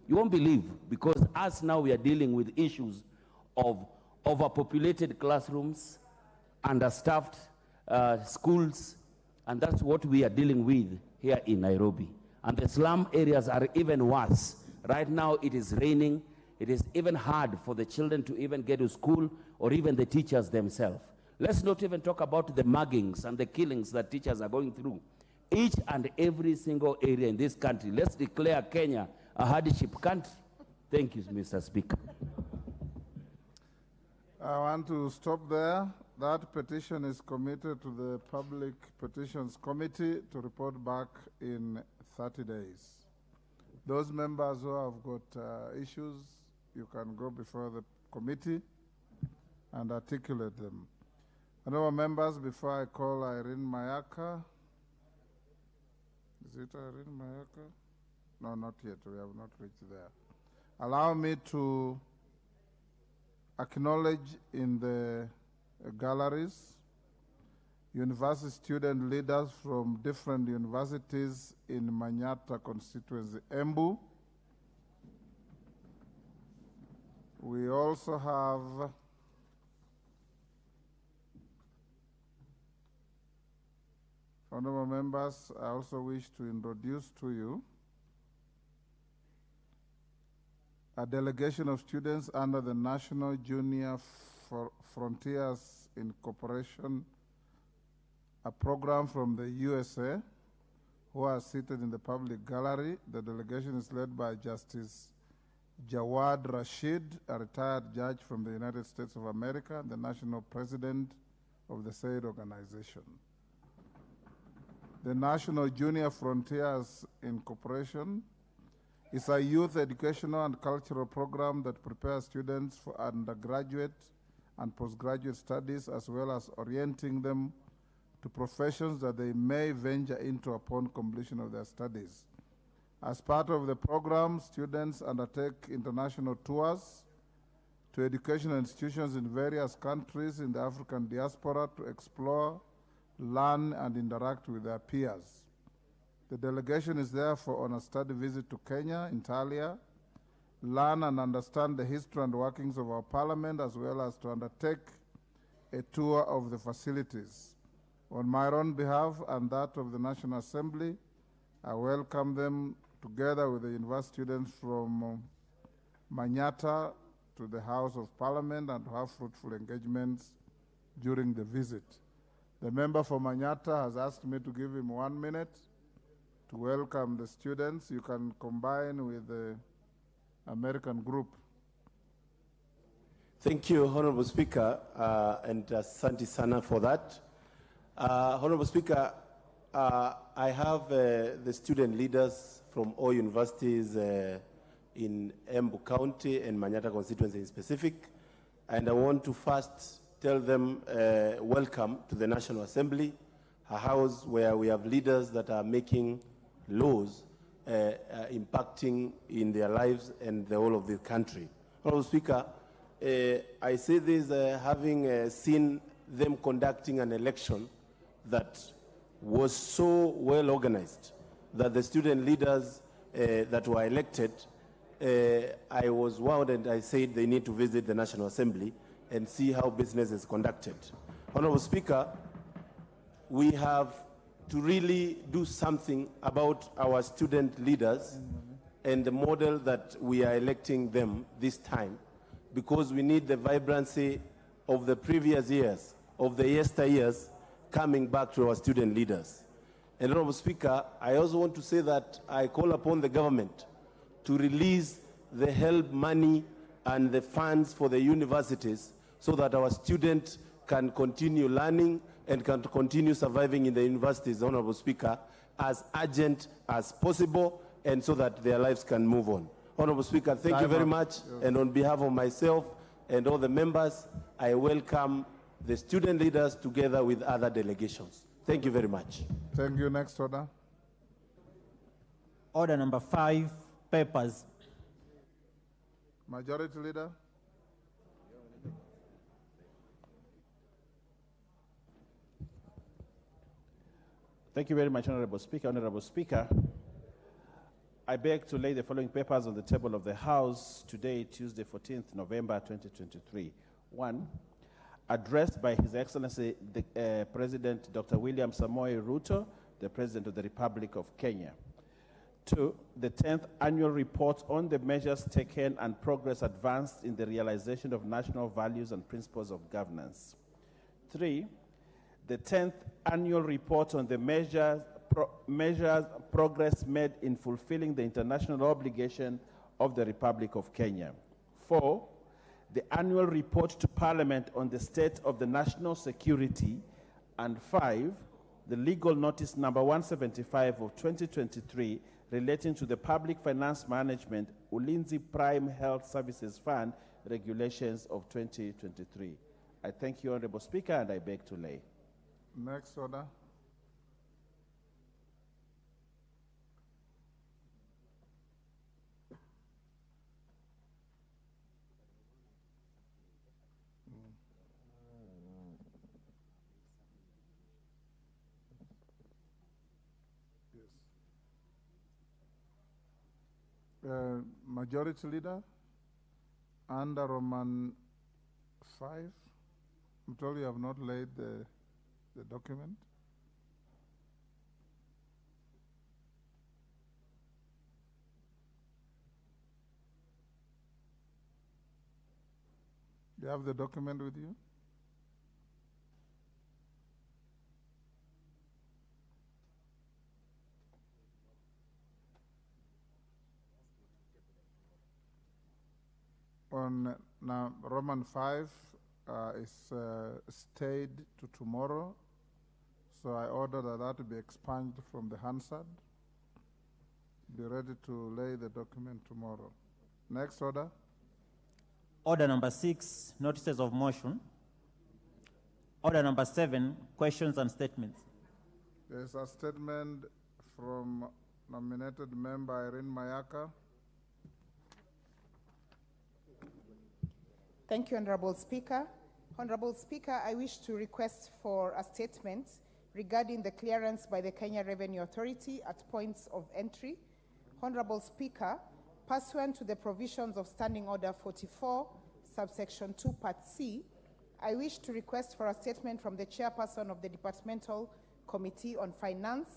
You won't believe, because us now we are dealing with issues of overpopulated classrooms, understaffed schools, and that's what we are dealing with here in Nairobi. And the slum areas are even worse. Right now it is raining. It is even hard for the children to even get to school, or even the teachers themselves. Let's not even talk about the muggings and the killings that teachers are going through. Each and every single area in this country, let's declare Kenya a hardship country. Thank you, Mr. Speaker. I want to stop there. That petition is committed to the Public Petitions Committee to report back in 30 days. Those members who have got issues, you can go before the committee and articulate them. Honourable members, before I call Irene Mayaka, is it Irene Mayaka? No, not yet. We have not reached there. Allow me to acknowledge in the galleries university student leaders from different universities in Manyata constituency, Embu. We also have honorable members, I also wish to introduce to you a delegation of students under the National Junior Frontiers Incorporation, a program from the USA, who are seated in the public gallery. The delegation is led by Justice Jawad Rashid, a retired judge from the United States of America, the national president of the said organization. The National Junior Frontiers Incorporation is a youth educational and cultural program that prepares students for undergraduate and postgraduate studies, as well as orienting them to professions that they may venture into upon completion of their studies. As part of the program, students undertake international tours to educational institutions in various countries in the African diaspora to explore, learn, and interact with their peers. The delegation is therefore on a study visit to Kenya, Italia, learn and understand the history and workings of our parliament, as well as to undertake a tour of the facilities. On my own behalf and that of the National Assembly, I welcome them together with the university students from Manyata to the House of Parliament and to have fruitful engagements during the visit. The member for Manyata has asked me to give him 1 minute to welcome the students. You can combine with the American group. Thank you, Honorable Speaker, and Santi Sana for that. Honorable Speaker, I have the student leaders from all universities in Embu County and Manyata constituency in specific, and I want to first tell them welcome to the National Assembly, a house where we have leaders that are making laws impacting in their lives and the whole of the country. Honorable Speaker, I say this having seen them conducting an election that was so well organized that the student leaders that were elected, I was wowed and I said they need to visit the National Assembly and see how business is conducted. Honorable Speaker, we have to really do something about our student leaders and the model that we are electing them this time, because we need the vibrancy of the previous years, of the yesteryears, coming back to our student leaders. And Honorable Speaker, I also want to say that I call upon the government to release the help money and the funds for the universities so that our students can continue learning and can continue surviving in the universities, Honorable Speaker, as urgent as possible, and so that their lives can move on. Honorable Speaker, thank you very much. Yes. And on behalf of myself and all the members, I welcome the student leaders together with other delegations. Thank you very much. Thank you. Next order. Order number 5, papers. Majority Leader. Thank you very much, Honorable Speaker. Honorable Speaker, I beg to lay the following papers on the table of the House today, Tuesday, 14th November 2023. 1. Addressed by His Excellency the President Dr. William Samoei Ruto, the President of the Republic of Kenya. 2. The 10th Annual Report on the measures taken and progress advanced in the realization of national values and principles of governance. 3. The 10th Annual Report on the measures progress made in fulfilling the international obligation of the Republic of Kenya. 4. The Annual Report to Parliament on the state of the national security. And 5. The Legal Notice number 175 of 2023 relating to the Public Finance Management Ulinzi Prime Health Services Fund regulations of 2023. I thank you, Honorable Speaker, and I beg to lay. Next order. Majority Leader, under Roman 5. I'm told you have not laid the document. Do you have the document with you? On now, Roman 5 is stayed to tomorrow, so I order that to be expunged from the Hansard. Be ready to lay the document tomorrow. Next order. Order number 6, notices of motion. Order number 7, questions and statements. There is a statement from nominated member Irene Mayaka. Thank you, Honorable Speaker. Honorable Speaker, I wish to request for a statement regarding the clearance by the Kenya Revenue Authority at points of entry. Honorable Speaker, pursuant to the provisions of Standing Order 44, subsection 2, part C, I wish to request for a statement from the Chairperson of the Departmental Committee on Finance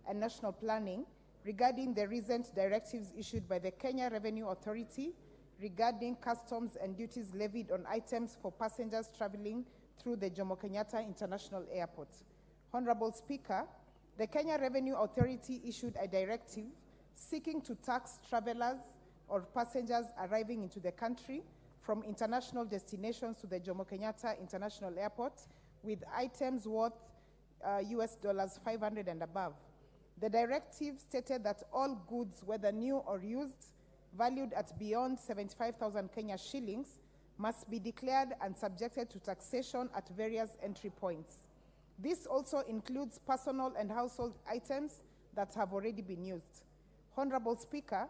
and National Planning regarding the recent directives issued by the Kenya Revenue Authority regarding customs and duties levied on items for passengers traveling through the Jomo Kenyatta International Airport. Honorable Speaker, the Kenya Revenue Authority issued a directive seeking to tax travelers or passengers arriving into the country from international destinations to the Jomo Kenyatta International Airport with items worth US $500 and above. The directive stated that all goods, whether new or used, valued at beyond 75,000 Kenya shillings, must be declared and subjected to taxation at various entry points. This also includes personal and household items that have already been used. Honorable Speaker,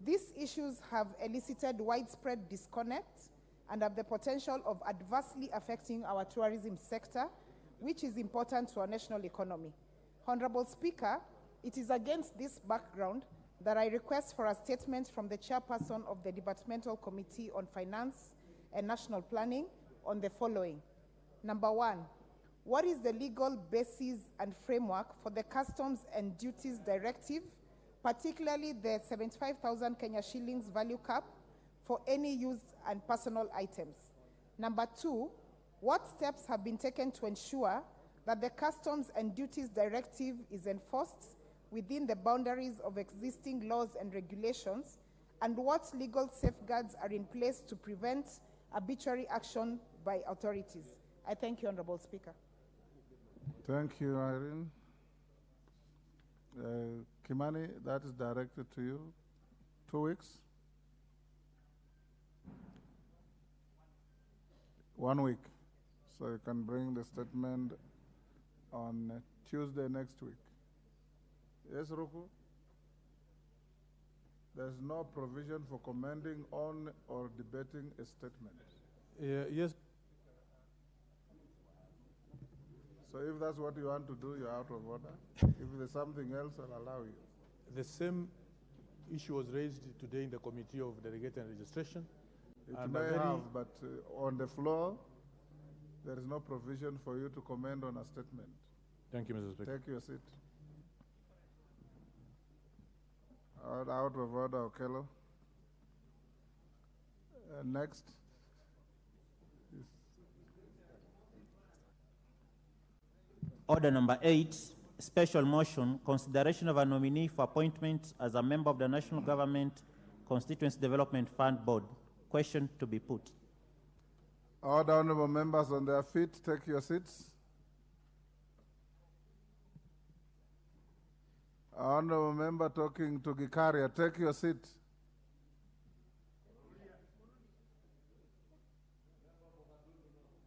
these issues have elicited widespread disconnect and have the potential of adversely affecting our tourism sector, which is important to our national economy. Honorable Speaker, it is against this background that I request for a statement from the Chairperson of the Departmental Committee on Finance and National Planning on the following. Number 1, what is the legal basis and framework for the Customs and Duties Directive, particularly the 75,000 Kenya shillings value cap for any used and personal items? Number 2, what steps have been taken to ensure that the Customs and Duties Directive is enforced within the boundaries of existing laws and regulations, and what legal safeguards are in place to prevent arbitrary action by authorities? I thank you, Honorable Speaker. Thank you, Irene. Kimani, that is directed to you. 2 weeks? 1 week. So you can bring the statement on Tuesday next week. Yes, Ruku? There's no provision for commenting on or debating a statement. Yes. So if that's what you want to do, you're out of order. If there's something else, I'll allow you. The issue was raised today in the Committee of Delegate and Registration. It And may a very- have, but on the floor, there is no provision for you to comment on a statement. Thank you, Mr. Speaker. Take your seat. Out of order, Okello. Next. Order number 8, special motion, consideration of a nominee for appointment as a member of the National Government Constituency Development Fund Board. Question to be put. All the honorable members on their feet, take your seats. Honorable member talking to Gikaria, take your seat.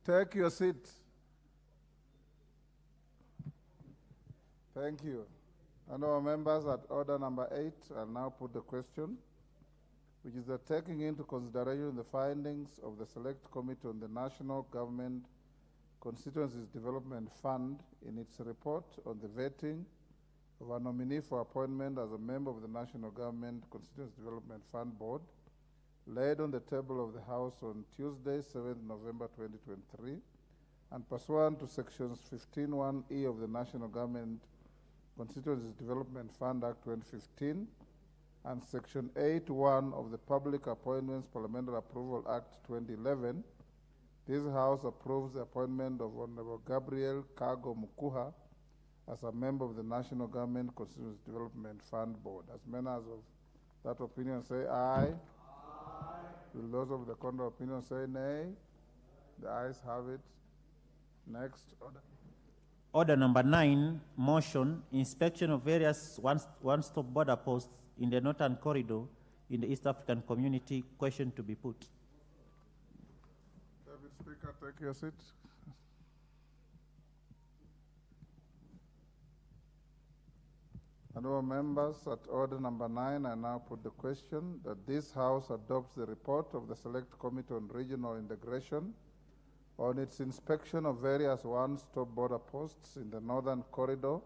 Take your seat. Thank you. Honorable members, at order number 8, I'll now put the question, which is the taking into consideration the findings of the Select Committee on the National Government Constituencies Development Fund in its report on the vetting of a nominee for appointment as a member of the National Government Constituency Development Fund Board, laid on the table of the House on Tuesday, 7th November 2023, and pursuant to sections 15(1)(e) of the National Government Constituencies Development Fund Act 2015 and section 8(1) of the Public Appointments Parliamentary Approval Act 2011, this House approves the appointment of Honorable Gabriel Kago Mukuha as a member of the National Government Constituency Development Fund Board. As members of that opinion say aye. Aye. Will those of the contrary opinion say nay? The ayes have it. Next order. Order number 9, motion, inspection of various one-stop border posts in the Northern Corridor in the East African Community. Question to be put. David Speaker, take your seat. Honorable members, at order number 9, I now put the question that this House adopts the report of the Select Committee on Regional Integration on its inspection of various one-stop border posts in the Northern Corridor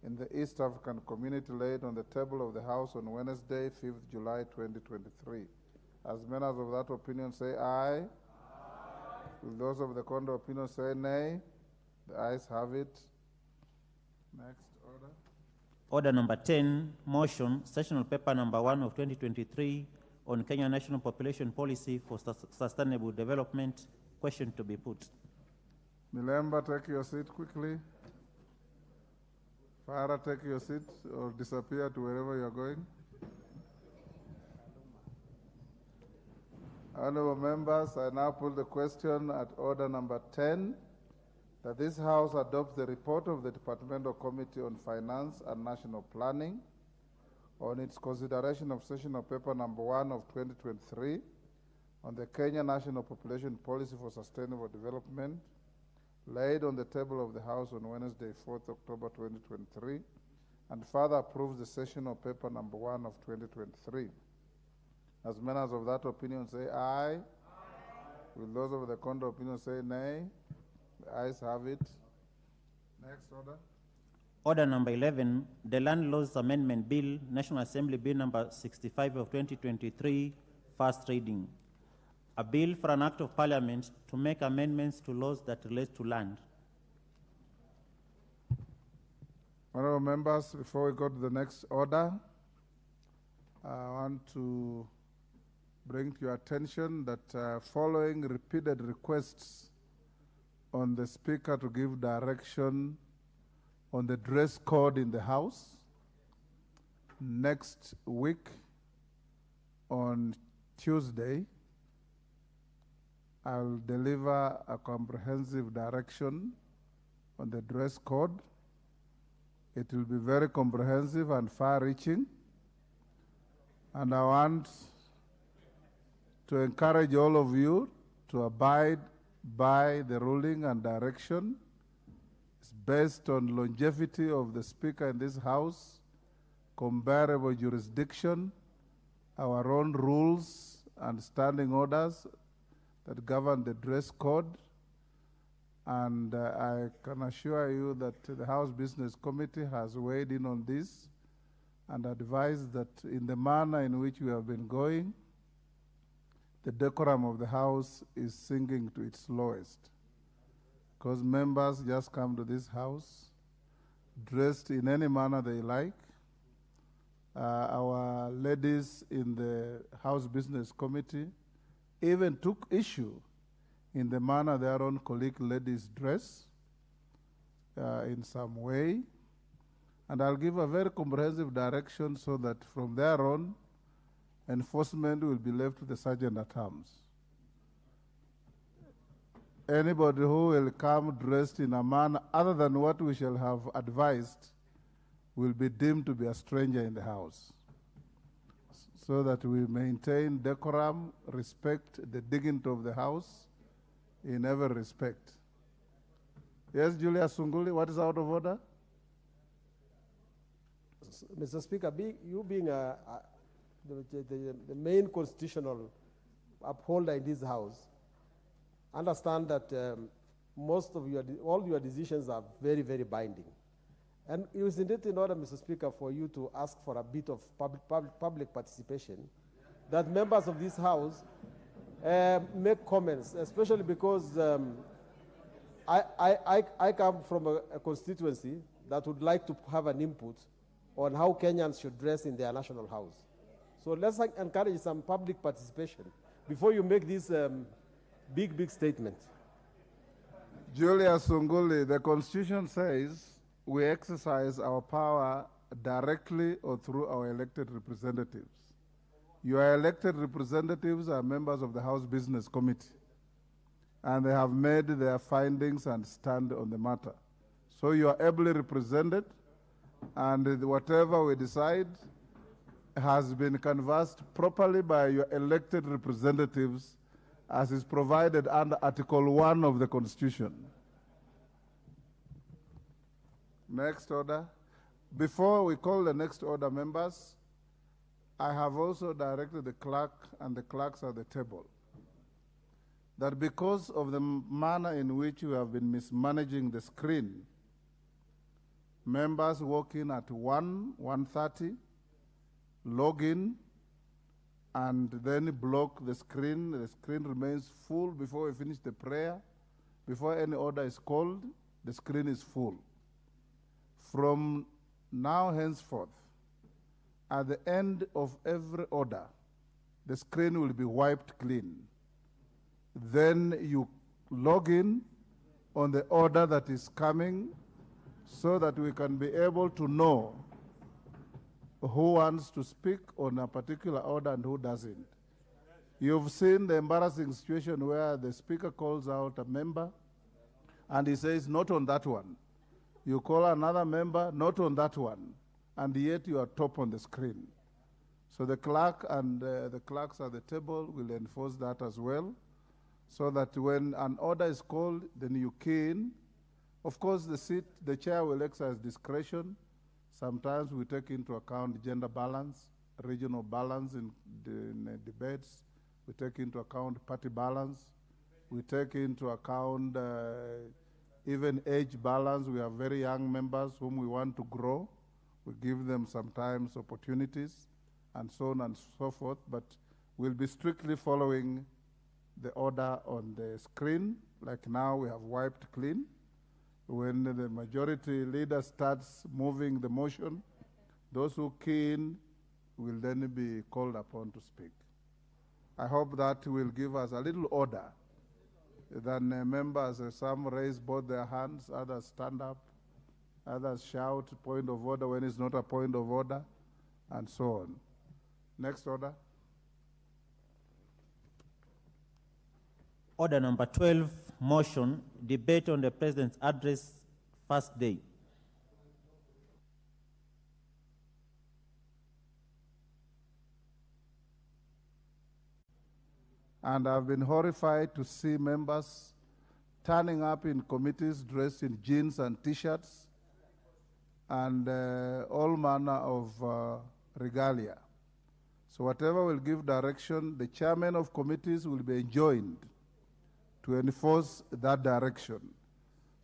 in the East African Community, laid on the table of the House on Wednesday, 5th July 2023. As members of that opinion say aye. Aye. Will those of the contrary opinion say nay? The ayes have it. Next order. Order number 10, motion, sessional paper number 1 of 2023 on Kenya National Population Policy for Sustainable Development. Question to be put. Milemba, take your seat quickly. Farah, take your seat or disappear to wherever you're going. Honorable members, I now put the question at order number 10, that this House adopts the report of the Departmental Committee on Finance and National Planning on its consideration of sessional paper number 1 of 2023 on the Kenya National Population Policy for Sustainable Development, laid on the table of the House on Wednesday, 4th October 2023, and further approves the sessional paper number 1 of 2023. As members of that opinion say aye. Aye. Will those of the contrary opinion say nay? The ayes have it. Next order. Order number 11, the Land Laws Amendment Bill, National Assembly Bill number 65 of 2023, first reading. A bill for an act of parliament to make amendments to laws that relate to land. Honorable members, before we go to the next order, I want to bring to your attention that following repeated requests on the Speaker to give direction on the dress code in the House, next week on Tuesday, I'll deliver a comprehensive direction on the dress code. It will be very comprehensive and far-reaching, and I want to encourage all of you to abide by the ruling and direction. It's based on longevity of the Speaker in this House, comparable jurisdiction, our own rules and standing orders that govern the dress code, and I can assure you that the House Business Committee has weighed in on this and advise that in the manner in which we have been going, the decorum of the House is sinking to its lowest, because members just come to this House dressed in any manner they like. Our ladies in the House Business Committee even took issue in the manner their own colleague ladies dress in some way. And I'll give a very comprehensive direction so that from there on, enforcement will be left to the sergeant at arms. Anybody who will come dressed in a manner other than what we shall have advised will be deemed to be a stranger in the House, so that we maintain decorum, respect the dignity of the House in every respect. Yes, Julia Sunguli, what is out of order? Mr. Speaker, you being the main constitutional upholder in this House, understand that all your decisions are very, very binding. And it was indeed in order, Mr. Speaker, for you to ask for a bit of public participation, that members of this House make comments, especially because I come from a constituency that would like to have an input on how Kenyans should dress in their national house. So let's encourage some public participation before you make this big statement. Julia Sunguli, the Constitution says we exercise our power directly or through our elected representatives. Your elected representatives are members of the House Business Committee, and they have made their findings and stand on the matter. So you are ably represented, and whatever we decide has been canvassed properly by your elected representatives as is provided under Article 1 of the Constitution. Next order. Before we call the next order, members, I have also directed the clerk and the clerks at the table that because of the manner in which you have been mismanaging the screen, members walk in at 1:30, log in, and then block the screen. The screen remains full before we finish the prayer. Before any order is called, the screen is full. From now henceforth, at the end of every order, the screen will be wiped clean. Then you log in on the order that is coming so that we can be able to know who wants to speak on a particular order and who doesn't. You've seen the embarrassing situation where the speaker calls out a member and he says, not on that one. You call another member, not on that one, and yet you are top on the screen. So the clerk and the clerks at the table will enforce that as well, so that when an order is called, then you key in. Of course, the chair will exercise discretion. Sometimes we take into account gender balance, regional balance in debates. We take into account party balance. We take into account even age balance. We have very young members whom we want to grow. We give them sometimes opportunities and so on and so forth, but we'll be strictly following the order on the screen. Like now we have wiped clean. When the majority leader starts moving the motion, those who key in will then be called upon to speak. I hope that will give us a little order than members, some raise both their hands, others stand up, others shout point of order when it's not a point of order, and so on. Next order. Order number 12, motion, debate on the President's address, first day. And I've been horrified to see members turning up in committees dressed in jeans and T-shirts and all manner of regalia. So whatever will give direction, the chairman of committees will be enjoined to enforce that direction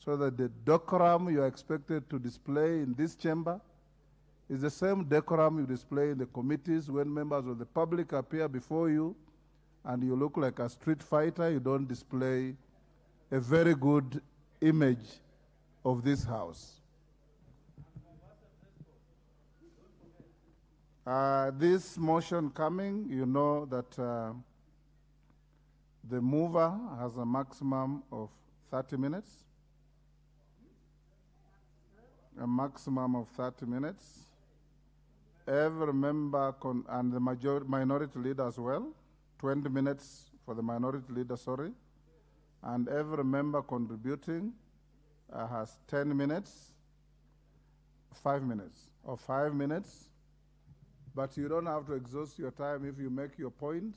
so that the decorum you are expected to display in this chamber It's the same decorum you display in the committees when members of the public appear before you and you look like a street fighter. You don't display a very good image of this house. This motion coming, you know that the mover has a maximum of 30 minutes. A maximum of 30 minutes. Every member and the minority leader as well, 20 minutes for the minority leader, sorry. And every member contributing has 10 minutes, 5 minutes, or 5 minutes. But you don't have to exhaust your time. If you make your point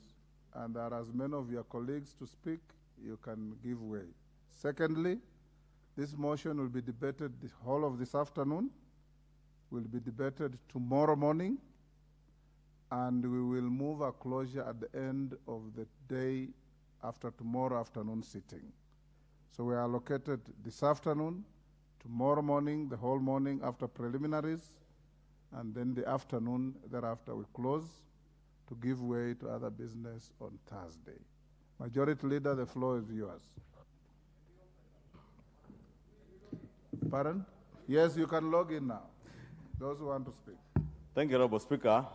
and there are as many of your colleagues to speak, you can give way. Secondly, this motion will be debated the whole of this afternoon, will be debated tomorrow morning, and we will move a closure at the end of the day after tomorrow afternoon sitting. So we are allocated this afternoon, tomorrow morning, the whole morning after preliminaries, and then the afternoon thereafter we close to give way to other business on Thursday. Majority Leader, the floor is yours. Pardon? Yes, you can log in now. Those who want to speak. Thank you, Honorable Speaker.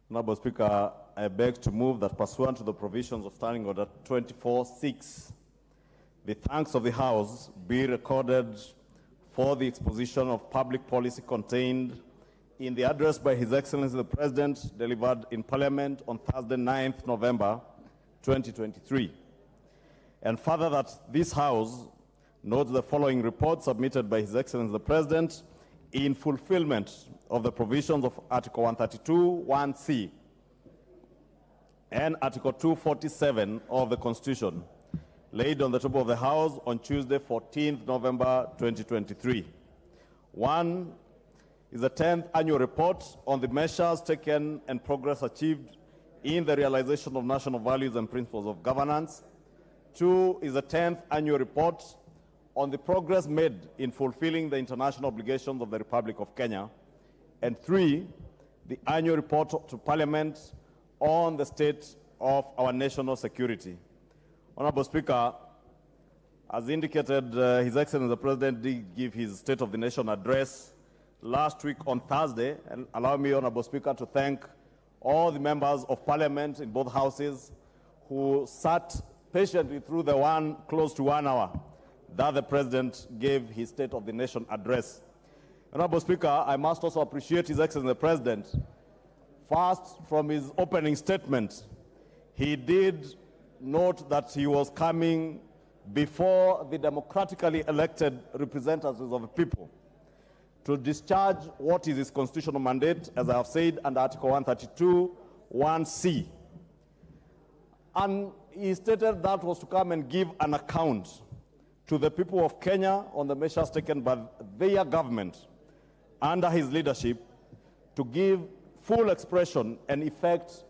Honorable Speaker, I beg to move that pursuant to the provisions of Standing Order 24.6, the thanks of the House be recorded for the exposition of public policy contained in the address by His Excellency the President delivered in Parliament on Thursday, 9th November 2023. And further that this House notes the following report submitted by His Excellency the President in fulfillment of the provisions of Article 132(1)(c) and Article 247 of the Constitution, laid on the table of the House on Tuesday, 14th November 2023. One is the 10th annual report on the measures taken and progress achieved in the realization of national values and principles of governance. Two is the 10th annual report on the progress made in fulfilling the international obligations of the Republic of Kenya. And three, the annual report to Parliament on the state of our national security. Honorable Speaker, as indicated, His Excellency the President did give his State of the Nation address last week on Thursday, and allow me, Honorable Speaker, to thank all the members of Parliament in both houses who sat patiently through the close to 1 hour that the President gave his State of the Nation address. Honorable Speaker, I must also appreciate His Excellency the President. First, from his opening statement, he did note that he was coming before the democratically elected representatives of the people to discharge what is his constitutional mandate, as I have said, under Article 132(1)(c). And he stated that was to come and give an account to the people of Kenya on the measures taken by their government under his leadership to give full expression and effect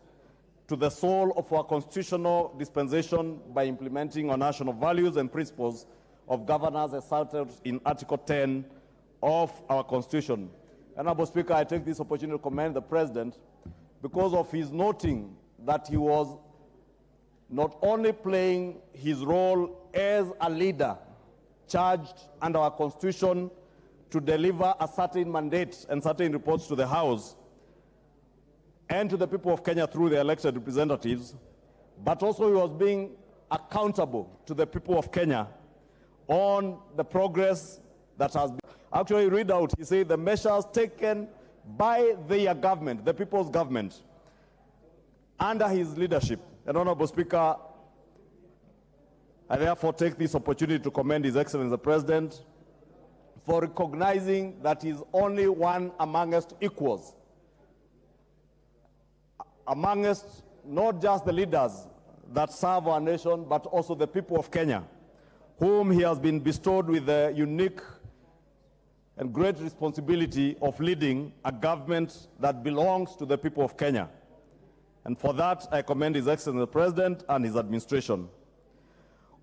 to the soul of our constitutional dispensation by implementing our national values and principles of governance as cited in Article 10 of our Constitution. Honorable Speaker, I take this opportunity to commend the President because of his noting that he was not only playing his role as a leader charged under our Constitution to deliver a certain mandate and certain reports to the House and to the people of Kenya through the elected representatives, but also he was being accountable to the people of Kenya on the progress that has been. Actually, read out, he said, the measures taken by their government, the people's government, under his leadership. And Honorable Speaker, I therefore take this opportunity to commend His Excellency the President for recognizing that he is only one amongst equals, amongst not just the leaders that serve our nation, but also the people of Kenya, whom he has been bestowed with the unique and great responsibility of leading a government that belongs to the people of Kenya. And for that, I commend His Excellency the President and his administration.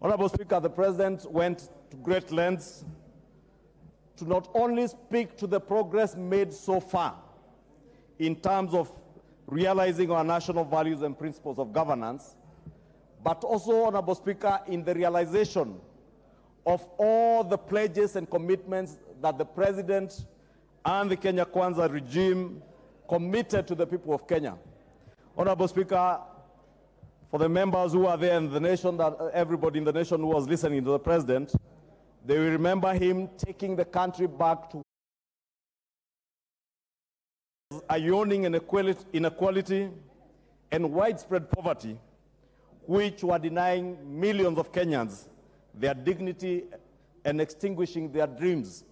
Honorable Speaker, the President went to great lengths to not only speak to the progress made so far in terms of realizing our national values and principles of governance, but also, Honorable Speaker, in the realization of all the pledges and commitments that the President and the Kenya Kwanza regime committed to the people of Kenya. Honorable Speaker, for the members who are there in the nation, that everybody in the nation who was listening to the President, they will remember him taking the country back to a yawning inequality and widespread poverty, which were denying millions of Kenyans their dignity and extinguishing their dreams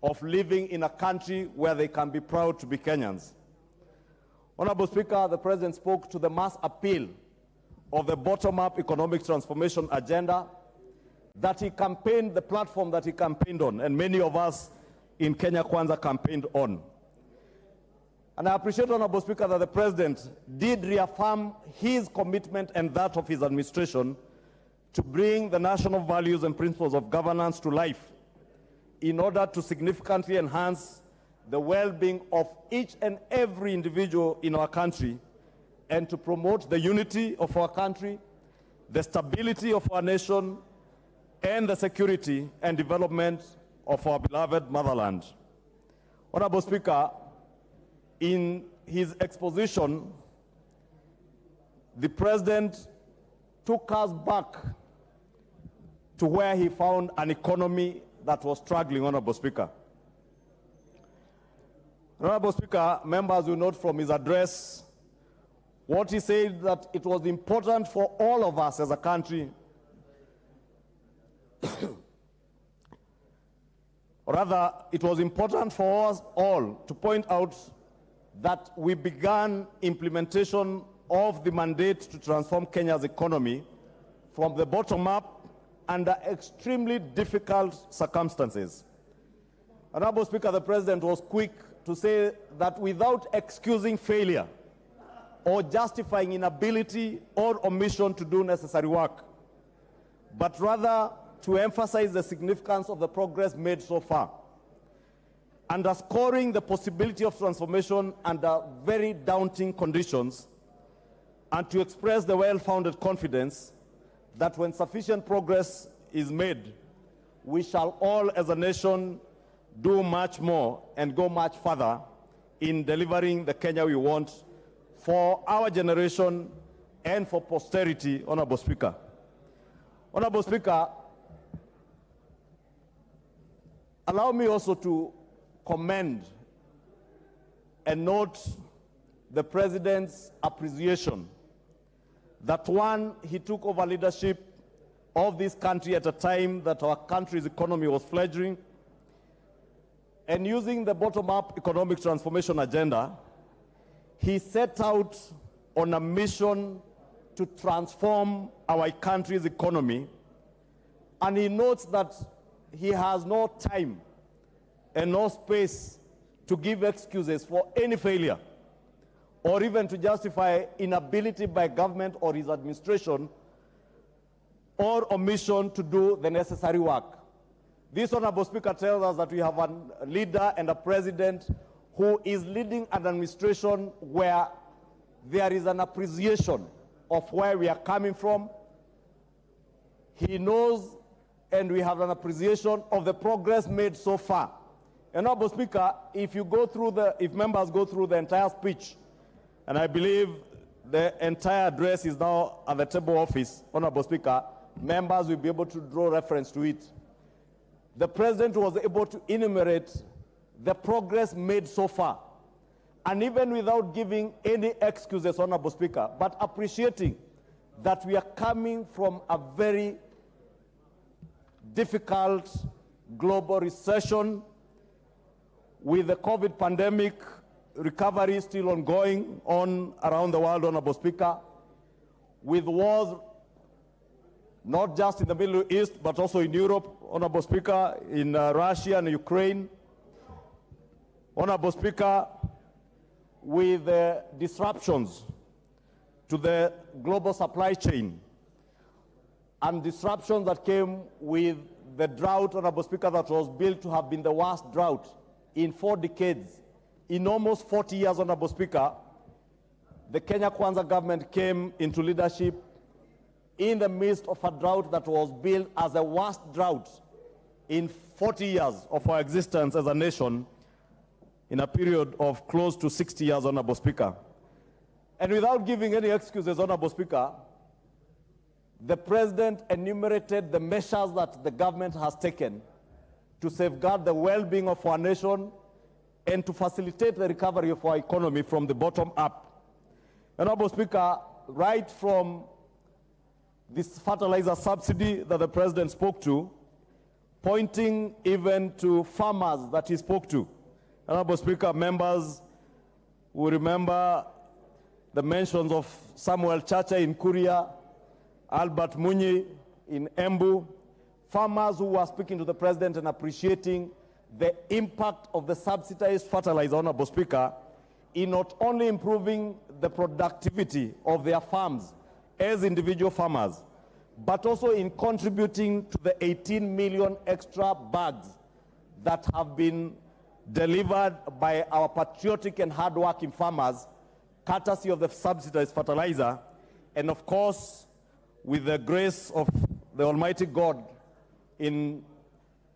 of living in a country where they can be proud to be Kenyans. Honorable Speaker, the President spoke to the mass appeal of the bottom-up economic transformation agenda that he campaigned, the platform that he campaigned on, and many of us in Kenya Kwanza campaigned on. And I appreciate, Honorable Speaker, that the President did reaffirm his commitment and that of his administration to bring the national values and principles of governance to life in order to significantly enhance the well-being of each and every individual in our country and to promote the unity of our country, the stability of our nation, and the security and development of our beloved motherland. Honorable Speaker, in his exposition, the President took us back to where he found an economy that was struggling, Honorable Speaker. Honorable Speaker, members will note from his address what he said, that it was important for all of us as a country, or rather, it was important for us all to point out that we began implementation of the mandate to transform Kenya's economy from the bottom up under extremely difficult circumstances. Honorable Speaker, the President was quick to say that without excusing failure or justifying inability or omission to do necessary work, but rather to emphasize the significance of the progress made so far, underscoring the possibility of transformation under very daunting conditions, and to express the well-founded confidence that when sufficient progress is made, we shall all as a nation do much more and go much further in delivering the Kenya we want for our generation and for posterity, Honorable Speaker. Honorable Speaker, allow me also to commend and note the President's appreciation that, one, he took over leadership of this country at a time that our country's economy was fledgling, and using the bottom-up economic transformation agenda, he set out on a mission to transform our country's economy, and he notes that he has no time and no space to give excuses for any failure or even to justify inability by government or his administration or omission to do the necessary work. This, Honorable Speaker, tells us that we have a leader and a president who is leading an administration where there is an appreciation of where we are coming from. He knows, and we have an appreciation of the progress made so far. And, Honorable Speaker, if members go through the entire speech, and I believe the entire address is now at the table office, Honorable Speaker, members will be able to draw reference to it. The President was able to enumerate the progress made so far, and even without giving any excuses, Honorable Speaker, but appreciating that we are coming from a very difficult global recession with the COVID pandemic recovery still ongoing around the world, Honorable Speaker, with wars not just in the Middle East, but also in Europe, Honorable Speaker, in Russia and Ukraine. Honorable Speaker, with disruptions to the global supply chain and disruptions that came with the drought, Honorable Speaker, that was built to have been the worst drought in 4 decades. In almost 40 years, Honorable Speaker, the Kenya Kwanza government came into leadership in the midst of a drought that was built as the worst drought in 40 years of our existence as a nation, in a period of close to 60 years, Honorable Speaker. And without giving any excuses, Honorable Speaker, the President enumerated the measures that the government has taken to safeguard the well-being of our nation and to facilitate the recovery of our economy from the bottom up. Honorable Speaker, right from this fertilizer subsidy that the President spoke to, pointing even to farmers that he spoke to. Honorable Speaker, members will remember the mentions of Samuel Chacha in Kuria, Albert Ngunyi in Embu, farmers who were speaking to the President and appreciating the impact of the subsidized fertilizer, Honorable Speaker, in not only improving the productivity of their farms as individual farmers, but also in contributing to the 18 million extra bags that have been delivered by our patriotic and hardworking farmers, courtesy of the subsidized fertilizer, and of course, with the grace of the Almighty God in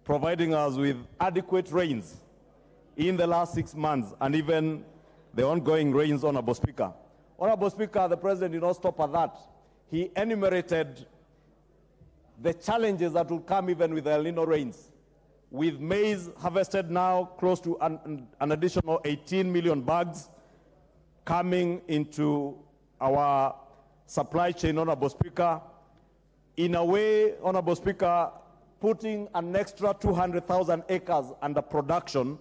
providing us with adequate rains in the last 6 months, and even the ongoing rains, Honorable Speaker. Honorable Speaker, the President did not stop at that. He enumerated the challenges that will come even with the El Nino rains. With maize harvested now close to an additional 18 million bags coming into our supply chain, Honorable Speaker, in a way, Honorable Speaker, putting an extra 200,000 acres under production.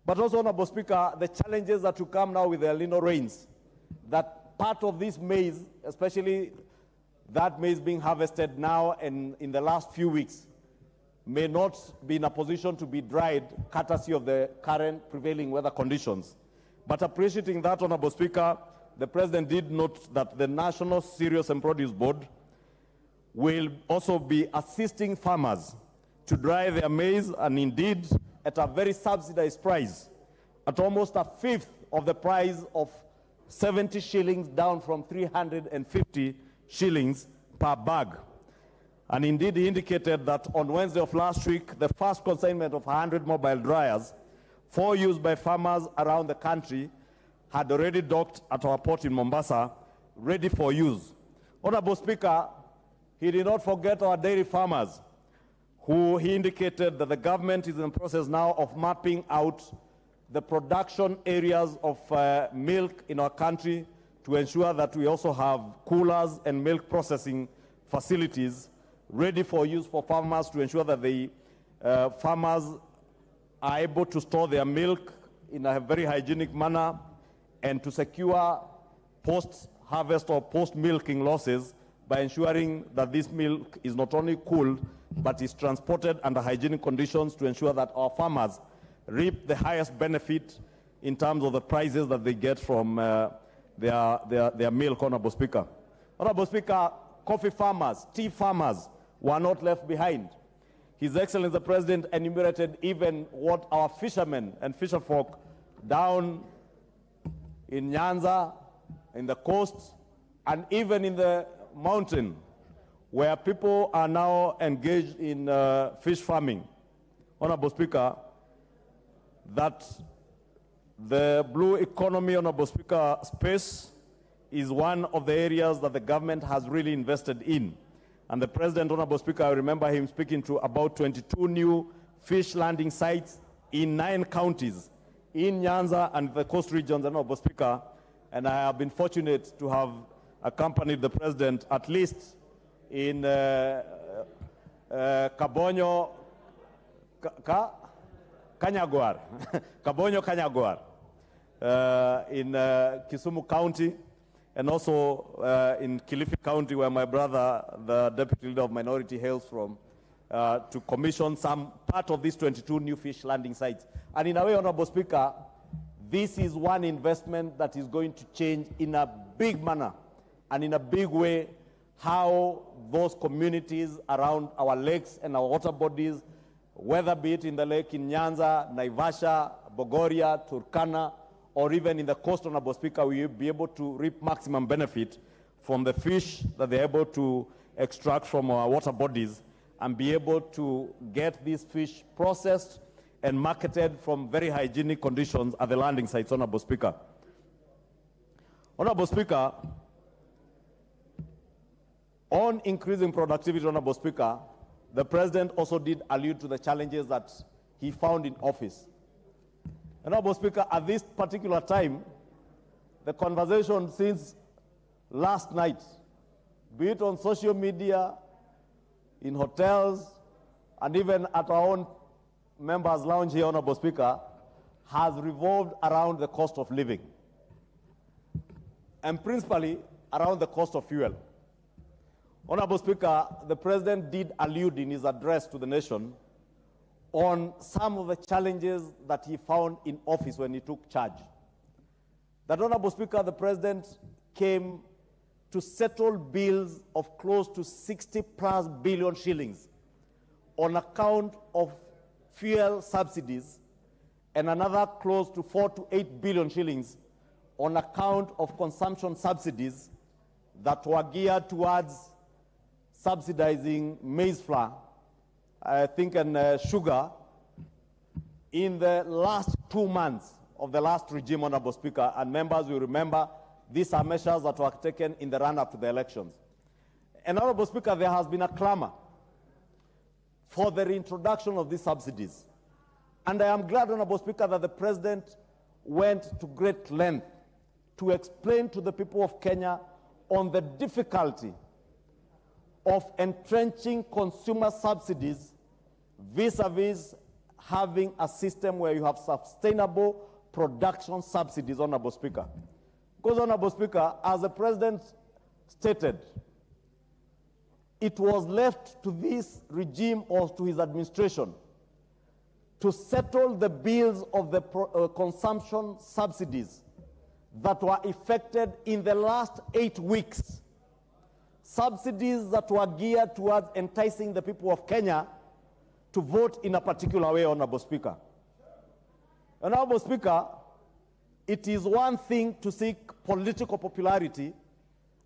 But also, Honorable Speaker, the challenges that will come now with the El Nino rains, that part of this maize, especially that maize being harvested now and in the last few weeks, may not be in a position to be dried, courtesy of the current prevailing weather conditions. But appreciating that, Honorable Speaker, the President did note that the National Cereals and Produce Board will also be assisting farmers to dry their maize, and indeed at a very subsidized price, at almost a fifth of the price of 70 shillings down from 350 shillings per bag. And indeed, he indicated that on Wednesday of last week, the first consignment of 100 mobile dryers for use by farmers around the country had already docked at our port in Mombasa, ready for use. Honorable Speaker, he did not forget our dairy farmers, who he indicated that the government is in the process now of mapping out the production areas of milk in our country to ensure that we also have coolers and milk processing facilities ready for use for farmers, to ensure that the farmers are able to store their milk in a very hygienic manner and to secure post-harvest or post-milking losses by ensuring that this milk is not only cooled, but is transported under hygienic conditions to ensure that our farmers reap the highest benefit in terms of the prices that they get from their milk, Honorable Speaker. Honorable Speaker, coffee farmers, tea farmers were not left behind. His Excellency the President enumerated even what our fishermen and fisherfolk down in Nyanza, in the coast, and even in the mountain, where people are now engaged in fish farming. Honorable Speaker, that the blue economy, Honorable Speaker, space is one of the areas that the government has really invested in. And the President, Honorable Speaker, I remember him speaking to about 22 new fish landing sites in 9 counties, in Nyanza and the coast regions, Honorable Speaker. And I have been fortunate to have accompanied the President at least in Kabonyo, Kanyagwar, Kabonyo, Kanyagwar, in Kisumu County, and also in Kilifi County, where my brother, the Deputy Leader of Minority, hails from, to commission some part of these 22 new fish landing sites. And in a way, Honorable Speaker, this is one investment that is going to change in a big manner and in a big way how those communities around our lakes and our water bodies, whether be it in the lake in Nyanza, Naivasha, Bogoria, Turkana, or even in the coast on Honorable Speaker, we will be able to reap maximum benefit from the fish that they're able to extract from our water bodies and be able to get these fish processed and marketed from very hygienic conditions at the landing sites, Honorable Speaker. Honorable Speaker, on increasing productivity, Honorable Speaker, the President also did allude to the challenges that he found in office. Honorable Speaker, at this particular time, the conversation since last night, be it on social media, in hotels, and even at our own members' lounge here, Honorable Speaker, has revolved around the cost of living, and principally around the cost of fuel. Honorable Speaker, the President did allude in his address to the nation on some of the challenges that he found in office when he took charge. That, Honorable Speaker, the President came to settle bills of close to 60+ billion shillings on account of fuel subsidies and another close to 4 to 8 billion shillings on account of consumption subsidies that were geared towards subsidizing maize flour, I think, and sugar in the last 2 months of the last regime, Honorable Speaker, and members will remember these are measures that were taken in the run-up to the elections. And Honorable Speaker, there has been a clamor for the reintroduction of these subsidies. And I am glad, Honorable Speaker, that the President went to great length to explain to the people of Kenya on the difficulty of entrenching consumer subsidies vis-a-vis having a system where you have sustainable production subsidies, Honorable Speaker. Because, Honorable Speaker, as the President stated, it was left to this regime or to his administration to settle the bills of the consumption subsidies that were effected in the last 8 weeks. Subsidies that were geared towards enticing the people of Kenya to vote in a particular way, Honorable Speaker. Honorable Speaker, it is one thing to seek political popularity,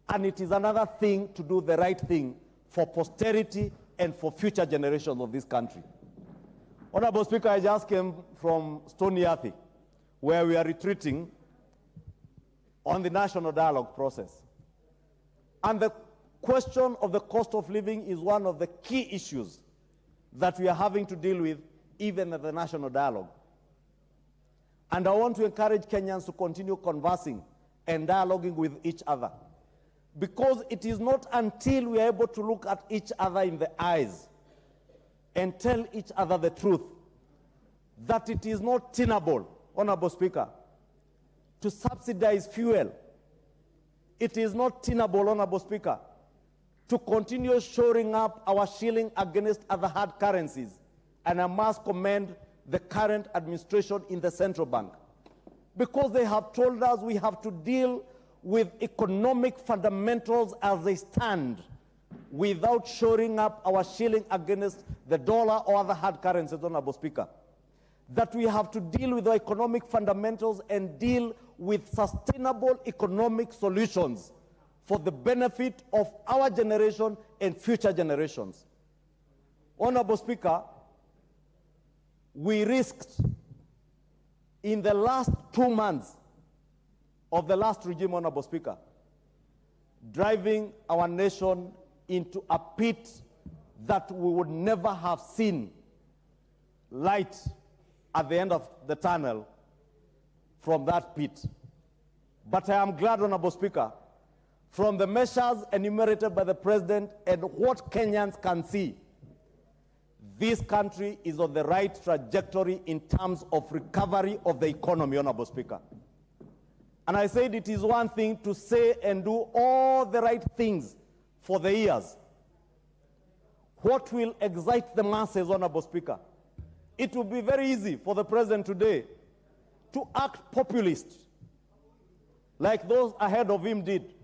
and it is another thing to do the right thing for posterity and for future generations of this country. Honorable Speaker, I just came from Stony Athi, where we are retreating on the national dialogue process. And the question of the cost of living is one of the key issues that we are having to deal with even at the national dialogue. And I want to encourage Kenyans to continue conversing and dialoguing with each other, because it is not until we are able to look at each other in the eyes and tell each other the truth that it is not tenable, Honorable Speaker, to subsidize fuel. It is not tenable, Honorable Speaker, to continue shoring up our shilling against other hard currencies. And I must commend the current administration in the central bank, because they have told us we have to deal with economic fundamentals as they stand without shoring up our shilling against the dollar or other hard currencies, Honorable Speaker. That we have to deal with the economic fundamentals and deal with sustainable economic solutions for the benefit of our generation and future generations. Honorable Speaker, we risked in the last 2 months of the last regime, Honorable Speaker, driving our nation into a pit that we would never have seen light at the end of the tunnel from that pit. But I am glad, Honorable Speaker, from the measures enumerated by the President and what Kenyans can see, this country is on the right trajectory in terms of recovery of the economy, Honorable Speaker. And I said it is one thing to say and do all the right things for the ears. What will excite the masses, Honorable Speaker? It will be very easy for the President today to act populist, like those ahead of him did,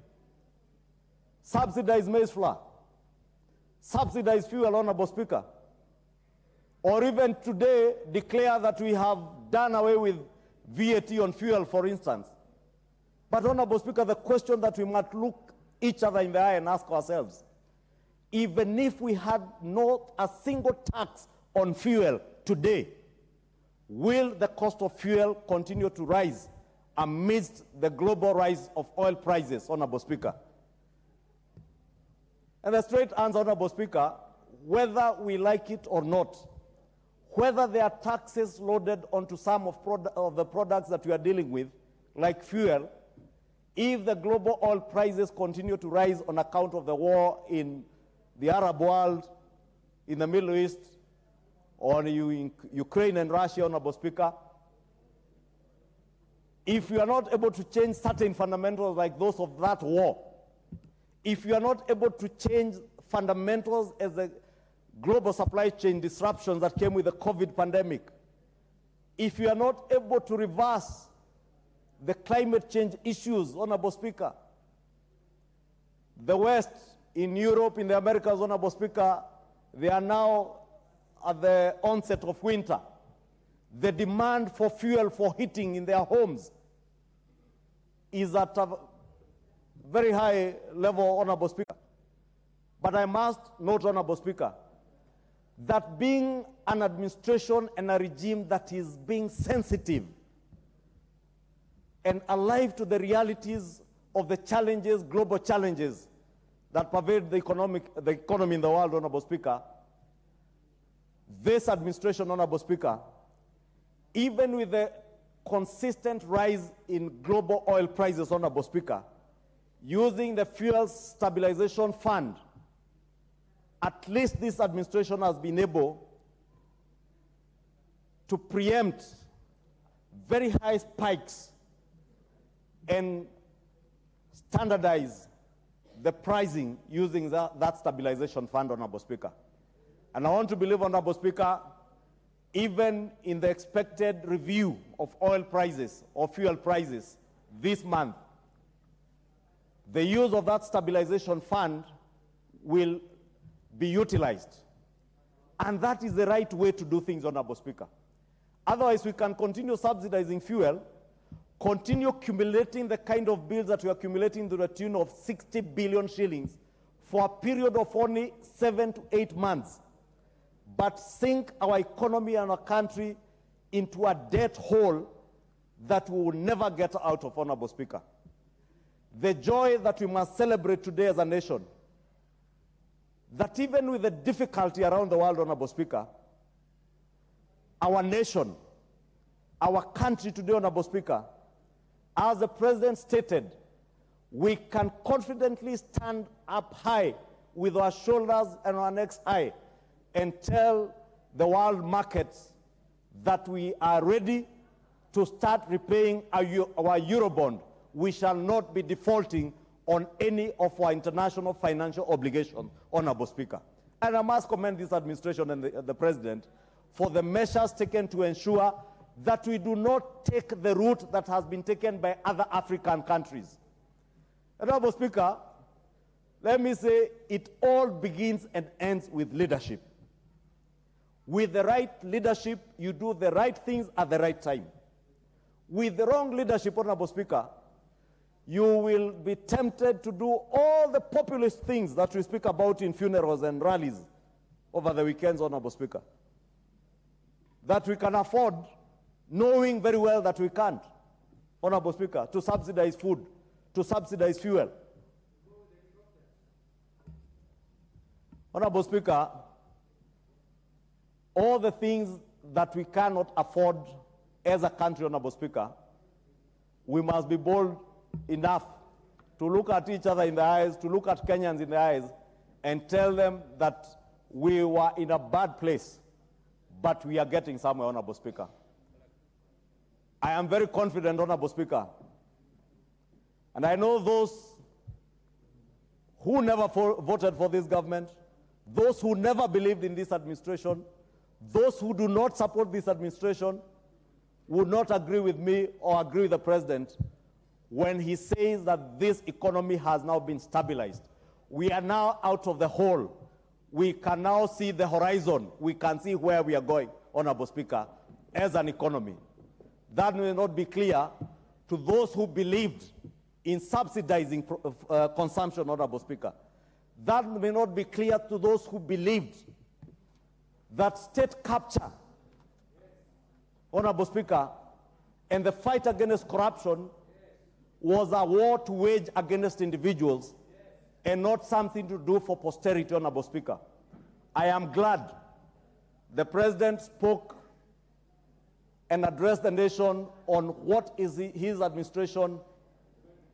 subsidize maize flour, subsidize fuel, Honorable Speaker, or even today declare that we have done away with VAT on fuel, for instance. But, Honorable Speaker, the question that we must look each other in the eye and ask ourselves, even if we had not a single tax on fuel today, will the cost of fuel continue to rise amidst the global rise of oil prices, Honorable Speaker? And the straight answer, Honorable Speaker, whether we like it or not, whether there are taxes loaded onto some of the products that we are dealing with, like fuel, if the global oil prices continue to rise on account of the war in the Arab world, in the Middle East, or in Ukraine and Russia, Honorable Speaker, if you are not able to change certain fundamentals like those of that war, if you are not able to change fundamentals as the global supply chain disruptions that came with the COVID pandemic, if you are not able to reverse the climate change issues, Honorable Speaker, the West, in Europe, in the Americas, Honorable Speaker, they are now at the onset of winter. The demand for fuel for heating in their homes is at a very high level, Honorable Speaker. But I must note, Honorable Speaker, that being an administration and a regime that is being sensitive and alive to the realities of the challenges, global challenges that pervade the economy in the world, Honorable Speaker, this administration, Honorable Speaker, even with the consistent rise in global oil prices, Honorable Speaker, using the Fuel Stabilization Fund, at least this administration has been able to preempt very high spikes and standardize the pricing using that stabilization fund, Honorable Speaker. And I want to believe, Honorable Speaker, even in the expected review of oil prices or fuel prices this month, the use of that stabilization fund will be utilized. And that is the right way to do things, Honorable Speaker. Otherwise, we can continue subsidizing fuel, continue accumulating the kind of bills that we are accumulating to the tune of 60 billion shillings for a period of only 7 to 8 months, but sink our economy and our country into a debt hole that we will never get out of, Honorable Speaker. The joy that we must celebrate today as a nation, that even with the difficulty around the world, Honorable Speaker, our nation, our country today, Honorable Speaker, as the President stated, we can confidently stand up high with our shoulders and our necks high and tell the world markets that we are ready to start repaying our Eurobond. We shall not be defaulting on any of our international financial obligations, Honorable Speaker. And I must commend this administration and the President for the measures taken to ensure that we do not take the route that has been taken by other African countries. Honorable Speaker, let me say it all begins and ends with leadership. With the right leadership, you do the right things at the right time. With the wrong leadership, Honorable Speaker, you will be tempted to do all the populist things that we speak about in funerals and rallies over the weekends, Honorable Speaker, that we can afford, knowing very well that we can't, Honorable Speaker, to subsidize food, to subsidize fuel. Honorable Speaker, all the things that we cannot afford as a country, Honorable Speaker, we must be bold enough to look at each other in the eyes, to look at Kenyans in the eyes, and tell them that we were in a bad place, but we are getting somewhere, Honorable Speaker. I am very confident, Honorable Speaker, and I know those who never voted for this government, those who never believed in this administration, those who do not support this administration would not agree with me or agree with the President when he says that this economy has now been stabilized. We are now out of the hole. We can now see the horizon. We can see where we are going, Honorable Speaker, as an economy. That may not be clear to those who believed in subsidizing consumption, Honorable Speaker. That may not be clear to those who believed that state capture, Honorable Speaker, and the fight against corruption was a war to wage against individuals and not something to do for posterity, Honorable Speaker. I am glad the President spoke and addressed the nation on what is his administration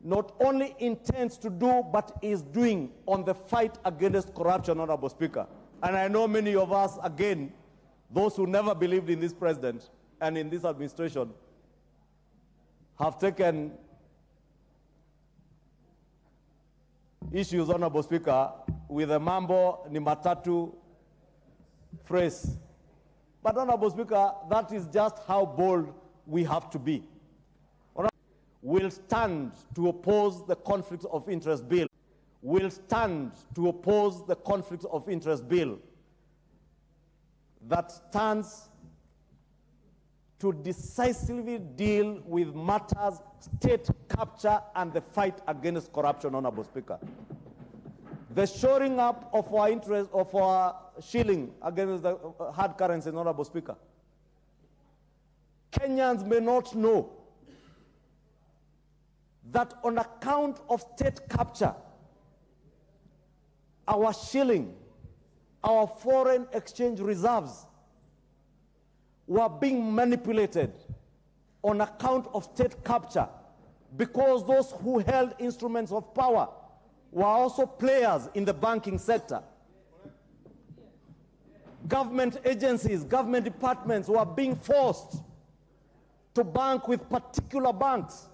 not only intends to do, but is doing on the fight against corruption, Honorable Speaker. And I know many of us, again, those who never believed in this president and in this administration, have taken issues, Honorable Speaker, with a mambo ni matatu phrase. But, Honorable Speaker, that is just how bold we have to be. Will stand to oppose the conflict of interest bill. Will stand to oppose the conflict of interest bill that stands to decisively deal with matters, state capture, and the fight against corruption, Honorable Speaker. The shoring up of our interest, of our shilling against the hard currency, Honorable Speaker. Kenyans may not know that on account of state capture, our shilling, our foreign exchange reserves were being manipulated on account of state capture, because those who held instruments of power were also players in the banking sector. Government agencies, government departments were being forced to bank with particular banks,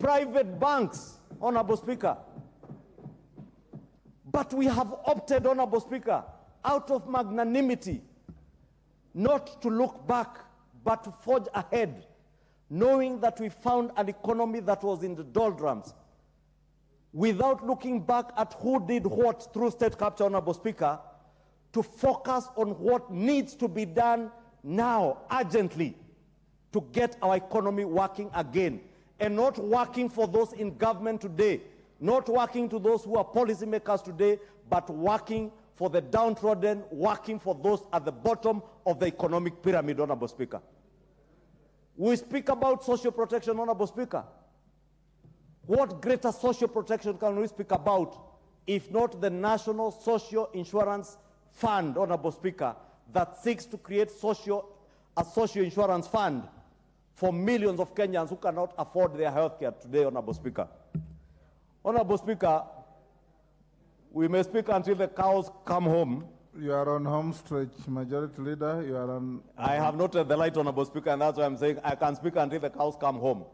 private banks, Honorable Speaker. But we have opted, Honorable Speaker, out of magnanimity, not to look back, but to forge ahead, knowing that we found an economy that was in the doldrums, without looking back at who did what through state capture, Honorable Speaker, to focus on what needs to be done now, urgently, to get our economy working again, and not working for those in government today, not working to those who are policymakers today, but working for the downtrodden, working for those at the bottom of the economic pyramid, Honorable Speaker. We speak about social protection, Honorable Speaker. What greater social protection can we speak about if not the National Social Insurance Fund, Honorable Speaker, that seeks to create a social insurance fund for millions of Kenyans who cannot afford their health care today, Honorable Speaker. Honorable Speaker, we may speak until the cows come home. You are on home stretch, Majority Leader. You are on. I have noted the light, Honorable Speaker, and that's why I'm saying I can speak until the cows come home.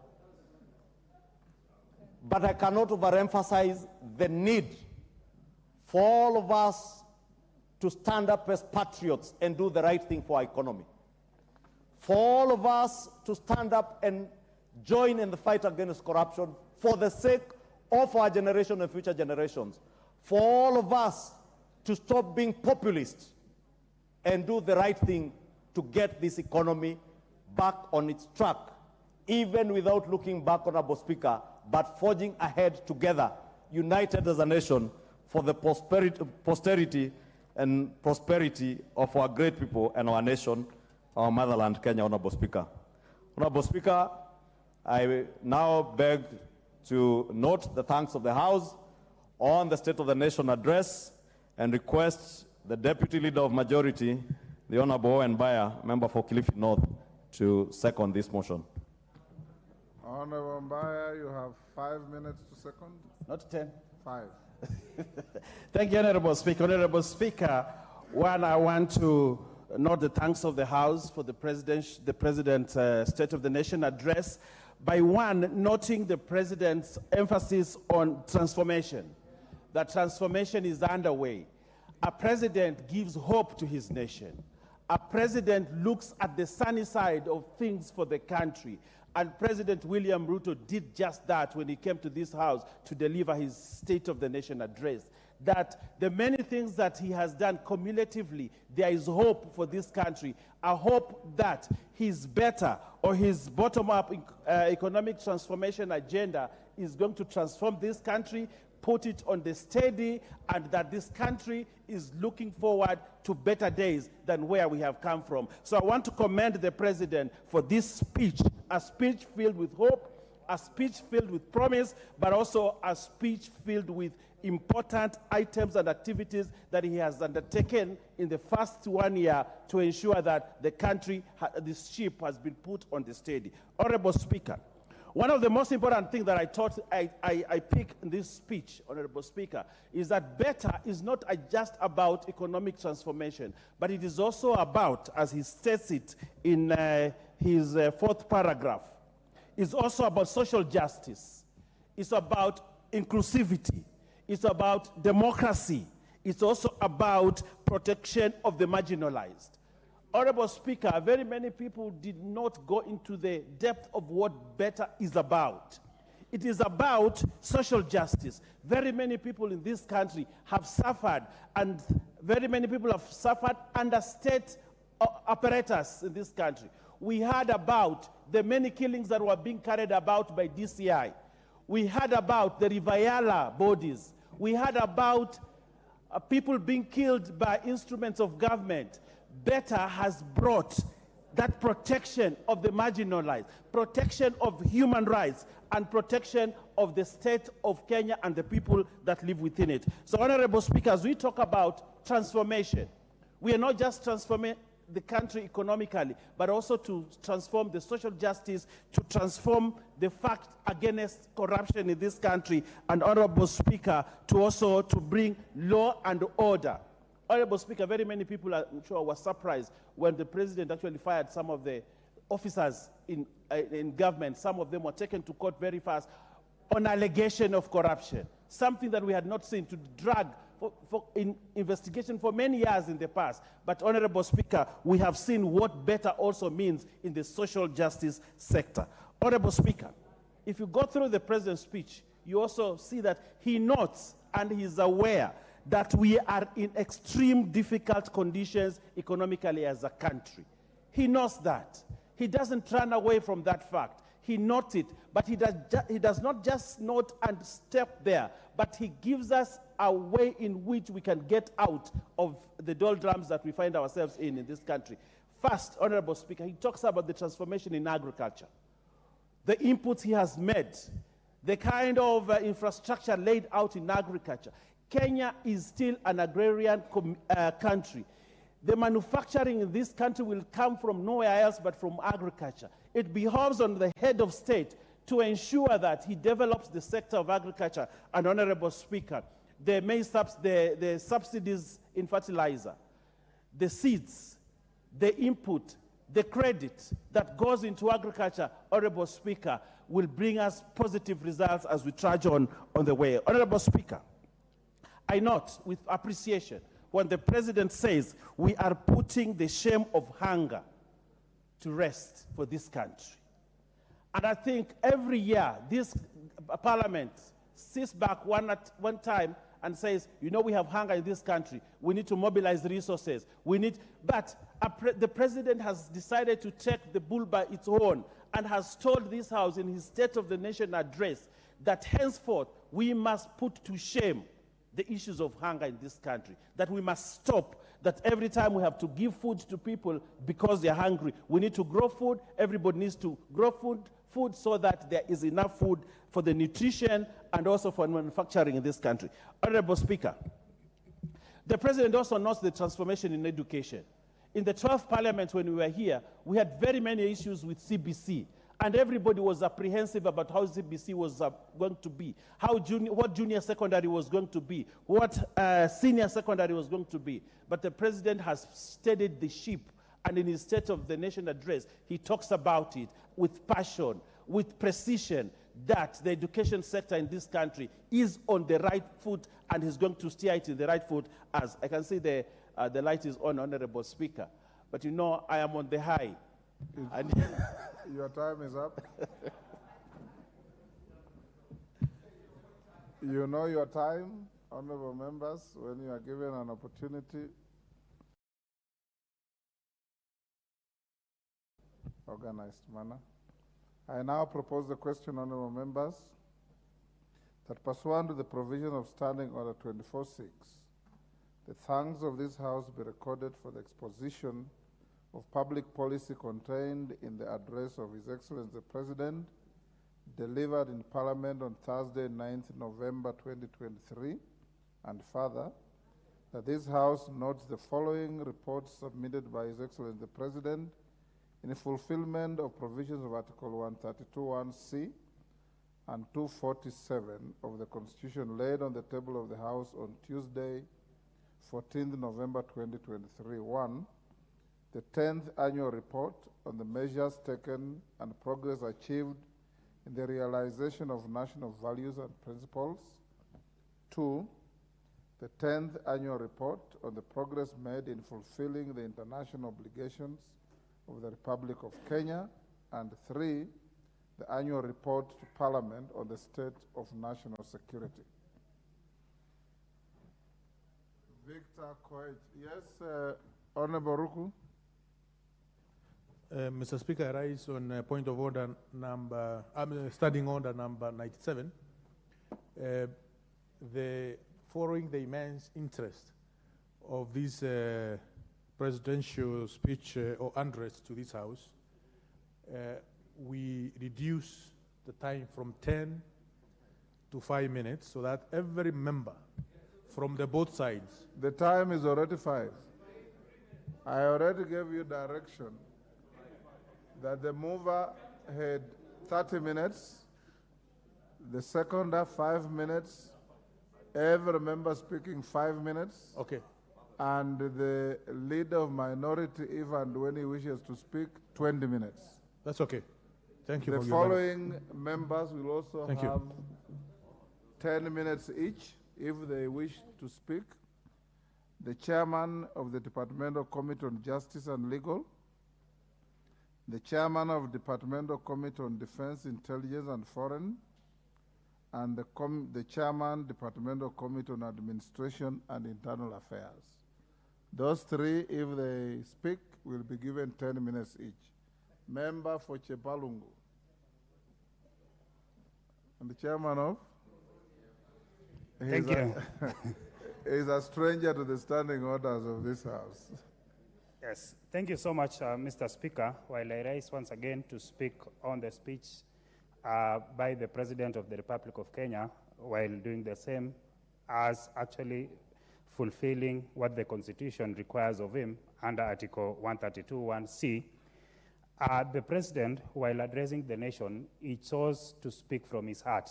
But I cannot overemphasize the need for all of us to stand up as patriots and do the right thing for our economy. For all of us to stand up and join in the fight against corruption for the sake of our generation and future generations. For all of us to stop being populist and do the right thing to get this economy back on its track, even without looking back, Honorable Speaker, but forging ahead together, united as a nation, for the posterity and prosperity of our great people and our nation, our motherland, Kenya, Honorable Speaker. Honorable Speaker, I now beg to note the thanks of the House on the State of the Nation address and request the Deputy Leader of Majority, the Honorable Owen Bayer, member for Kilifi North, to second this motion. Honorable Bayer, you have 5 minutes to second. Not 10. 5. Thank you, Honorable Speaker. Honorable Speaker, one, I want to note the thanks of the House for the President's State of the Nation address, by one, noting the President's emphasis on transformation. That transformation is underway. A president gives hope to his nation. A president looks at the sunny side of things for the country. And President William Ruto did just that when he came to this House to deliver his State of the Nation address. that the many things that he has done cumulatively, there is hope for this country, a hope that his better or his bottom-up economic transformation agenda is going to transform this country, put it on the steady, and that this country is looking forward to better days than where we have come from. So I want to commend the president for this speech, a speech filled with hope, a speech filled with promise, but also a speech filled with important items and activities that he has undertaken in the first 1 year to ensure that the country, this ship has been put on the steady. Honorable Speaker, one of the most important things that I thought I picked in this speech, Honorable Speaker, is that better is not just about economic transformation, but it is also about, as he states it in his fourth paragraph, it's also about social justice. It's about inclusivity. It's about democracy. It's also about protection of the marginalized. Honorable Speaker, very many people did not go into the depth of what better is about. It is about social justice. Very many people in this country have suffered, and very many people have suffered under state apparatus in this country. We heard about the many killings that were being carried about by DCI. We heard about the Riviera bodies. We heard about people being killed by instruments of government. Better has brought that protection of the marginalized, protection of human rights, and protection of the state of Kenya and the people that live within it. So, Honorable Speaker, as we talk about transformation, we are not just transforming the country economically, but also to transform the social justice, to transform the fight against corruption in this country, and Honorable Speaker, to also to bring law and order. Honorable Speaker, very many people, I'm sure, were surprised when the president actually fired some of the officers in government. Some of them were taken to court very fast on allegation of corruption, something that we had not seen, to drag in investigation for many years in the past. But, Honorable Speaker, we have seen what better also means in the social justice sector. Honorable Speaker, if you go through the president's speech, you also see that he notes and he's aware that we are in extreme difficult conditions economically as a country. He knows that. He doesn't run away from that fact. He notes it, but he does not just note and step there, but he gives us a way in which we can get out of the doldrums that we find ourselves in this country. First, Honorable Speaker, he talks about the transformation in agriculture, the inputs he has made, the kind of infrastructure laid out in agriculture. Kenya is still an agrarian country. The manufacturing in this country will come from nowhere else but from agriculture. It behoves on the head of state to ensure that he develops the sector of agriculture. And, Honorable Speaker, the subsidies in fertilizer, the seeds, the input, the credit that goes into agriculture, Honorable Speaker, will bring us positive results as we trudge on the way. Honorable Speaker, I note with appreciation when the president says we are putting the shame of hunger to rest for this country. And I think every year this parliament sits back one time and says, you know, we have hunger in this country. We need to mobilize resources. But the president has decided to take the bull by its horn and has told this House in his State of the Nation address that henceforth we must put to shame the issues of hunger in this country, that we must stop, that every time we have to give food to people because they're hungry, we need to grow food. Everybody needs to grow food so that there is enough food for the nutrition and also for manufacturing in this country. Honorable Speaker, the president also notes the transformation in education. In the 12th Parliament, when we were here, we had very many issues with CBC. And everybody was apprehensive about how CBC was going to be, what junior secondary was going to be, what senior secondary was going to be. But the president has steadied the ship, and in his State of the Nation address, he talks about it with passion, with precision, that the education sector in this country is on the right foot, and he's going to steer it in the right foot. As I can see, the light is on, Honorable Speaker. But you know, I am on the high. Your time is up. You know your time. Honorable members, when you are given an opportunity, organized manner. I now propose the question, honorable members, that pursuant to the provision of Standing Order 24-6, the thanks of this House be recorded for the exposition of public policy contained in the address of His Excellency the President, delivered in Parliament on Thursday, 9th November 2023, and further, that this House notes the following reports submitted by His Excellency the President in fulfillment of provisions of Article 132(1)(c) and 247 of the Constitution laid on the table of the House on Tuesday, 14th November 2023. 1. The 10th Annual Report on the measures taken and progress achieved in the realization of national values and principles. 2. The 10th Annual Report on the progress made in fulfilling the international obligations of the Republic of Kenya. And 3. The Annual Report to Parliament on the state of national security. Victor Koech. Yes, Honorable Ruku. Mr. Speaker, I rise on point of order number, standing order number 97. Following the immense interest of this presidential speech or address to this House, we reduce the time from 10 to 5 minutes so that every member from the both sides. The time is already 5. I already gave you direction that the mover had 30 minutes, the seconder 5 minutes, every member speaking 5 minutes. Okay. And the leader of minority, even when he wishes to speak, 20 minutes. That's okay. Thank you. The following members will also have 10 minutes each if they wish to speak. The chairman of the Departmental Committee on Justice and Legal, the chairman of Departmental Committee on Defense, Intelligence and Foreign, and the chairman, Departmental Committee on Administration and Internal Affairs. Those three, if they speak, will be given 10 minutes each. Member for Chepalungu. And the chairman of? Thank you. He's a stranger to the standing orders of this House. Yes, thank you so much, Mr. Speaker. While I rise once again to speak on the speech by the President of the Republic of Kenya, while doing the same as actually fulfilling what the Constitution requires of him under Article 132(1)(c), the President, while addressing the nation, he chose to speak from his heart.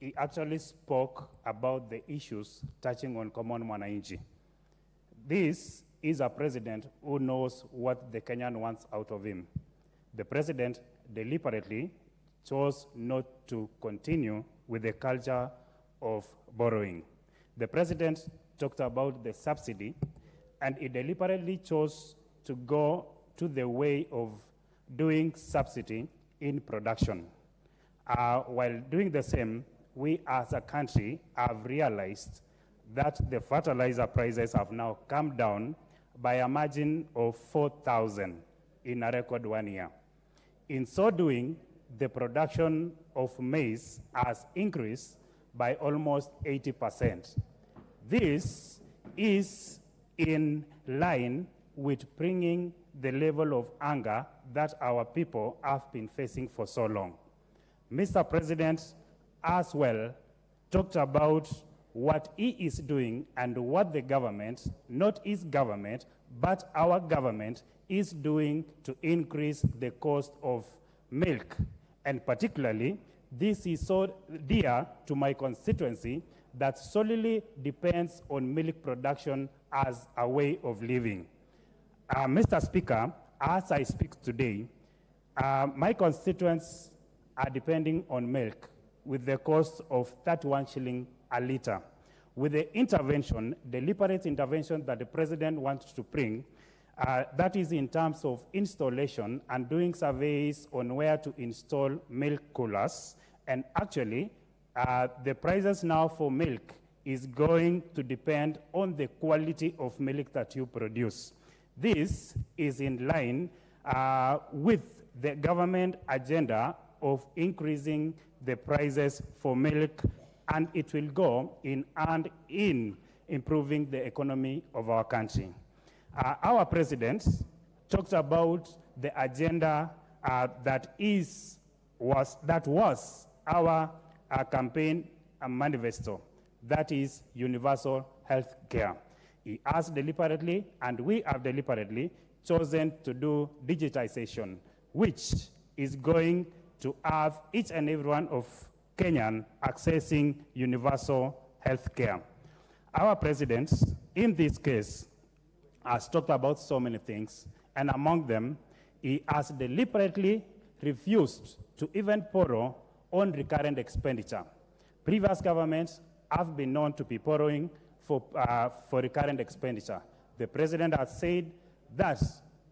He actually spoke about the issues touching on common mwananchi. This is a president who knows what the Kenyan wants out of him. The president deliberately chose not to continue with the culture of borrowing. The president talked about the subsidy, and he deliberately chose to go to the way of doing subsidy in production. While doing the same, we as a country have realized that the fertilizer prices have now come down by a margin of 4,000 in a record 1 year. In so doing, the production of maize has increased by almost 80%. This is in line with bringing the level of anger that our people have been facing for so long. Mr. President as well talked about what he is doing and what the government, not his government, but our government is doing to increase the cost of milk. And particularly, this is so dear to my constituency that solely depends on milk production as a way of living. Mr. Speaker, as I speak today, my constituents are depending on milk with the cost of 31 shilling a liter. With the intervention, deliberate intervention that the president wants to bring, that is in terms of installation and doing surveys on where to install milk coolers. And actually, the prices now for milk is going to depend on the quality of milk that you produce. This is in line with the government agenda of increasing the prices for milk, and it will go in and in improving the economy of our country. Our president talked about the agenda that was our campaign manifesto, that is universal health care. He has deliberately, and we have deliberately, chosen to do digitization, which is going to have each and every one of Kenyans accessing universal health care. Our president, in this case, has talked about so many things, and among them, he has deliberately refused to even borrow on recurrent expenditure. Previous governments have been known to be borrowing for recurrent expenditure. The president has said that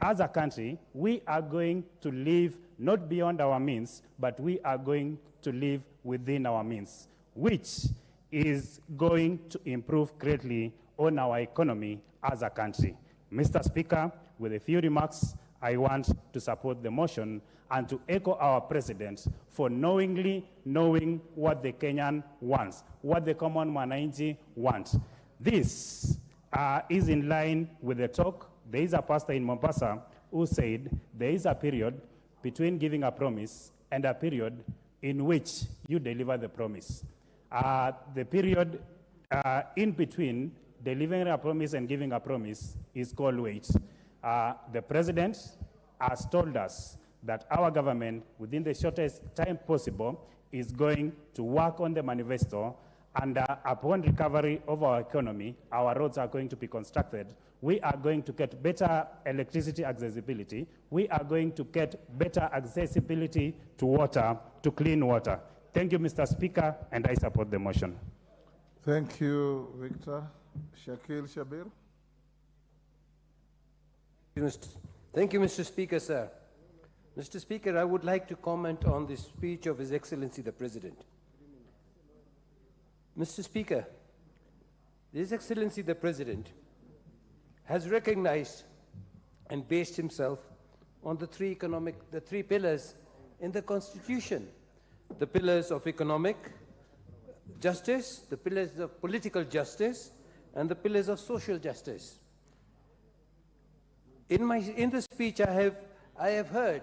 as a country, we are going to live not beyond our means, but we are going to live within our means, which is going to improve greatly on our economy as a country. Mr. Speaker, with a few remarks, I want to support the motion and to echo our president for knowingly knowing what the Kenyan wants, what the common mwananchi wants. This is in line with the talk. There is a pastor in Mombasa who said there is a period between giving a promise and a period in which you deliver the promise. The period in between delivering a promise and giving a promise is called wait. The president has told us that our government, within the shortest time possible, is going to work on the manifesto, and upon recovery of our economy, our roads are going to be constructed. We are going to get better electricity accessibility. We are going to get better accessibility to water, to clean water. Thank you, Mr. Speaker, and I support the motion. Thank you, Victor. Shakil Shabir. Thank you, Mr. Speaker, sir. Mr. Speaker, I would like to comment on the speech of His Excellency the President. Mr. Speaker, His Excellency the President has recognized and based himself on the three pillars in the Constitution: the pillars of economic justice, the pillars of political justice, and the pillars of social justice. In the speech, I have heard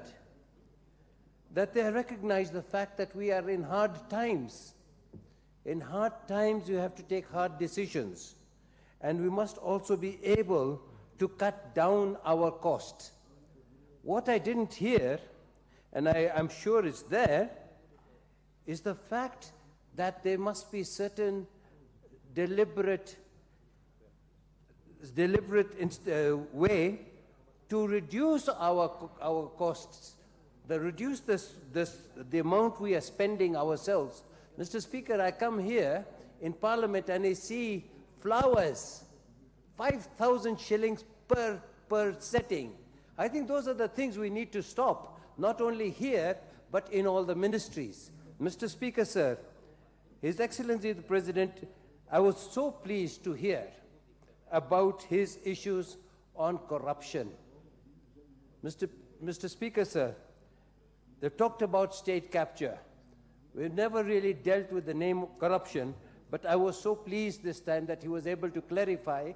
that they recognize the fact that we are in hard times. In hard times, you have to take hard decisions. And we must also be able to cut down our costs. What I didn't hear, and I'm sure it's there, is the fact that there must be certain deliberate way to reduce our costs, reduce the amount we are spending ourselves. Mr. Speaker, I come here in Parliament and I see flowers, 5,000 shillings per setting. I think those are the things we need to stop, not only here, but in all the ministries. Mr. Speaker, sir, His Excellency the President, I was so pleased to hear about his issues on corruption. Mr. Speaker, sir, they've talked about state capture. We've never really dealt with the name of corruption, but I was so pleased this time that he was able to clarify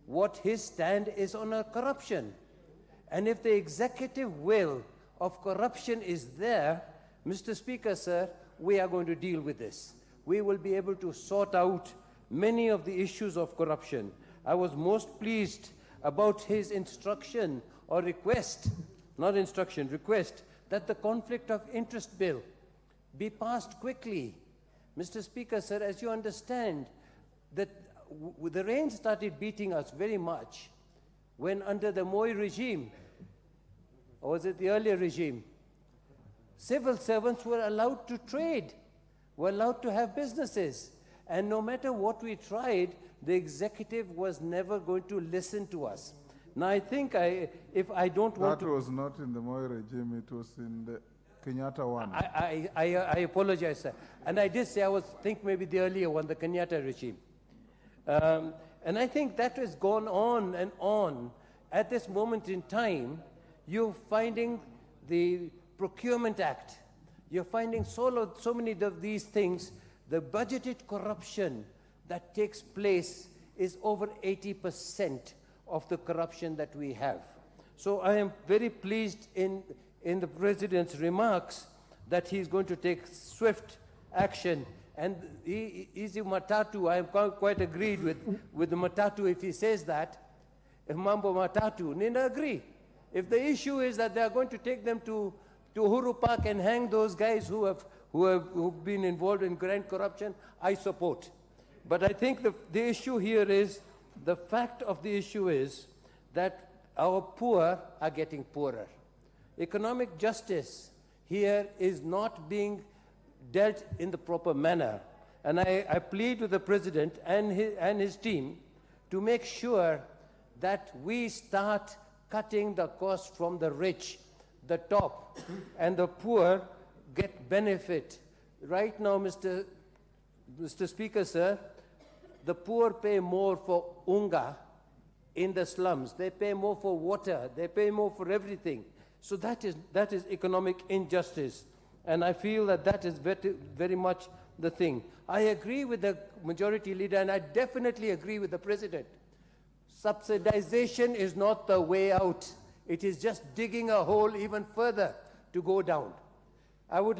what his stand is on corruption. And if the executive will of corruption is there, Mr. Speaker, sir, we are going to deal with this. We will be able to sort out many of the issues of corruption. I was most pleased about his instruction or request, not instruction, request, that the conflict of interest bill be passed quickly. Mr. Speaker, sir, as you understand, that the rain started beating us very much when under the Moi regime, or was it the earlier regime, civil servants were allowed to trade, were allowed to have businesses. And no matter what we tried, the executive was never going to listen to us. Now, I think if I don't want to... That was not in the Moi regime, it was in the Kenyatta one. I apologize, sir. And I did say I think maybe the earlier one, the Kenyatta regime. And I think that has gone on and on. At this moment in time, you're finding the Procurement Act. You're finding so many of these things. The budgeted corruption that takes place is over 80% of the corruption that we have. So I am very pleased in the President's remarks that he's going to take swift action. And easy matatu, I am quite agreed with the matatu if he says that. If mambo matatu, Nina agree. If the issue is that they are going to take them to Uhuru Park and hang those guys who've been involved in grand corruption, I support. But I think the issue here is, the fact of the issue is that our poor are getting poorer. Economic justice here is not being dealt in the proper manner. And I plead with the President and his team to make sure that we start cutting the cost from the rich, the top, and the poor get benefit. Right now, Mr. Speaker, sir, the poor pay more for unga in the slums. They pay more for water. They pay more for everything. So that is economic injustice. And I feel that is very, very much the thing. I agree with the majority leader, and I definitely agree with the President. Subsidization is not the way out. It is just digging a hole even further to go down. I'd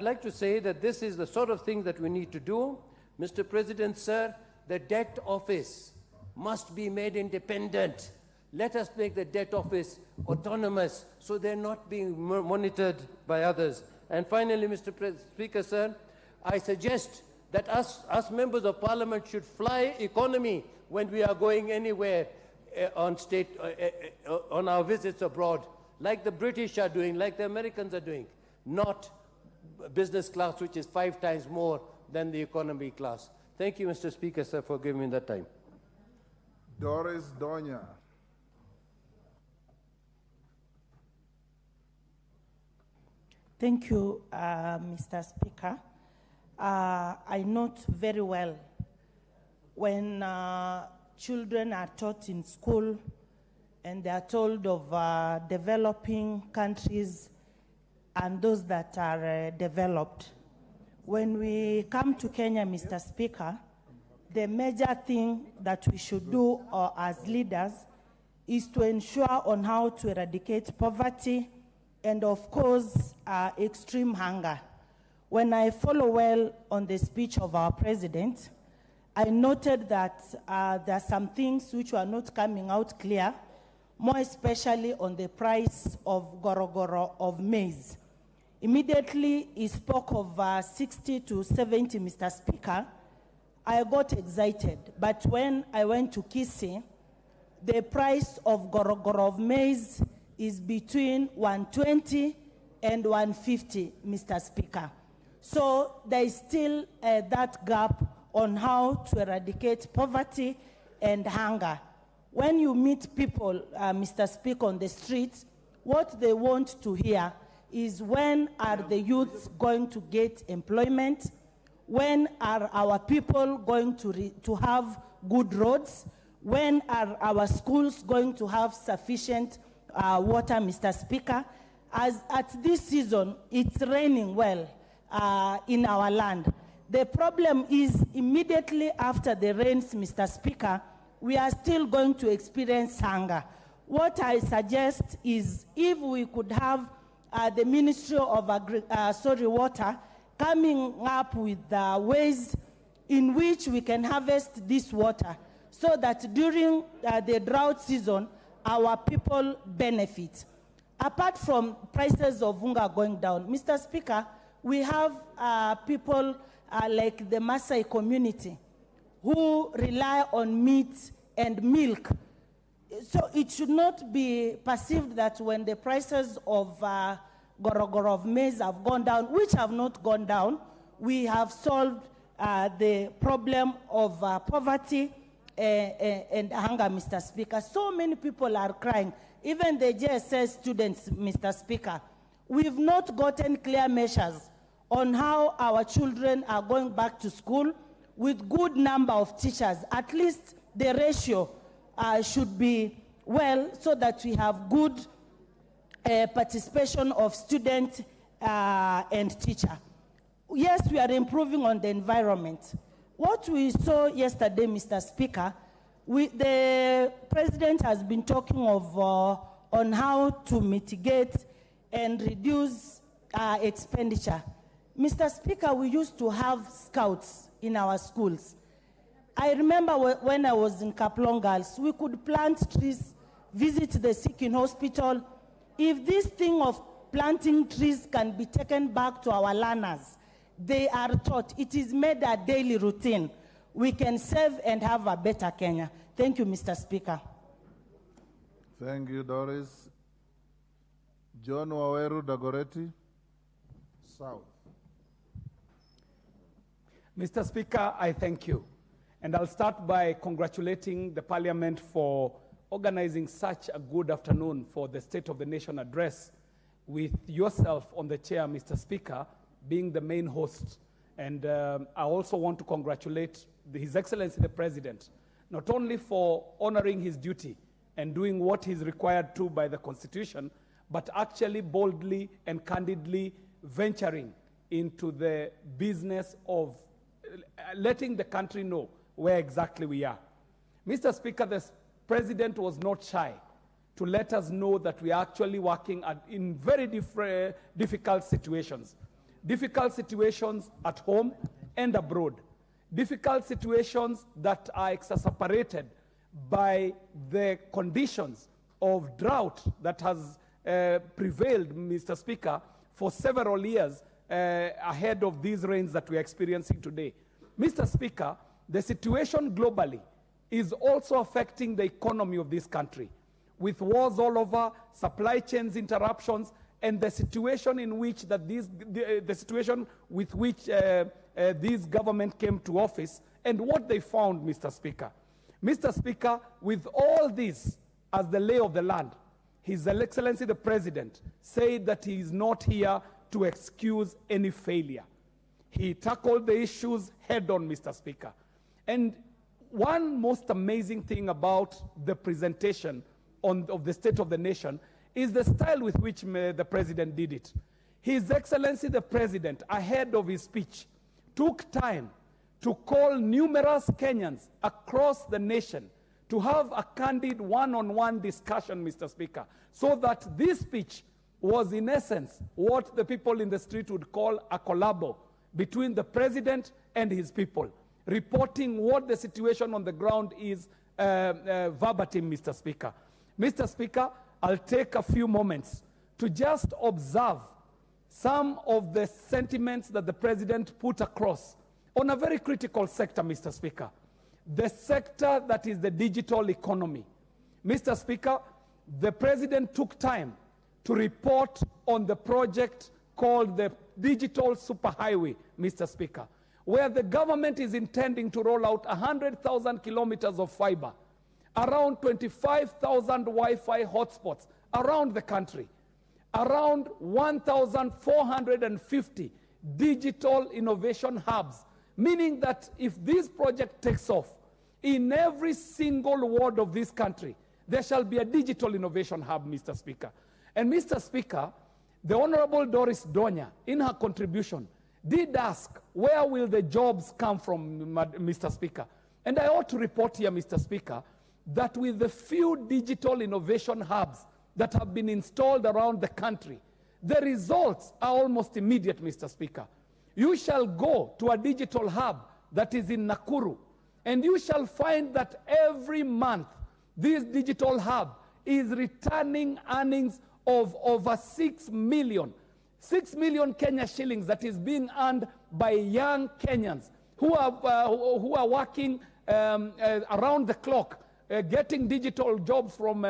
like to say that this is the sort of thing that we need to do. Mr. President, sir, the debt office must be made independent. Let us make the debt office autonomous so they're not being monitored by others. And finally, Mr. Speaker, sir, I suggest that us members of parliament should fly economy when we are going anywhere on our visits abroad, like the British are doing, like the Americans are doing, not business class, which is 5 times more than the economy class. Thank you, Mr. Speaker, sir, for giving me that time. Doris Donya. Thank you, Mr. Speaker. I note very well when children are taught in school and they are told of developing countries and those that are developed. When we come to Kenya, Mr. Speaker, the major thing that we should do as leaders is to ensure on how to eradicate poverty and, of course, extreme hunger. When I follow well on the speech of our president, I noted that there are some things which were not coming out clear, more especially on the price of gorogoro of maize. Immediately, he spoke of 60 to 70, Mr. Speaker. I got excited, but when I went to Kisii, the price of gorogoro of maize is between 120 and 150, Mr. Speaker. So there is still that gap on how to eradicate poverty and hunger. When you meet people, Mr. Speaker, on the streets, what they want to hear is, when are the youths going to get employment? When are our people going to have good roads? When are our schools going to have sufficient water, Mr. Speaker? As at this season, it's raining well in our land. The problem is, immediately after the rains, Mr. Speaker, we are still going to experience hunger. What I suggest is, if we could have the Ministry of Water coming up with ways in which we can harvest this water, so that during the drought season, our people benefit. Apart from prices of unga going down, Mr. Speaker, we have people like the Maasai community who rely on meat and milk. So it should not be perceived that when the prices of gorogoro of maize have gone down, which have not gone down, we have solved the problem of poverty and hunger, Mr. Speaker. So many people are crying, even the JSS students, Mr. Speaker. We've not gotten clear measures on how our children are going back to school with good number of teachers. At least the ratio should be well so that we have good participation of student and teacher. Yes, we are improving on the environment. What we saw yesterday, Mr. Speaker, the President has been talking of on how to mitigate and reduce expenditure. Mr. Speaker, we used to have scouts in our schools. I remember when I was in Kaplong Girls, we could plant trees, visit the sick in hospital. If this thing of planting trees can be taken back to our learners, they are taught, it is made a daily routine, we can save and have a better Kenya. Thank you, Mr. Speaker. Thank you, Doris. John Waweru Dagoretti, South. Mr. Speaker, I thank you. And I'll start by congratulating the Parliament for organizing such a good afternoon for the State of the Nation address, with yourself on the chair, Mr. Speaker, being the main host. And I also want to congratulate His Excellency the President, not only for honoring his duty and doing what he's required to by the Constitution, but actually boldly and candidly venturing into the business of letting the country know where exactly we are. Mr. Speaker, the President was not shy to let us know that we are actually working in very difficult situations. Difficult situations at home and abroad. Difficult situations that are exacerbated by the conditions of drought that has prevailed, Mr. Speaker, for several years ahead of these rains that we are experiencing today. Mr. Speaker, the situation globally is also affecting the economy of this country, with wars all over, supply chains interruptions, and the situation in which that the situation with which this government came to office, and what they found, Mr. Speaker. Mr. Speaker, with all this as the lay of the land, His Excellency the President said that he is not here to excuse any failure. He tackled the issues head on, Mr. Speaker. And one most amazing thing about the presentation of the State of the Nation is the style with which the President did it. His Excellency the President, ahead of his speech, took time to call numerous Kenyans across the nation to have a candid one-on-one discussion, Mr. Speaker, so that this speech was in essence what the people in the street would call a collabo between the President and his people, reporting what the situation on the ground is verbatim, Mr. Speaker. Mr. Speaker, I'll take a few moments to just observe some of the sentiments that the President put across on a very critical sector, Mr. Speaker. The sector that is the digital economy. Mr. Speaker, the President took time to report on the project called the Digital Superhighway, Mr. Speaker, where the government is intending to roll out 100,000 kilometers of fiber, around 25,000 Wi-Fi hotspots around the country, around 1,450 digital innovation hubs, meaning that if this project takes off, in every single ward of this country, there shall be a digital innovation hub, Mr. Speaker. And Mr. Speaker, the Honorable Doris Donya, in her contribution, did ask, where will the jobs come from, Mr. Speaker? And I ought to report here, Mr. Speaker, that with the few digital innovation hubs that have been installed around the country, the results are almost immediate, Mr. Speaker. You shall go to a digital hub that is in Nakuru, and you shall find that every month this digital hub is returning earnings of over 6 million Kenya shillings that is being earned by young Kenyans who are working around the clock, getting digital jobs from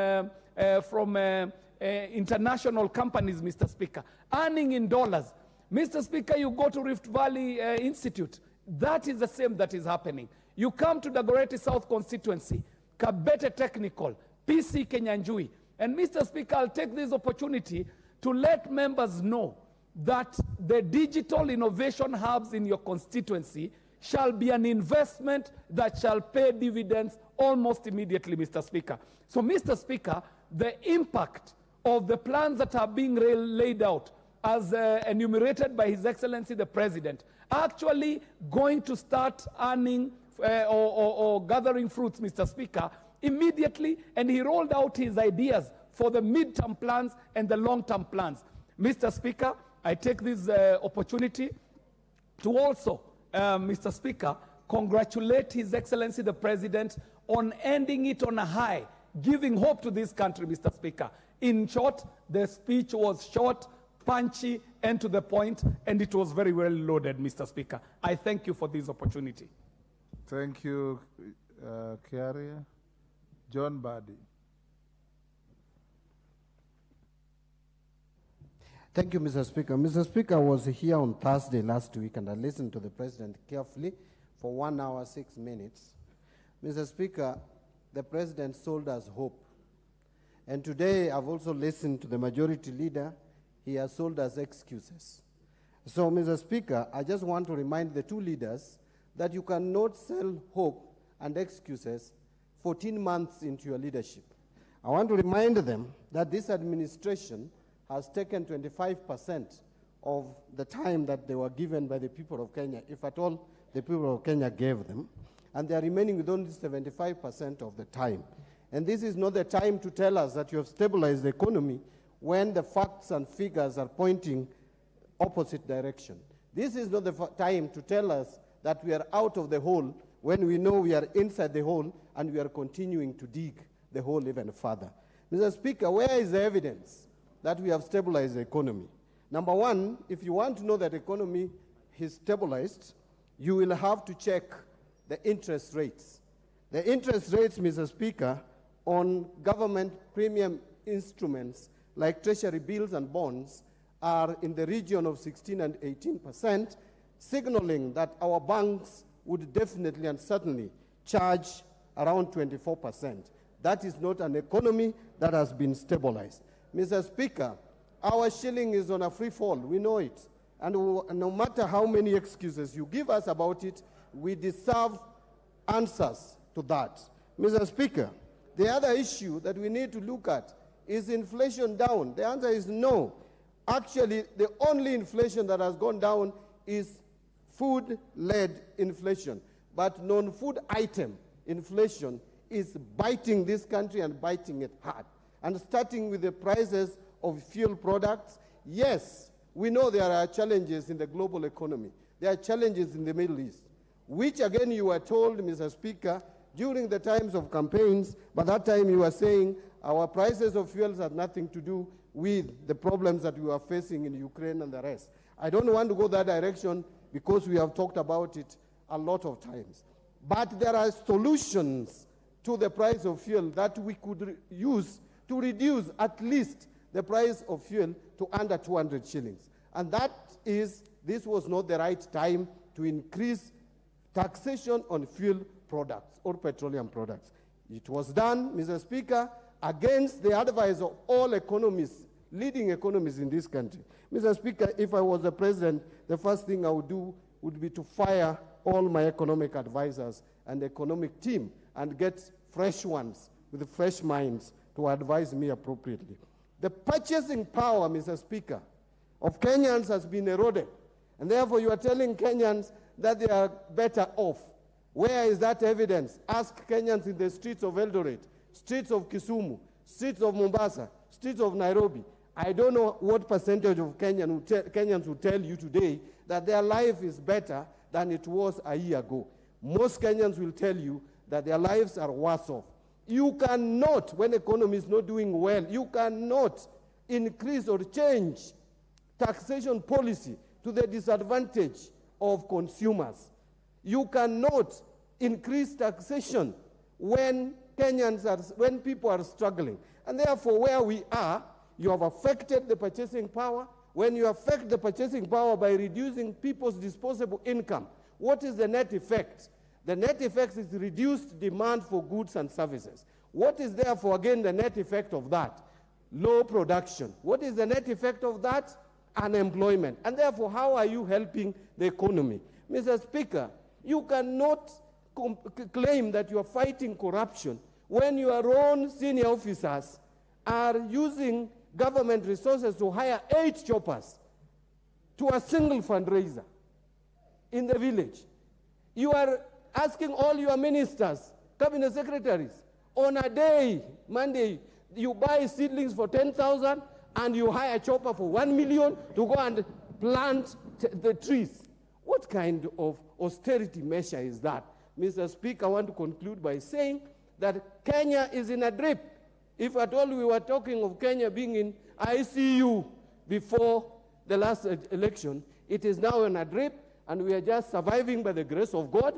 international companies, Mr. Speaker, earning in dollars. Mr. Speaker, you go to Rift Valley Institute, that is the same that is happening. You come to Dagoretti South constituency, Kabete Technical, PC Kenyanjui. And Mr. Speaker, I'll take this opportunity to let members know that the digital innovation hubs in your constituency shall be an investment that shall pay dividends almost immediately, Mr. Speaker. So, Mr. Speaker, the impact of the plans that are being laid out as enumerated by His Excellency the President actually going to start earning or gathering fruits, Mr. Speaker, immediately, and he rolled out his ideas for the mid-term plans and the long-term plans. Mr. Speaker, I take this opportunity to also, Mr. Speaker, congratulate His Excellency the President on ending it on a high, giving hope to this country, Mr. Speaker. In short, the speech was short, punchy, and to the point, and it was very well loaded, Mr. Speaker. I thank you for this opportunity. Thank you, Kiaria. John Badi. Thank you, Mr. Speaker. Mr. Speaker, I was here on Thursday last week, and I listened to the President carefully for 1 hour, 6 minutes. Mr. Speaker, the President sold us hope. And today, I've also listened to the Majority Leader. He has sold us excuses. So, Mr. Speaker, I just want to remind the two leaders that you cannot sell hope and excuses 14 months into your leadership. I want to remind them that this administration has taken 25% of the time that they were given by the people of Kenya, if at all the people of Kenya gave them, and they are remaining with only 75% of the time. And this is not the time to tell us that you have stabilized the economy when the facts and figures are pointing opposite direction. This is not the time to tell us that we are out of the hole when we know we are inside the hole and we are continuing to dig the hole even further. Mr. Speaker, where is the evidence that we have stabilized the economy? Number one, if you want to know that the economy is stabilized, you will have to check the interest rates. The interest rates, Mr. Speaker, on government premium instruments like treasury bills and bonds are in the region of 16 and 18%, signaling that our banks would definitely and certainly charge around 24%. That is not an economy that has been stabilized. Mr. Speaker, our shilling is on a free fall. We know it. And no matter how many excuses you give us about it, we deserve answers to that. Mr. Speaker, the other issue that we need to look at is inflation down. The answer is no. Actually, the only inflation that has gone down is food-led inflation. But non-food item inflation is biting this country and biting it hard. And starting with the prices of fuel products, yes, we know there are challenges in the global economy. There are challenges in the Middle East, which again you were told, Mr. Speaker, during the times of campaigns, but that time you were saying our prices of fuels had nothing to do with the problems that we are facing in Ukraine and the rest. I don't want to go that direction because we have talked about it a lot of times. But there are solutions to the price of fuel that we could use to reduce at least the price of fuel to under 200 shillings. And that is, this was not the right time to increase taxation on fuel products or petroleum products. It was done, Mr. Speaker, against the advice of all economists, leading economists in this country. Mr. Speaker, if I was the president, the first thing I would do would be to fire all my economic advisors and economic team and get fresh ones with fresh minds to advise me appropriately. The purchasing power, Mr. Speaker, of Kenyans has been eroded. And therefore you are telling Kenyans that they are better off. Where is that evidence? Ask Kenyans in the streets of Eldoret, streets of Kisumu, streets of Mombasa, streets of Nairobi. I don't know what percentage of Kenyans will tell you today that their life is better than it was a year ago. Most Kenyans will tell you that their lives are worse off. You cannot, when economy is not doing well, you cannot increase or change taxation policy to the disadvantage of consumers. You cannot increase taxation when when people are struggling. And therefore, where we are, you have affected the purchasing power. When you affect the purchasing power by reducing people's disposable income, what is the net effect? The net effect is reduced demand for goods and services. What is therefore, again, the net effect of that? low production. What is the net effect of that? Unemployment. And therefore, how are you helping the economy? Mr. Speaker, you cannot claim that you are fighting corruption when your own senior officers are using government resources to hire 8 choppers to a single fundraiser in the village. You are asking all your ministers, cabinet secretaries, on a day, Monday, you buy seedlings for 10,000 and you hire a chopper for 1 million to go and plant the trees. What kind of austerity measure is that? Mr. Speaker, I want to conclude by saying that Kenya is in a drip. If at all we were talking of Kenya being in ICU before the last election, it is now in a drip, and we are just surviving by the grace of God.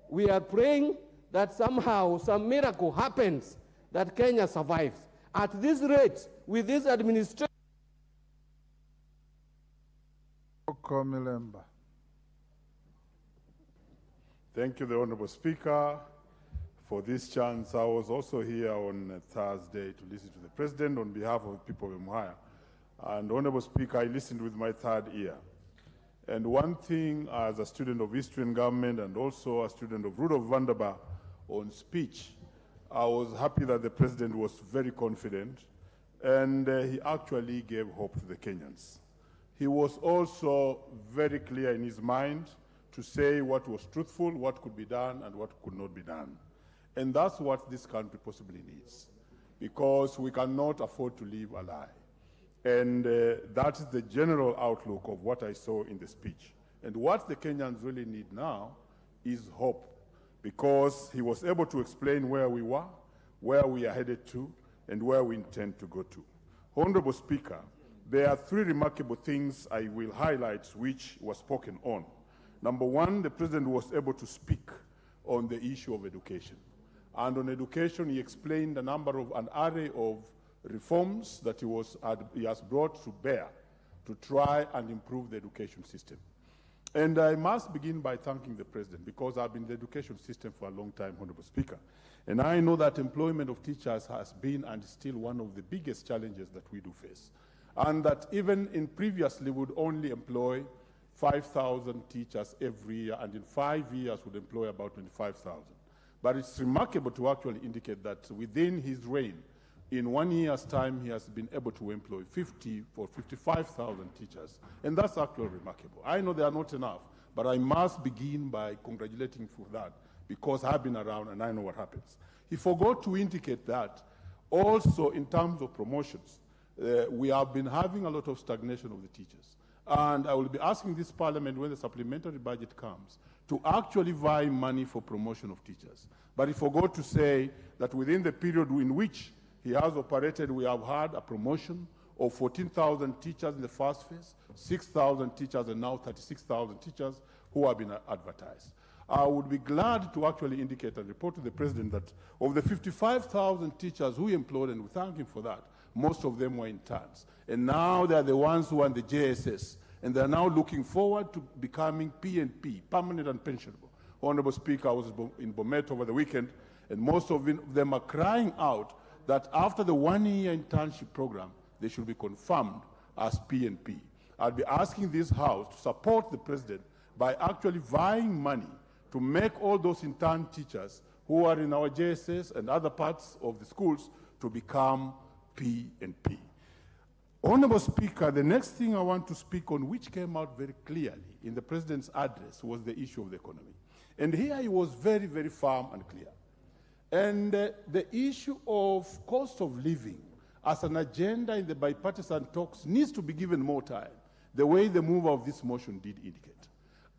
We are praying that somehow some miracle happens, that Kenya survives. At this rate, with this administration. Thank you, the Honorable Speaker, for this chance. I was also here on Thursday to listen to the President on behalf of the people of Muhaya. And Honorable Speaker, I listened with my third ear. And one thing, as a student of history and government and also a student of RUTO Vandaba on speech, I was happy that the President was very confident, and he actually gave hope to the Kenyans. He was also very clear in his mind to say what was truthful, what could be done, and what could not be done. And that's what this country possibly needs, because we cannot afford to live a lie. And that is the general outlook of what I saw in the speech. And what the Kenyans really need now is hope, because he was able to explain where we were, where we are headed to, and where we intend to go to. Honorable Speaker, there are 3 remarkable things I will highlight which were spoken on. Number 1, the President was able to speak on the issue of education. And on education, he explained an array of reforms that he has brought to bear to try and improve the education system. And I must begin by thanking the President, because I've been in the education system for a long time, Honorable Speaker. And I know that employment of teachers has been and is still one of the biggest challenges that we do face. And that even in previously would only employ 5,000 teachers every year, and in 5 years would employ about 25,000. But it's remarkable to actually indicate that within his reign, in 1 year's time, he has been able to employ 55,000 teachers. And that's actually remarkable. I know they are not enough, but I must begin by congratulating for that, because I've been around and I know what happens. He forgot to indicate that also in terms of promotions, we have been having a lot of stagnation of the teachers. And I will be asking this Parliament, when the supplementary budget comes, to actually vie money for promotion of teachers. But he forgot to say that within the period in which he has operated, we have had a promotion of 14,000 teachers in the first phase, 6,000 teachers, and now 36,000 teachers who have been advertised. I would be glad to actually indicate and report to the President that of the 55,000 teachers who he employed, and we thank him for that, most of them were interns. And now they are the ones who are in the JSS, and they are now looking forward to becoming PNP, permanent and pensionable. Honorable Speaker, I was in Bomet over the weekend, and most of them are crying out that after the 1-year internship program, they should be confirmed as PNP. I'll be asking this House to support the President by actually vying money to make all those intern teachers who are in our JSS and other parts of the schools to become PNP. Honorable Speaker, the next thing I want to speak on, which came out very clearly in the President's address, was the issue of the economy. And here he was very, very firm and clear. And the issue of cost of living as an agenda in the bipartisan talks needs to be given more time, the way the mover of this motion did indicate.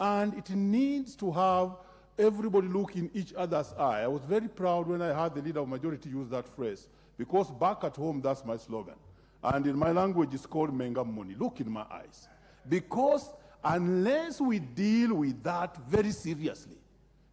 And it needs to have everybody look in each other's eye. I was very proud when I heard the leader of majority use that phrase, because back at home, that's my slogan. And in my language, it's called Menga Money. Look in my eyes. Because unless we deal with that very seriously,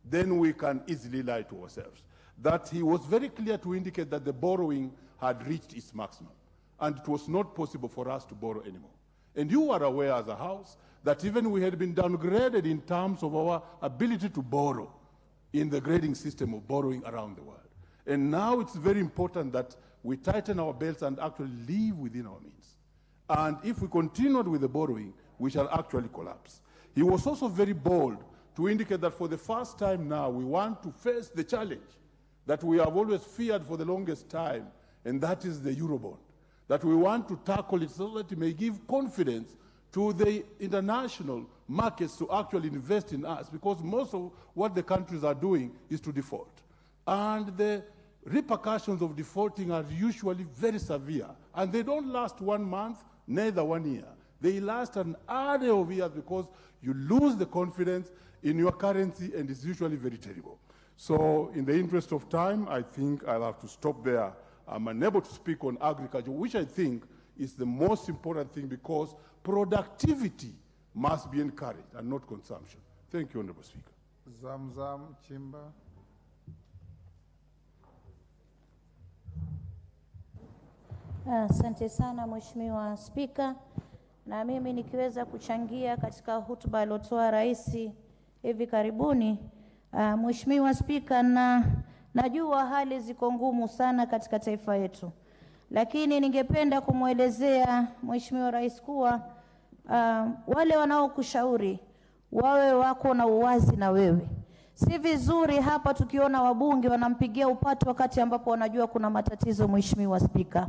then we can easily lie to ourselves. That he was very clear to indicate that the borrowing had reached its maximum, and it was not possible for us to borrow anymore. And you are aware as a House that even we had been downgraded in terms of our ability to borrow in the grading system of borrowing around the world. And now it's very important that we tighten our belts and actually live within our means. And if we continued with the borrowing, we shall actually collapse. He was also very bold to indicate that for the first time now, we want to face the challenge that we have always feared for the longest time, and that is the Eurobond. That we want to tackle it so that it may give confidence to the international markets to actually invest in us, because most of what the countries are doing is to default. And the repercussions of defaulting are usually very severe, and they don't last 1 month, neither 1 year. They last an array of years because you lose the confidence in your currency, and it's usually very terrible. So in the interest of time, I think I'll have to stop there. I'm unable to speak on agriculture, which I think is the most important thing, because productivity must be encouraged and not consumption. Thank you, Honorable Speaker. Zamzam Chimba. Asante sana Mheshimiwa Spika, na mimi nikiweza kuchangia katika hotuba aliyotoa Rais hivi karibuni. Mheshimiwa Spika, najua hali ziko ngumu sana katika taifa yetu, lakini ningependa kumwelezea Mheshimiwa Rais kuwa wale wanaokushauri wawe wako na uwazi na wewe. Si vizuri hapa tukiona wabunge wanampigia upato wakati ambapo wanajua kuna matatizo. Mheshimiwa Spika,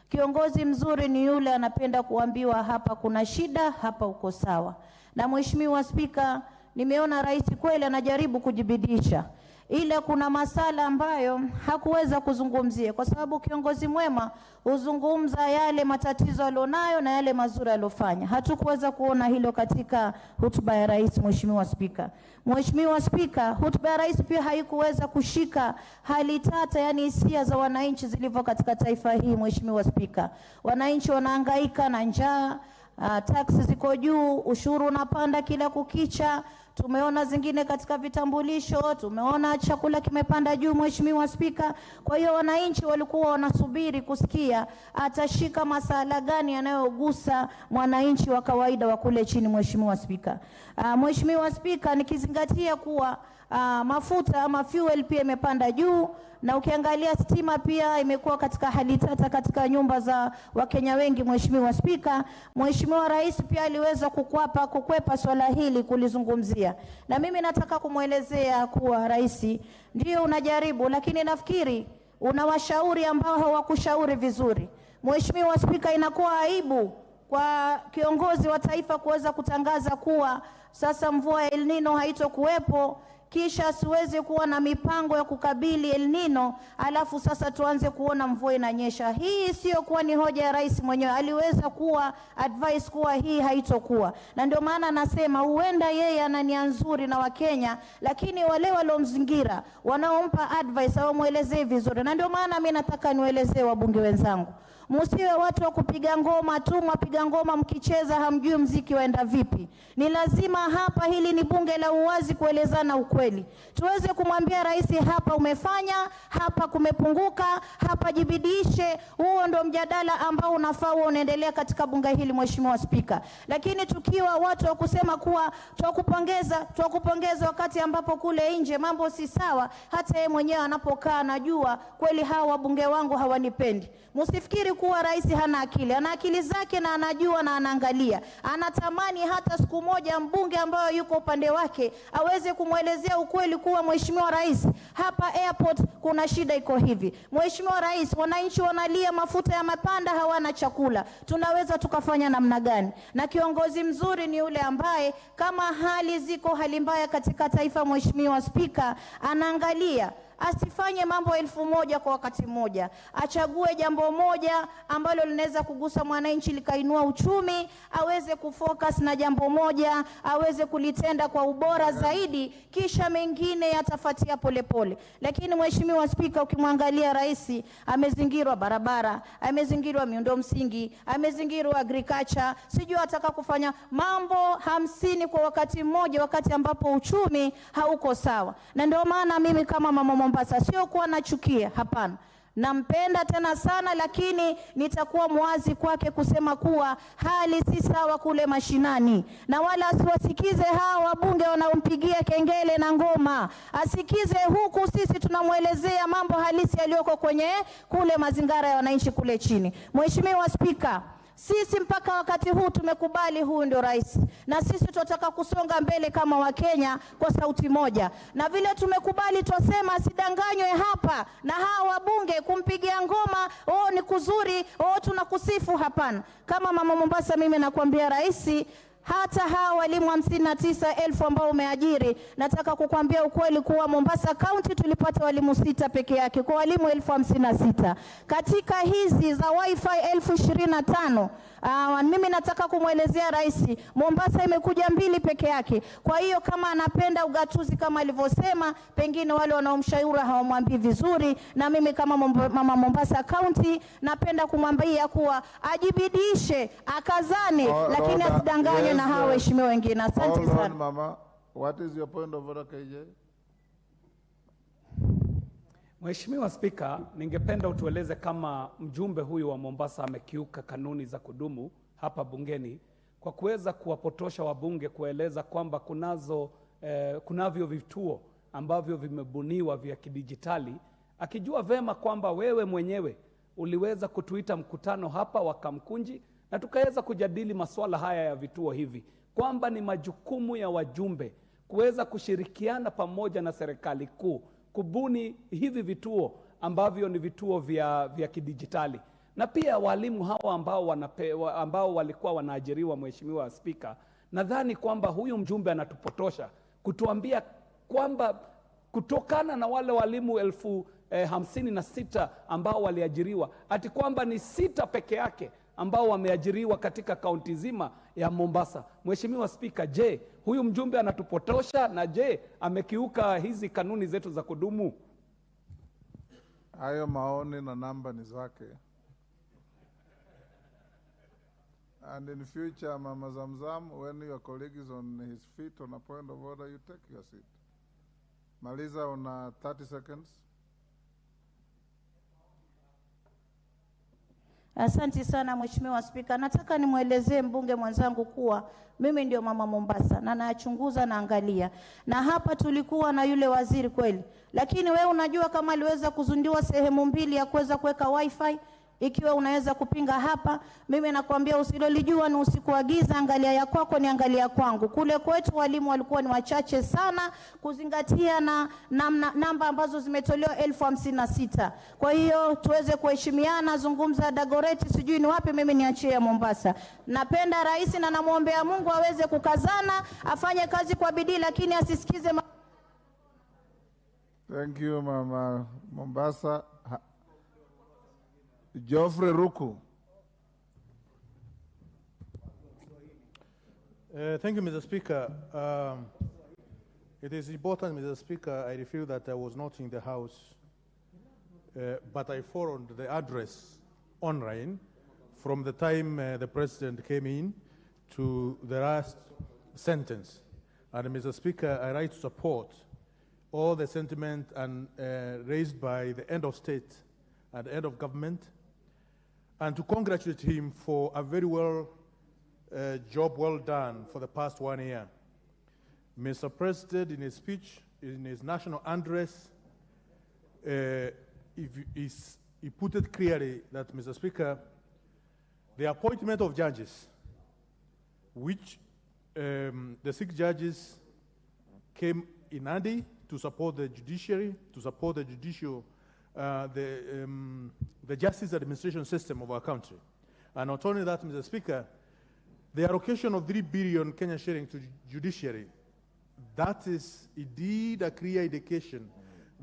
kiongozi mzuri ni yule anapenda kuambiwa hapa kuna shida, hapa uko sawa. Na Mheshimiwa Spika, nimeona Rais kweli anajaribu kujibidisha, ila kuna masala ambayo hakuweza kuzungumzia, kwa sababu kiongozi mwema huzungumza yale matatizo alionayo na yale mazuri alofanya. Hatukuweza kuona hilo katika hotuba ya Rais. Mheshimiwa Spika, Mheshimiwa Spika, hotuba ya Rais pia haikuweza kushika hali tata, yani hisia za wananchi zilivyo katika taifa hii. Mheshimiwa Spika, wananchi wanahangaika na njaa, taksi ziko juu, ushuru unapanda kila kukicha. Tumeona zingine katika vitambulisho, tumeona chakula kimepanda juu. Mheshimiwa Spika, kwa hiyo wananchi walikuwa wanasubiri kusikia atashika masala gani yanayogusa mwananchi wa kawaida wa kule chini. Mheshimiwa Spika, Mheshimiwa Spika, nikizingatia kuwa mafuta ama fuel pia imepanda juu, na ukiangalia stima pia imekuwa katika hali tata katika nyumba za Wakenya wengi. Mheshimiwa Spika, Mheshimiwa Rais pia aliweza kukwepa swala hili kulizungumzia, na mimi nataka kumwelezea kuwa Rais ndio unajaribu, lakini nafikiri unawashauri ambao hawakushauri vizuri. Mheshimiwa Spika, inakuwa aibu kwa kiongozi wa taifa kuweza kutangaza kuwa sasa mvua ya El Nino haitokuwepo, kisha siwezi kuwa na mipango ya kukabili El Nino, alafu sasa tuanze kuona mvua inanyesha. Hii sio kuwa ni hoja ya Rais mwenyewe, aliweza kuwa advice kuwa hii haitokuwa. Na ndio maana nasema huenda yeye ana nia nzuri na Wakenya, lakini wale waliomzingira wanaompa advice hawamuelezei vizuri. Na ndio maana mimi nataka niwaelezee wabunge wenzangu, msiwe watu wa kupiga ngoma tu, mpiga ngoma mkicheza hamjui mziki waenda vipi. Ni lazima hapa, hili ni bunge la uwazi, kuelezana ukweli. Tuweze kumwambia Rais hapa umefanya, hapa kumepunguka, hapa jibidishe. Huo ndio mjadala ambao unafaa unaendelea katika bunge hili. Mheshimiwa Spika, lakini tukiwa watu wa kusema kuwa tuwakupongeza wakati ambapo kule nje mambo si sawa, hata yeye mwenyewe anapokaa anajua kweli hawa wabunge wangu hawanipendi. Msifikiri kuwa Rais hana akili. Ana akili zake na anajua na anaangalia. Anatamani hata siku moja mbunge ambaye yuko upande wake aweze kumwelezea ukweli kuwa Mheshimiwa Rais, hapa airport kuna shida iko hivi. Mheshimiwa Rais, wananchi wanalia mafuta ya mapanda, hawana chakula. Tunaweza tukafanya namna gani? Na kiongozi mzuri ni yule ambaye kama hali ziko hali mbaya katika taifa, Mheshimiwa Spika, anaangalia, asifanye mambo 1000 kwa wakati mmoja. Achague jambo moja ambalo linaweza kugusa mwananchi likainua uchumi, aweze kufocus na jambo moja, aweze kulitenda kwa ubora zaidi, kisha mengine yatafuatia polepole. Lakini Mheshimiwa Spika, ukimwangalia Rais amezingirwa barabara, amezingirwa miundo msingi, amezingirwa agriculture, sijui ataka kufanya mambo 50 kwa wakati mmoja, wakati ambapo uchumi hauko sawa. Na ndio maana mimi kama mama Mombasa sio kuwa nachukia, hapana. nampenda tena sana, lakini nitakuwa mwazi kwake kusema kuwa hali si sawa kule mashinani, na wala asiwasikize hawa wabunge wanaompigia kengele na ngoma. Asikize huku sisi tunamwelezea mambo halisi yaliyoko kwenye kule mazingara ya wananchi kule chini. Mheshimiwa Spika, sisi mpaka wakati huu tumekubali huu ndio rais, na sisi tunataka kusonga mbele kama Wakenya kwa sauti moja, na vile tumekubali twasema asidanganywe hapa na hawa wabunge kumpigia ngoma, oh ni kuzuri, oh tunakusifu. Hapana. Kama mama Mombasa, mimi nakwambia rais, hata hawa walimu 59,000 ambao umeajiri, nataka kukwambia ukweli kuwa Mombasa County tulipata walimu 6 peke yake kwa walimu 56,000. Katika hizi za wifi 25,000, mimi nataka kumwelezea rais, Mombasa imekuja 2 peke yake. Kwa hiyo kama anapenda ugatuzi kama alivyosema, pengine wale wanaomshauri hawamwambii vizuri, na mimi kama mama Mombasa County napenda kumwambia kuwa ajibidishe, akazane, lakini asidanganywe na hawa waheshimiwa wengine. Asante sana. Mama, what is your point of order, KJ? Mheshimiwa Spika, ningependa utueleze kama mjumbe huyu wa Mombasa amekiuka kanuni za kudumu hapa bungeni kwa kuweza kuwapotosha wabunge, kueleza kwamba kunavyo vituo ambavyo vimebuniwa vya kidijitali, akijua vema kwamba wewe mwenyewe uliweza kutuita mkutano hapa wa Kamkunji na tukaweza kujadili masuala haya ya vituo hivi, kwamba ni majukumu ya wajumbe kuweza kushirikiana pamoja na serikali kuu kubuni hivi vituo ambavyo ni vituo vya kidijitali. Na pia walimu hawa ambao walikuwa wanaajiriwa, Mheshimiwa Spika, nadhani kwamba huyu mjumbe anatupotosha kutuambia kwamba kutokana na wale walimu 56,000 ambao waliajiriwa, ati kwamba ni 6 peke yake ambao wameajiriwa katika kaunti nzima ya Mombasa. Mheshimiwa Spika, je, huyu mjumbe anatupotosha, na je, amekiuka hizi kanuni zetu za kudumu? Hayo maoni na namba ni zake. And in future, Mama Zamzam, when your colleague is on his feet on a point of order, you take your seat. Maliza on 30 seconds. Asante sana Mheshimiwa Spika. Nataka nimwelezee mbunge mwenzangu kuwa mimi ndio mama Mombasa na nachunguza na angalia. Na hapa tulikuwa na yule waziri kweli. Lakini wewe unajua kama aliweza kuzundiwa sehemu 2 ya kuweza kuweka wifi? Ikiwa unaweza kupinga hapa, mimi nakwambia usilolijua ni usiku wa giza, angalia ya kwako ni angalia kwangu. Kule kwetu walimu walikuwa ni wachache sana kuzingatia na namba ambazo zimetolewa 56,000. Kwa hiyo tuweze kuheshimiana, zungumza Dagoreti sijui ni wapi, mimi niachie ya Mombasa. Napenda rais na namuombea Mungu aweze kukazana, afanye kazi kwa bidii, lakini asisikize Thank you, Mama Mombasa. Geoffrey Ruku. Thank you, Mr. Speaker. It is important, Mr. Speaker, I feel that I was not in the House, but I followed the address online from the time the President came in to the last sentence. And Mr. Speaker, I write to support all the sentiment and raised by the end of state and end of government, and to congratulate him for a very job well done for the past 1 year. Mr. President, in his speech, in his national address, he put it clearly that, Mr. Speaker, the appointment of judges, which the 6 judges came in handy to support the judiciary, to support the judicial the justice administration system of our country. And not only that, Mr. Speaker, the allocation of 3 billion Kenya shilling to judiciary, that is indeed a clear indication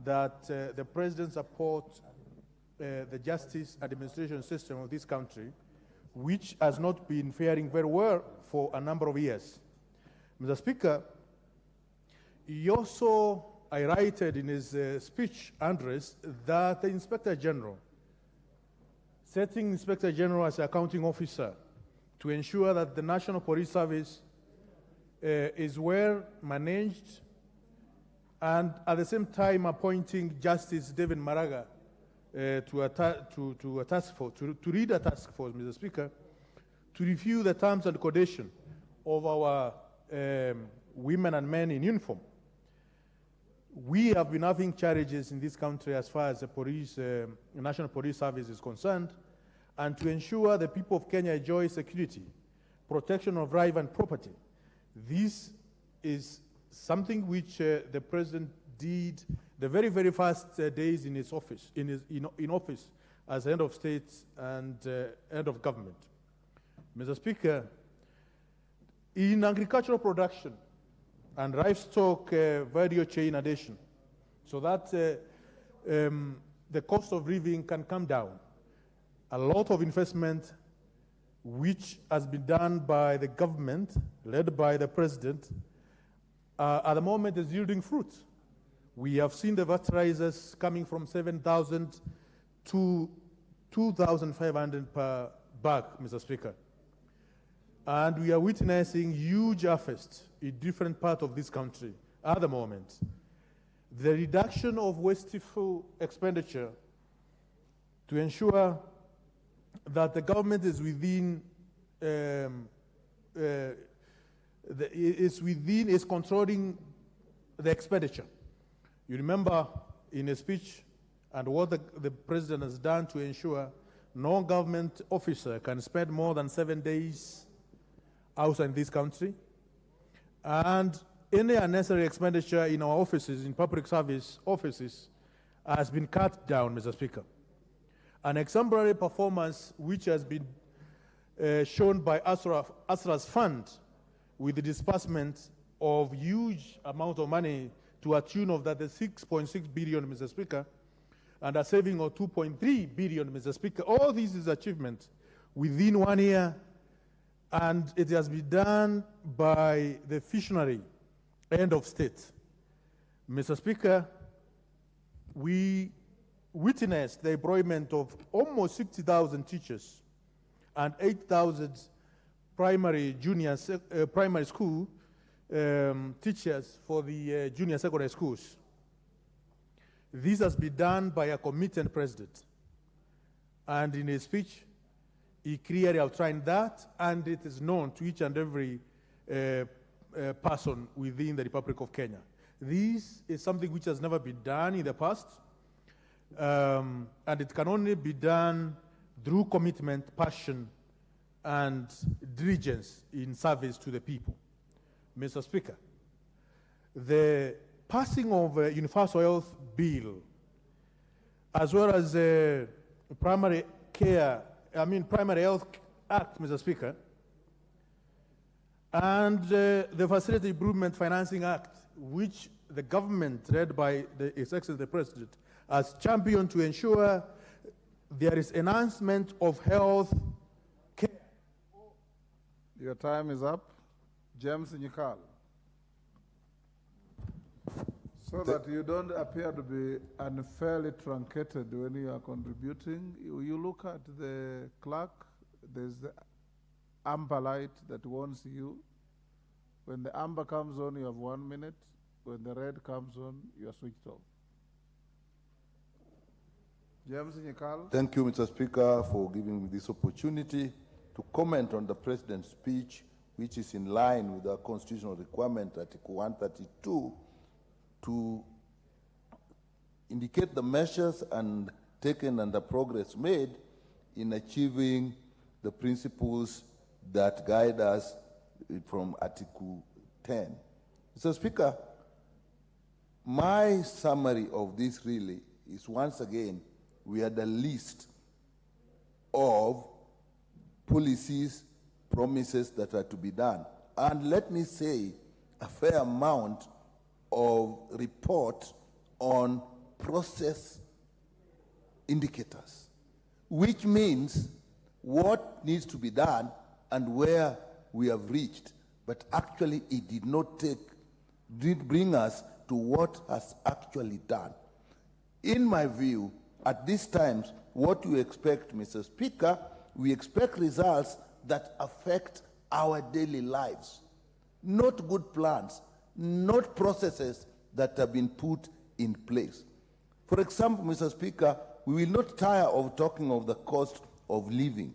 that the President supports the justice administration system of this country, which has not been faring very well for a number of years. Mr. Speaker, he also highlighted in his speech address that the Inspector General, setting Inspector General as accounting officer to ensure that the National Police Service is well managed, and at the same time appointing Justice David Maraga to a task force, to lead a task force, Mr. Speaker, to review the terms and conditions of our women and men in uniform. We have been having challenges in this country as far as the police, National Police Service is concerned, and to ensure the people of Kenya enjoy security, protection of life and property. This is something which the President did the very, very first days in his office, in office as head of state and head of government. Mr. Speaker, in agricultural production and livestock value chain addition, so that the cost of living can come down, a lot of investment which has been done by the government, led by the President, at the moment is yielding fruit. We have seen the VAT rises coming from 7,000 to 2,500 per bag, Mr. Speaker. And we are witnessing huge harvest in different parts of this country at the moment. The reduction of wasteful expenditure to ensure that the government is within, is controlling the expenditure. You remember in a speech and what the President has done to ensure no government officer can spend more than 7 days outside this country. And any unnecessary expenditure in our offices, in public service offices, has been cut down, Mr. Speaker. An exemplary performance which has been shown by ASRA's fund with the disbursement of huge amount of money to a tune of that 6.6 billion, Mr. Speaker, and a saving of 2.3 billion, Mr. Speaker. All this is achievement within 1 year, and it has been done by the visionary end of state. Mr. Speaker, we witnessed the employment of almost 60,000 teachers and 8,000 primary school teachers for the junior secondary schools. This has been done by a committed president. And in his speech, he clearly outlined that, and it is known to each and every person within the Republic of Kenya. This is something which has never been done in the past, and it can only be done through commitment, passion, and diligence in service to the people. Mr. Speaker, the passing of a universal health bill, as well as the primary health act, Mr. Speaker, and the Facility Improvement Financing Act, which the government, led by His Excellency the President, has championed to ensure there is enhancement of health care. Your time is up. James Nyikal. So that you don't appear to be unfairly truncated when you are contributing, you look at the clock, there's the amber light that warns you. When the amber comes on, you have 1 minute. When the red comes on, you are switched off. James Nyikal. Thank you, Mr. Speaker, for giving me this opportunity to comment on the President's speech, which is in line with our constitutional requirement, Article 132, to indicate the measures taken and the progress made in achieving the principles that guide us from Article 10. Mr. Speaker, my summary of this really is, once again, we are the list of policies, promises that are to be done. And let me say, a fair amount of report on process indicators, which means what needs to be done and where we have reached, but actually it did bring us to what has actually done. In my view, at these times, what you expect, Mr. Speaker, we expect results that affect our daily lives, not good plans, not processes that have been put in place. For example, Mr. Speaker, we will not tire of talking of the cost of living.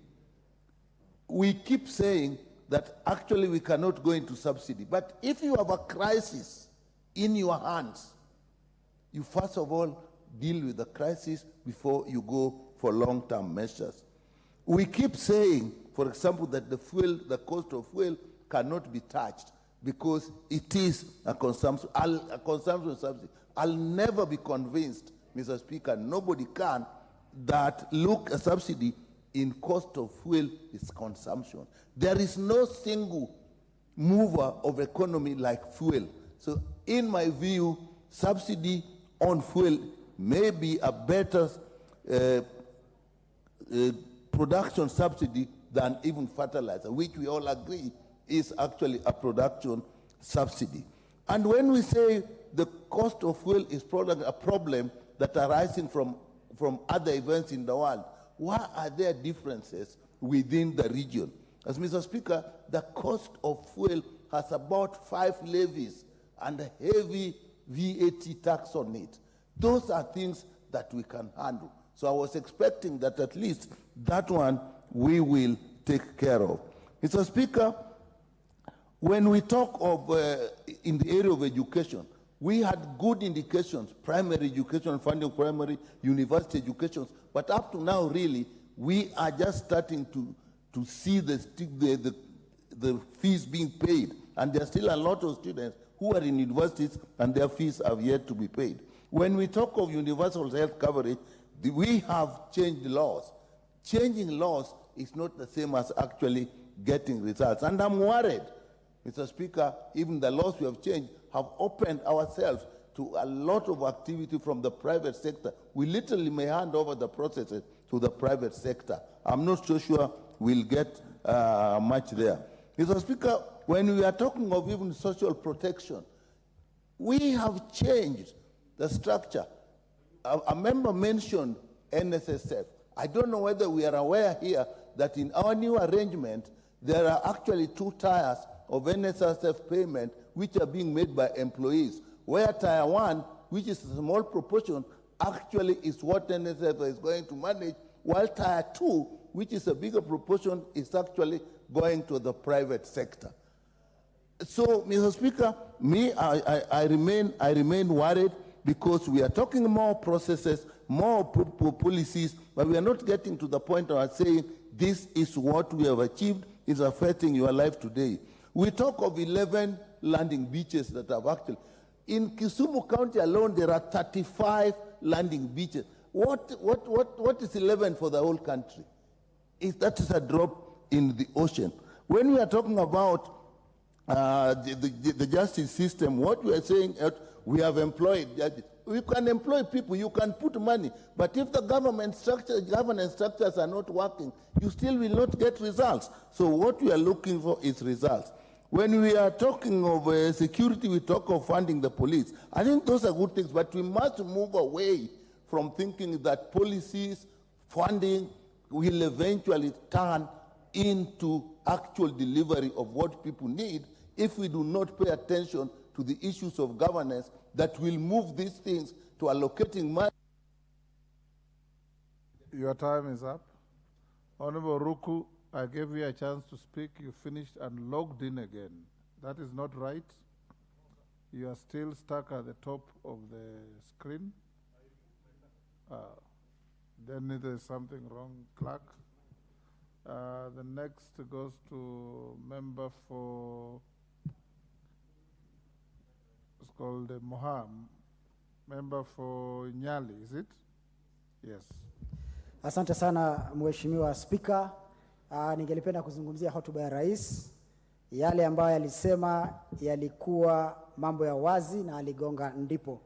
We keep saying that actually we cannot go into subsidy. But if you have a crisis in your hands, you first of all deal with the crisis before you go for long-term measures. We keep saying, for example, that the cost of fuel cannot be touched because it is a consumption subsidy. I'll never be convinced, Mr. Speaker, nobody can, that look, a subsidy in cost of fuel is consumption. There is no single mover of economy like fuel. So in my view, subsidy on fuel may be a better production subsidy than even fertilizer, which we all agree is actually a production subsidy. And when we say the cost of fuel is a problem that arising from other events in the world, why are there differences within the region? As Mr. Speaker, the cost of fuel has about 5 levies and a heavy VAT tax on it. Those are things that we can handle. So I was expecting that at least that one we will take care of. Mr. Speaker, when we talk of in the area of education, we had good indications, primary education, funding primary, university education, but up to now, really, we are just starting to see the fees being paid, and there are still a lot of students who are in universities and their fees have yet to be paid. When we talk of universal health coverage, we have changed laws. Changing laws is not the same as actually getting results. And I'm worried, Mr. Speaker, even the laws we have changed have opened ourselves to a lot of activity from the private sector. We literally may hand over the processes to the private sector. I'm not so sure we'll get much there. Mr. Speaker, when we are talking of even social protection, we have changed the structure. A member mentioned NSSF. I don't know whether we are aware here that in our new arrangement, there are actually 2 tiers of NSSF payment which are being made by employees, where tier 1, which is a small proportion, actually is what NSSF is going to manage, while tier 2, which is a bigger proportion, is actually going to the private sector. So, Mr. Speaker, I remain worried because we are talking more processes, more policies, but we are not getting to the point of saying this is what we have achieved, is affecting your life today. We talk of 11 landing beaches that have actually, in Kisumu County alone, there are 35 landing beaches. What is 11 for the whole country? That is a drop in the ocean. When we are talking about the justice system, what we are saying, we have employed judges. You can employ people, you can put money, but if the governance structures are not working, you still will not get results. So what we are looking for is results. When we are talking of security, we talk of funding the police. I think those are good things, but we must move away from thinking that policies, funding will eventually turn into actual delivery of what people need if we do not pay attention to the issues of governance that will move these things to allocating money. Your time is up. Honorable Ruku, I gave you a chance to speak. You finished and logged in again. That is not right. You are still stuck at the top of the screen. Then there is something wrong, clerk. The next goes to member for, it's called Moham, member for Nyali, is it? Yes. Asante sana Mheshimiwa Spika. Ningelipenda kuzungumzia hotuba ya Rais. Yale ambayo yalisema yalikuwa mambo ya wazi na aligonga ndipo.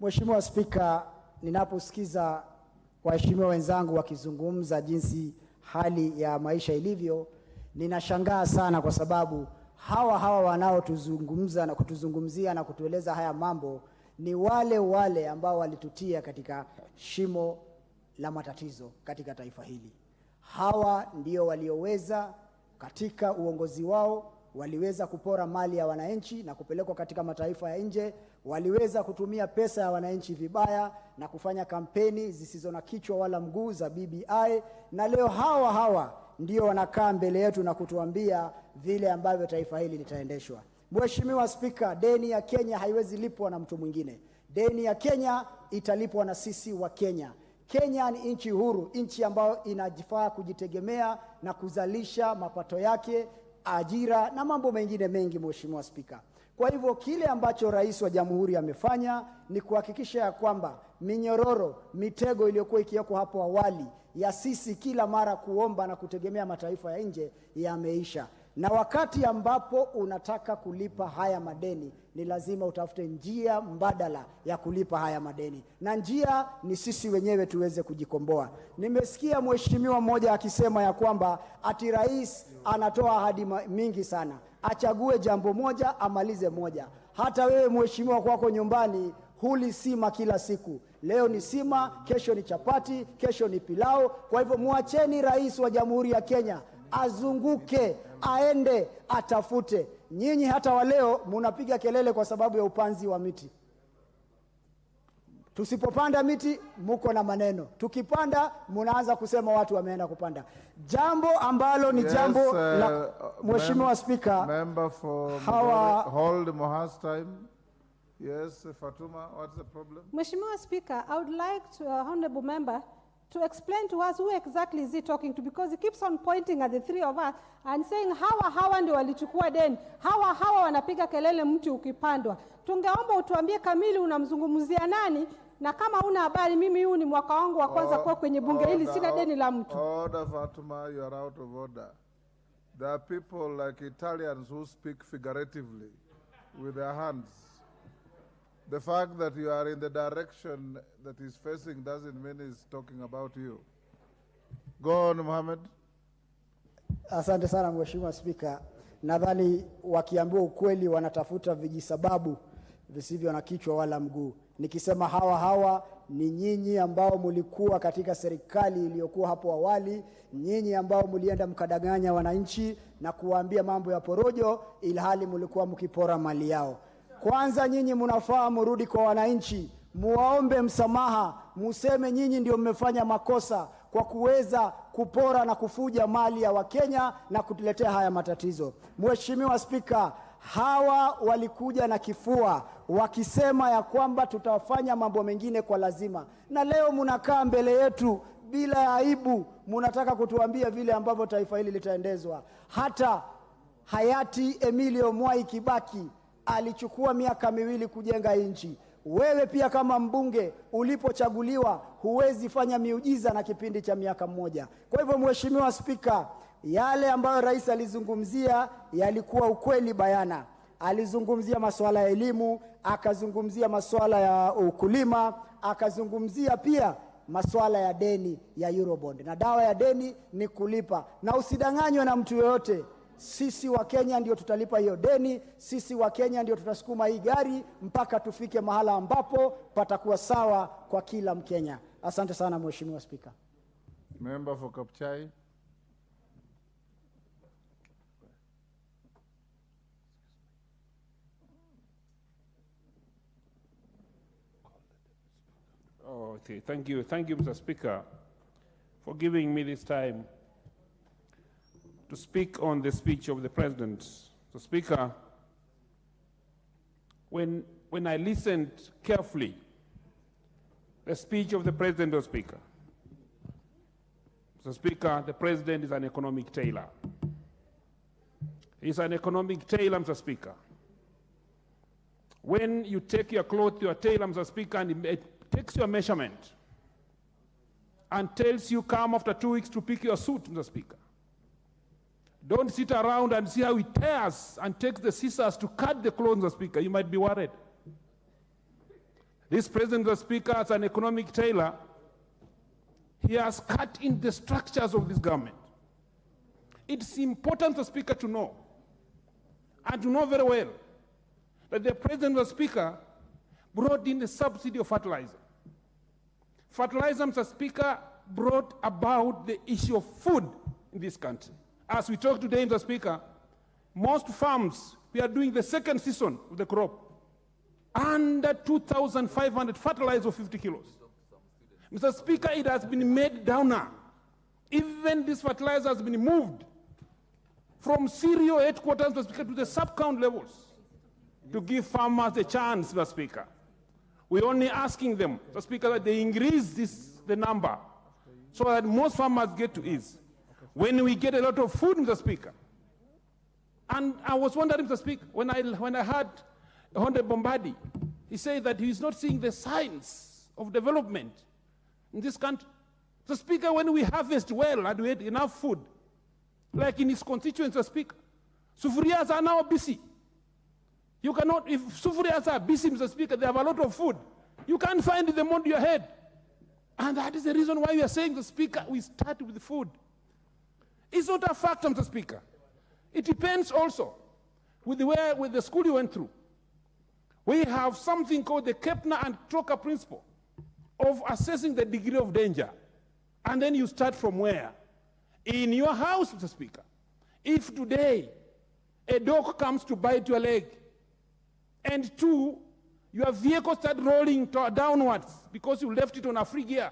Mheshimiwa Spika, ninaposikiza waheshimiwa wenzangu wakizungumza jinsi hali ya maisha ilivyo, ninashangaa sana kwa sababu hawa wanaotuzungumza na kutuzungumzia na kutueleza haya mambo ni wale ambao walitutia katika shimo la matatizo katika taifa hili. Hawa ndio walioweza katika uongozi wao, waliweza kupora mali ya wananchi na kupelekwa katika mataifa ya nje Waliweza kutumia pesa ya wananchi vibaya na kufanya kampeni zisizo na kichwa wala mguu za BBI, na leo hawa ndio wanakaa mbele yetu na kutuambia vile ambavyo taifa hili litaendeshwa. Mheshimiwa Spika, deni ya Kenya haiwezi lipwa na mtu mwingine. Deni ya Kenya italipwa na sisi wa Kenya. Kenya ni nchi huru, nchi ambayo inajifaa kujitegemea na kuzalisha mapato yake, ajira na mambo mengine mengi, Mheshimiwa Spika. Kwa hivyo kile ambacho Rais wa Jamhuri amefanya ni kuhakikisha ya kwamba minyororo, mitego iliyokuwa ikiwekwa hapo awali ya sisi kila mara kuomba na kutegemea mataifa ya nje yameisha. Na wakati ambapo unataka kulipa haya madeni, ni lazima utafute njia mbadala ya kulipa haya madeni. Na njia ni sisi wenyewe tuweze kujikomboa. Nimesikia mheshimiwa mmoja akisema ya kwamba ati rais anatoa ahadi mingi sana. Achague jambo moja, amalize moja. Hata wewe mheshimiwa kwako nyumbani huli sima kila siku. Leo ni sima, kesho ni chapati, kesho ni pilau. Kwa hivyo muacheni rais wa Jamhuri ya Kenya azunguke, aende, atafute. Nyinyi hata waleo munapiga kelele kwa sababu ya upanzi wa miti. Tusipopanda miti muko na maneno. Tukipanda munaanza kusema watu wameenda kupanda. Jambo ambalo ni jambo la Mheshimiwa Speaker. Member for hold Moha's time. Yes, Fatuma, what's the problem? Mheshimiwa Speaker, I would like to, honorable member, to explain to us who exactly is he talking to, because he keeps on pointing at the three of us and saying hawa ndio walichukua deni, hawa wanapiga kelele mti ukipandwa. Tungeomba utuambie kamili unamzungumzia nani, na kama una habari, mimi huu ni mwaka wangu wa kwanza kwa kwenye bunge hili, sina deni la mtu. Order, Fatuma, you are out of order. There are people like Italians who speak figuratively with their hands. The fact that you are in the direction that he's facing doesn't mean he's talking about you. Go on, Mohammed. Asante sana Mheshimiwa Spika. Nadhani wakiambiwa ukweli wanatafuta vijisababu visivyo na kichwa wala mguu. Nikisema hawa ni nyinyi ambao mulikuwa katika serikali iliyokuwa hapo awali, nyinyi ambao mulienda mkadanganya wananchi na kuwaambia mambo ya porojo ilhali mulikuwa mkipora mali yao. Kwanza nyinyi mnafaa murudi kwa wananchi, muwaombe msamaha, museme nyinyi ndio mmefanya makosa kwa kuweza kupora na kufuja mali ya Wakenya na kutuletea haya matatizo. Mheshimiwa Spika, hawa walikuja na kifua wakisema ya kwamba tutafanya mambo mengine kwa lazima, na leo mnakaa mbele yetu bila aibu, mnataka kutuambia vile ambavyo taifa hili litaendezwa. Hata hayati Emilio Mwai Kibaki alichukua miaka 2 kujenga nchi. Wewe pia kama mbunge ulipochaguliwa huwezi fanya miujiza na kipindi cha miaka 1. Kwa hivyo Mheshimiwa Spika, yale ambayo rais alizungumzia yalikuwa ukweli bayana. Alizungumzia masuala ya elimu, akazungumzia masuala ya ukulima, akazungumzia pia masuala ya deni ya Eurobond. Na dawa ya deni ni kulipa. Na usidanganywe na mtu yoyote. Sisi wa Kenya ndio tutalipa hiyo deni, sisi wa Kenya ndio tutasukuma hii gari mpaka tufike mahala ambapo patakuwa sawa kwa kila Mkenya. Asante sana Mheshimiwa Spika. Member for Kapchai. Oh, okay. Thank you, Mr. Speaker, for giving me this time to speak on the speech of the President. So, Speaker, when I listened carefully the speech of the President, or Speaker, so Speaker, the President is an economic tailor. He's an economic tailor, Mr. Speaker. When you take your cloth to your tailor, Mr. Speaker, and he takes your measurement and tells you come after 2 weeks to pick your suit, Mr. Speaker, don't sit around and see how he tears and takes the scissors to cut the clothes, Mr. Speaker. You might be worried. This President, Mr. Speaker, as an economic tailor, he has cut in the structures of this government. It's important, Mr. Speaker, to know, and to know very well, that the President, Mr. Speaker, brought in the subsidy of fertilizer. Fertilizer, Mr. Speaker, brought about the issue of food in this country. As we talk today, Mr. Speaker, most farms, we are doing the second season of the crop. under 2,500 fertilizer of 50 kilos. Mr. Speaker, it has been made downer. Even this fertilizer has been moved from cereal headquarters, Mr. Speaker, to the sub-count levels to give farmers a chance, Mr. Speaker. We're only asking them, Mr. Speaker, that they increase the number so that most farmers get to ease. When we get a lot of food, Mr. Speaker, and I was wondering, Mr. Speaker, when I heard Honorable Bombadi, he said that he is not seeing the signs of development in this country. Mr. Speaker, when we harvest well and we have enough food, like in his constituency, Mr. Speaker, sufurias are now busy. You cannot, if sufurias are busy, Mr. Speaker, they have a lot of food. You can't find them on your head. And that is the reason why we are saying, Mr. Speaker, we start with the food. It's not a factor, Mr. Speaker. It depends also with the school you went through. We have something called the Kepner and Trocker principle of assessing the degree of danger. And then you start from where? In your house, Mr. Speaker. If today a dog comes to bite your leg, and two, your vehicle starts rolling downwards because you left it on a free gear,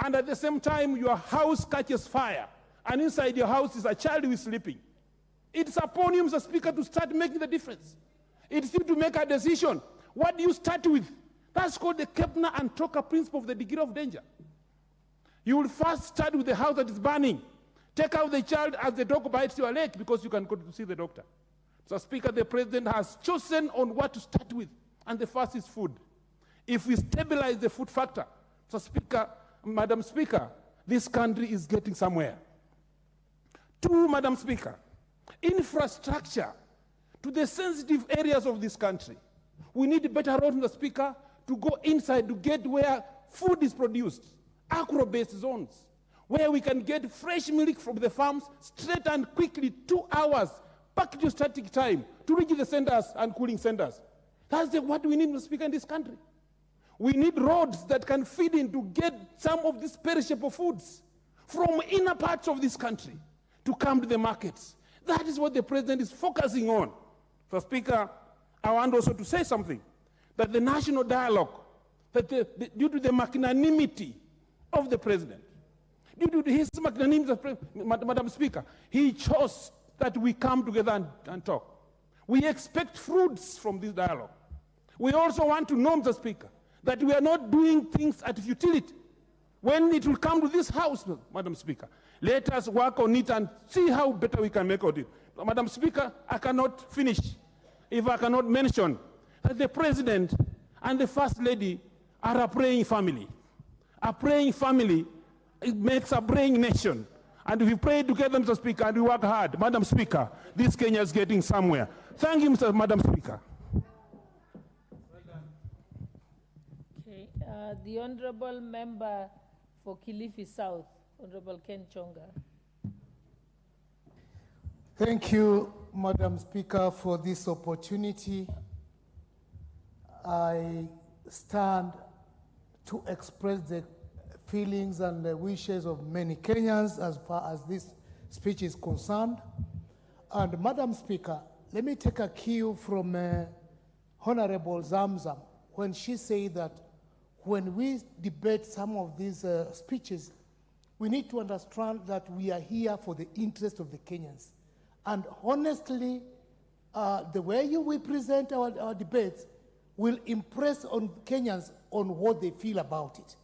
and at the same time your house catches fire, and inside your house is a child who is sleeping, it's upon you, Mr. Speaker, to start making the difference. It's you to make a decision. What do you start with? That's called the Kepner and Trocker principle of the degree of danger. You will first start with the house that is burning. Take out the child as the dog bites your leg because you can go to see the doctor. So, Speaker, the President has chosen on what to start with, and the first is food. If we stabilize the food factor, so Speaker, Madam Speaker, this country is getting somewhere. Two, Madam Speaker, infrastructure to the sensitive areas of this country. We need better roads, Mr. Speaker, to go inside to get where food is produced, agro-based zones, where we can get fresh milk from the farms straight and quickly, 2 hours, packed to static time, to reach the centers and cooling centers. That's what we need, Mr. Speaker, in this country. We need roads that can feed in to get some of these perishable foods from inner parts of this country to come to the markets. That is what the President is focusing on. So, Speaker, I want also to say something, that the national dialogue, that due to the magnanimity of the President, due to his magnanimity, Madam Speaker, he chose that we come together and talk. We expect fruits from this dialogue. We also want to know, Mr. Speaker, that we are not doing things at futility. When it will come to this House, Madam Speaker, let us work on it and see how better we can make of it. Madam Speaker, I cannot finish if I cannot mention that the President and the First Lady are a praying family. A praying family, it makes a praying nation. And if we pray together, Mr. Speaker, and we work hard, Madam Speaker, this Kenya is getting somewhere. Thank you, Madam Speaker. Okay, the Honourable Member for Kilifi South, Honourable Ken Chonga. Thank you, Madam Speaker, for this opportunity. I stand to express the feelings and the wishes of many Kenyans as far as this speech is concerned. And Madam Speaker, let me take a cue from Honorable Zamzam when she said that when we debate some of these speeches, we need to understand that we are here for the interest of the Kenyans. And honestly, the way we present our debates will impress on Kenyans on what they feel about it.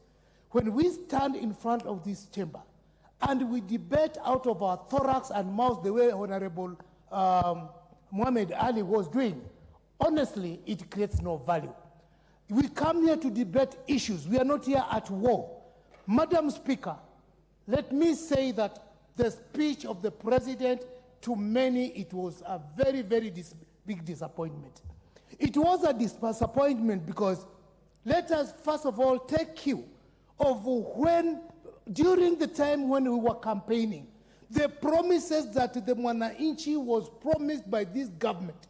When we stand in front of this chamber and we debate out of our thorax and mouth the way Honorable Muhammad Ali was doing, honestly, it creates no value. We come here to debate issues. We are not here at war. Madam Speaker, let me say that the speech of the President, to many, it was a very, very big disappointment. It was a disappointment because let us first of all take cue of when, during the time when we were campaigning, the promises that the Mwananchi was promised by this government.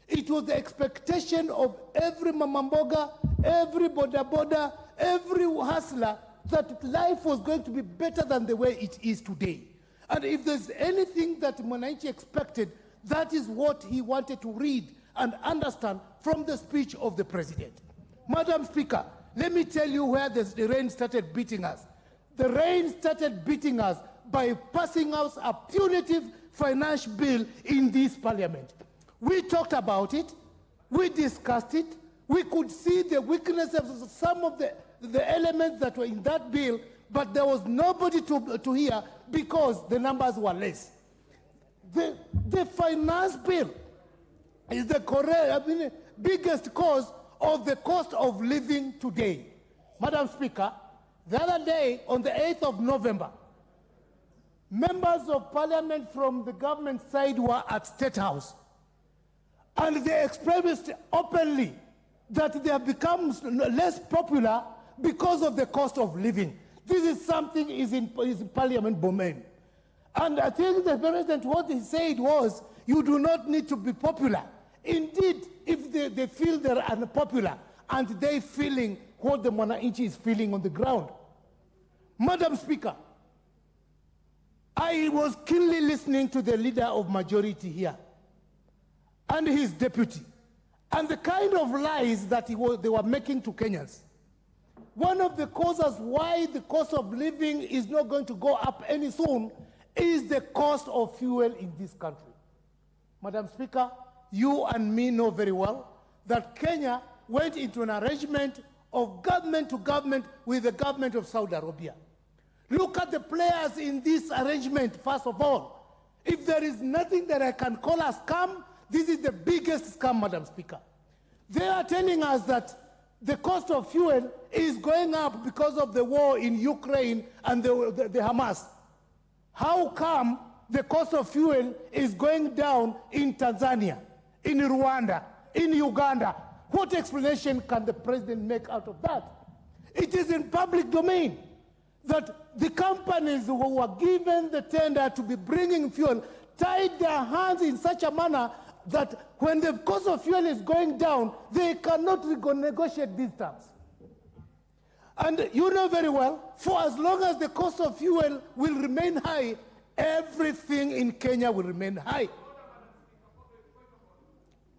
It was the expectation of every mamamboga, every boda, every hustler that life was going to be better than the way it is today. And if there's anything that Mwananchi expected, that is what he wanted to read and understand from the speech of the president. Madam Speaker, let me tell you where the rain started beating us. The rain started beating us by passing out a punitive finance bill in this parliament. We talked about it, we discussed it, we could see the weaknesses of some of the elements that were in that bill, but there was nobody to hear because the numbers were less. The finance bill is the biggest cause of the cost of living today. Madam Speaker, the other day, on the 8th of November, members of parliament from the government side were at State House, and they expressed openly that they have become less popular because of the cost of living. This is something is in parliament domain. And I think the president, what he said was, you do not need to be popular. Indeed, if they feel they're unpopular, and they feeling what the mwananchi is feeling on the ground. Madam Speaker, I was keenly listening to the leader of majority here and his deputy, and the kind of lies that they were making to Kenyans. One of the causes why the cost of living is not going to go up any soon is the cost of fuel in this country. Madam Speaker, you and me know very well that Kenya went into an arrangement of government to government with the government of Saudi Arabia. Look at the players in this arrangement, first of all. If there is nothing that I can call a scam, this is the biggest scam, Madam Speaker. They are telling us that the cost of fuel is going up because of the war in Ukraine and the Hamas. How come the cost of fuel is going down in Tanzania, in Rwanda, in Uganda? What explanation can the president make out of that? It is in public domain that the companies who were given the tender to be bringing fuel tied their hands in such a manner that when the cost of fuel is going down, they cannot negotiate these terms. And you know very well, for as long as the cost of fuel will remain high, everything in Kenya will remain high.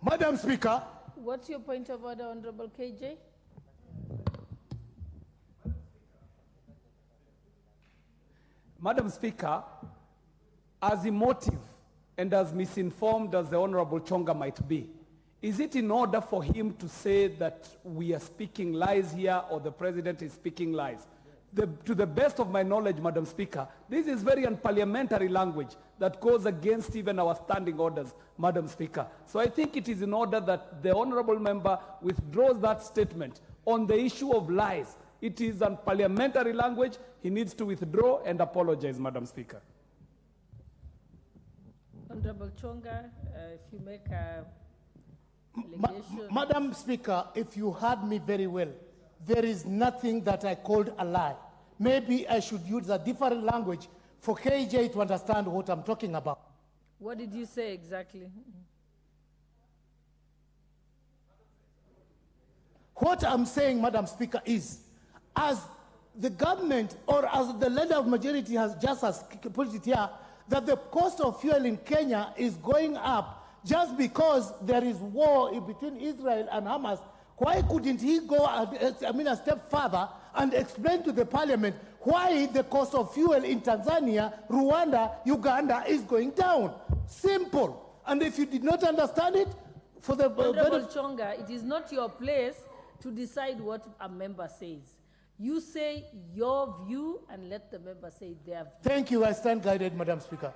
Madam Speaker. What's your point of order, Honorable KJ? Madam Speaker, as emotive and as misinformed as the Honorable Chonga might be, is it in order for him to say that we are speaking lies here or the president is speaking lies? To the best of my knowledge, Madam Speaker, this is very unparliamentary language that goes against even our standing orders, Madam Speaker. So I think it is in order that the honorable member withdraws that statement on the issue of lies. It is unparliamentary language. He needs to withdraw and apologize, Madam Speaker. Honorable Chonga, if you make a allegation. Madam Speaker, if you heard me very well, there is nothing that I called a lie. Maybe I should use a different language for KJ to understand what I'm talking about. What did you say exactly? What I'm saying, Madam Speaker, is as the government or as the leader of majority has just put it here, that the cost of fuel in Kenya is going up just because there is war between Israel and Hamas. Why couldn't he go a step further and explain to the parliament why the cost of fuel in Tanzania, Rwanda, Uganda is going down? Simple. And if you did not understand it, for the Honorable Chonga, it is not your place to decide what a member says. You say your view and let the member say their view. Thank you. I stand guided, Madam Speaker.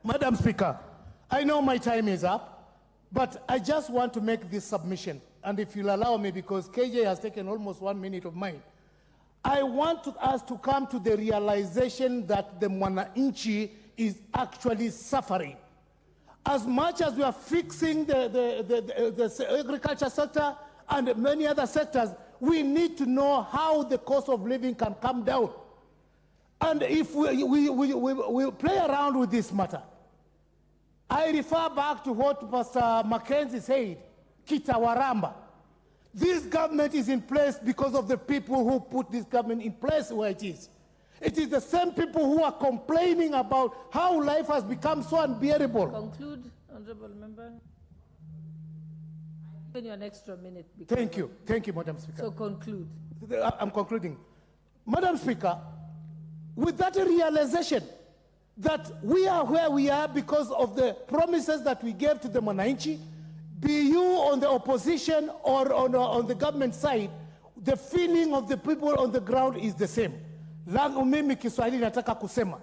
Madam Speaker, I know my time is up, but I just want to make this submission. And if you'll allow me, because KJ has taken almost 1 minute of mine, I want us to come to the realization that the mwananchi is actually suffering. As much as we are fixing the agriculture sector and many other sectors, we need to know how the cost of living can come down. And if we play around with this matter, I refer back to what Pastor Mackenzie said, Kitawaramba. This government is in place because of the people who put this government in place where it is. It is the same people who are complaining about how life has become so unbearable. Conclude, Honorable Member. Give you an extra minute. Thank you, Madam Speaker. So conclude. I'm concluding. Madam Speaker, with that realization that we are where we are because of the promises that we gave to the Mwananchi, be you on the opposition or on the government side, the feeling of the people on the ground is the same. Langu mimi Kiswahili nataka kusema,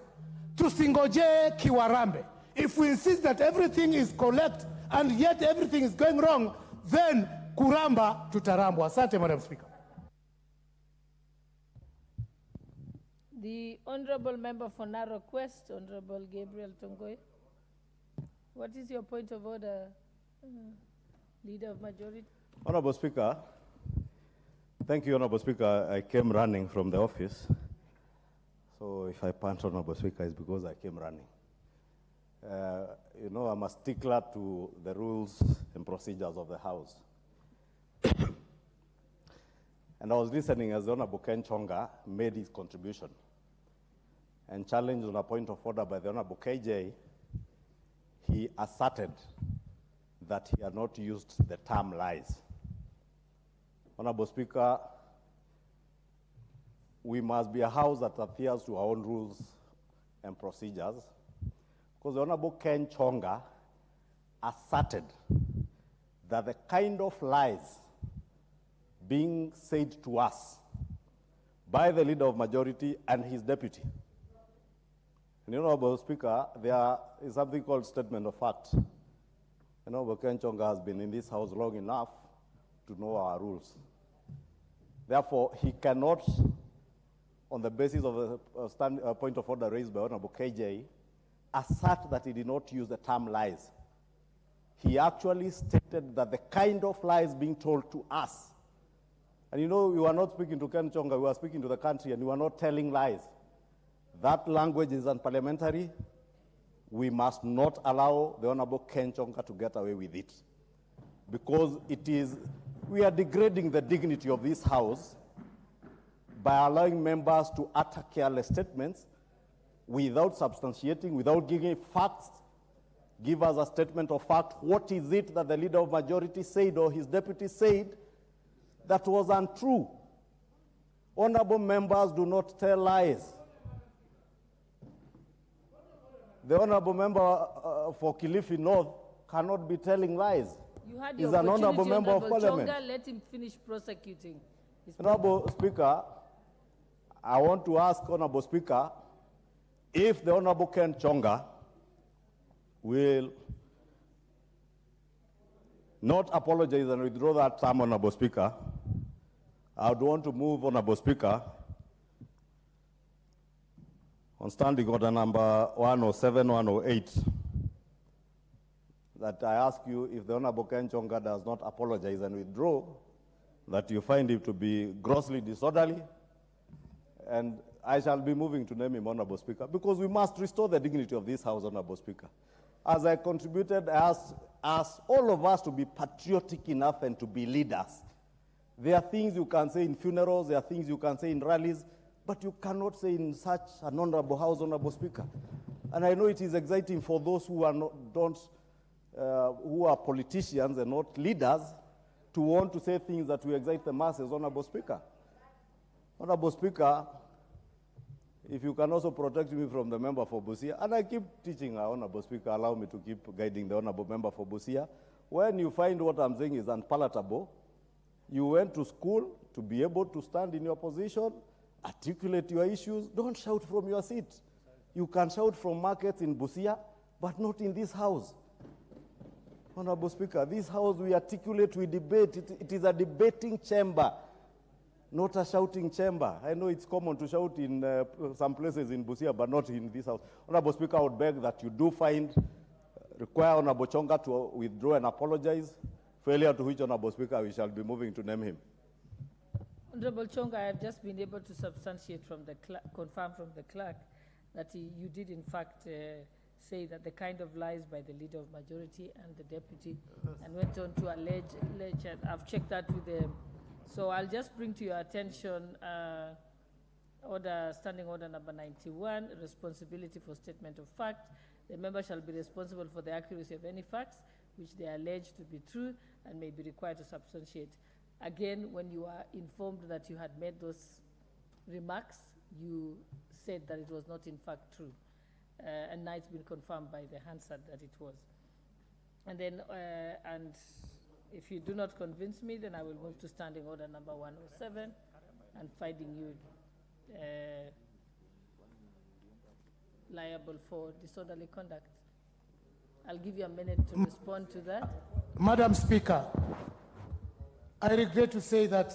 tusingoje kiwarambe. If we insist that everything is correct and yet everything is going wrong, then kuramba tutarambwa. Asante, Madam Speaker. The Honorable Member for Narok West, Honorable Gabriel Tongoy. What is your point of order, Leader of Majority? Honorable Speaker, thank you, Honorable Speaker. I came running from the office. So if I pant, Honorable Speaker, it's because I came running. You know, I'm a stickler to the rules and procedures of the House. And I was listening as the Honorable Ken Chonga made his contribution and challenged on a point of order by the Honorable KJ. He asserted that he had not used the term lies. Honorable Speaker, we must be a house that adheres to our own rules and procedures, because the Honorable Ken Chonga asserted that the kind of lies being said to us by the Leader of Majority and his deputy. And Honorable Speaker, there is something called statement of fact. Honorable Ken Chonga has been in this house long enough to know our rules. Therefore, he cannot, on the basis of a point of order raised by Honorable KJ, assert that he did not use the term lies. He actually stated that the kind of lies being told to us, and you know, we were not speaking to Ken Chonga, we were speaking to the country, and we were not telling lies. That language is unparliamentary. We must not allow the Honorable Ken Chonga to get away with it, because we are degrading the dignity of this House by allowing members to utter careless statements without substantiating, without giving facts. Give us a statement of fact. What is it that the Leader of Majority said or his deputy said that was untrue? Honorable members do not tell lies. The Honorable Member for Kilifi North cannot be telling lies. You had He's your an Honorable Member of Honorable Parliament. Chonga, let him finish prosecuting. Honorable Speaker, I want to ask Honorable Speaker if the Honorable Ken Chonga will not apologize and withdraw that term, Honorable Speaker. I would want to move, Honorable Speaker, on standing order number 107, 108, that I ask you, if the Honorable Ken Chonga does not apologize and withdraw, that you find him to be grossly disorderly, and I shall be moving to name him Honorable Speaker, because we must restore the dignity of this House, Honorable Speaker. As I contributed, I asked all of us to be patriotic enough and to be leaders. There are things you can say in funerals, there are things you can say in rallies, but you cannot say in such an honorable House, Honorable Speaker. And I know it is exciting for those who are who are politicians and not leaders to want to say things that will excite the masses, Honorable Speaker. Honorable Speaker, if you can also protect me from the member for Busia, and I keep teaching our Honorable Speaker, allow me to keep guiding the Honorable member for Busia. When you find what I'm saying is unpalatable, you went to school to be able to stand in your position, articulate your issues. Don't shout from your seat. You can shout from markets in Busia, but not in this House. Honorable Speaker, this House, we articulate, we debate. It is a debating chamber, not a shouting chamber. I know it's common to shout in some places in Busia, but not in this House. Honorable Speaker, I would beg that you do require Honorable Chonga to withdraw and apologize, failure to which, Honorable Speaker, we shall be moving to name him. Honorable Chonga, I have just been able to substantiate from the confirm from the clerk that you did in fact say that the kind of lies by the Leader of Majority and the deputy, and went on to allege, and I've checked that with them. So I'll just bring to your attention standing order number 91, responsibility for statement of fact. The member shall be responsible for the accuracy of any facts which they allege to be true and may be required to substantiate. Again, when you are informed that you had made those remarks, you said that it was not in fact true. And now it's been confirmed by the Hansard that it was. And then, and if you do not convince me, then I will move to standing order number 107 and finding you liable for disorderly conduct. I'll give you a minute to respond to that. Madam Speaker, I regret to say that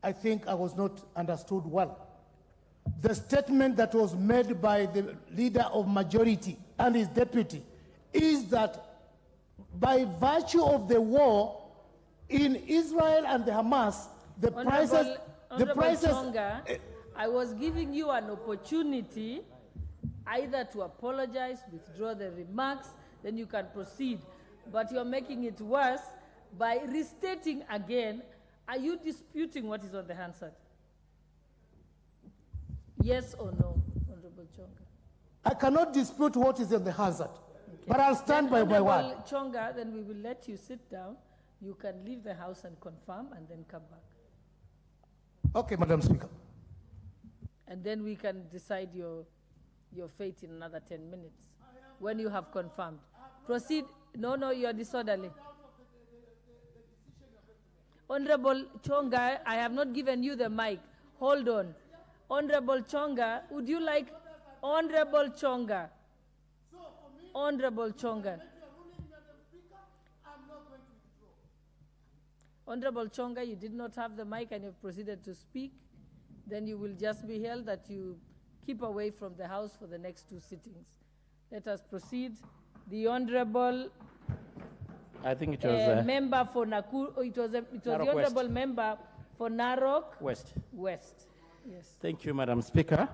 I think I was not understood well. The statement that was made by the leader of majority and his deputy is that by virtue of the war in Israel and the Hamas, the prices... Chonga, I was giving you an opportunity either to apologize, withdraw the remarks, then you can proceed. But you're making it worse by restating again. Are you disputing what is on the Hansard? Yes or no, Honorable Chonga? I cannot dispute what is in the Hansard, but I'll stand by my word. Chonga, then we will let you sit down. You can leave the House and confirm and then come back. Okay, Madam Speaker. And then we can decide your fate in another 10 minutes when you have confirmed. Proceed. No, you are disorderly. Honorable Chonga, I have not given you the mic. Hold on. Honorable Chonga, would you like... Honorable Chonga. Honorable Chonga. Honorable Chonga, you did not have the mic and you proceeded to speak. Then you will just be held that you keep away from the House for the next 2 sittings. Let us proceed. The Honorable... I think it was member for Nakuru. It was the Honorable member for Narok West. Yes. Thank you, Madam Speaker.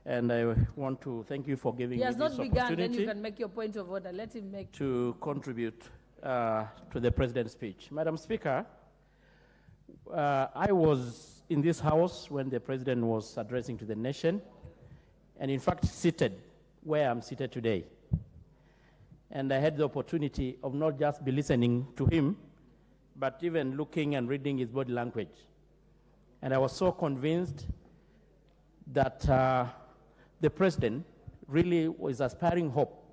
And I want to thank you for giving me this opportunity. He has not begun, then you can make your point of order. Let him make... To contribute to the President's speech. Madam Speaker, I was in this House when the President was addressing to the nation, and in fact seated where I'm seated today. And I had the opportunity of not just be listening to him, but even looking and reading his body language. And I was so convinced that the President really was aspiring hope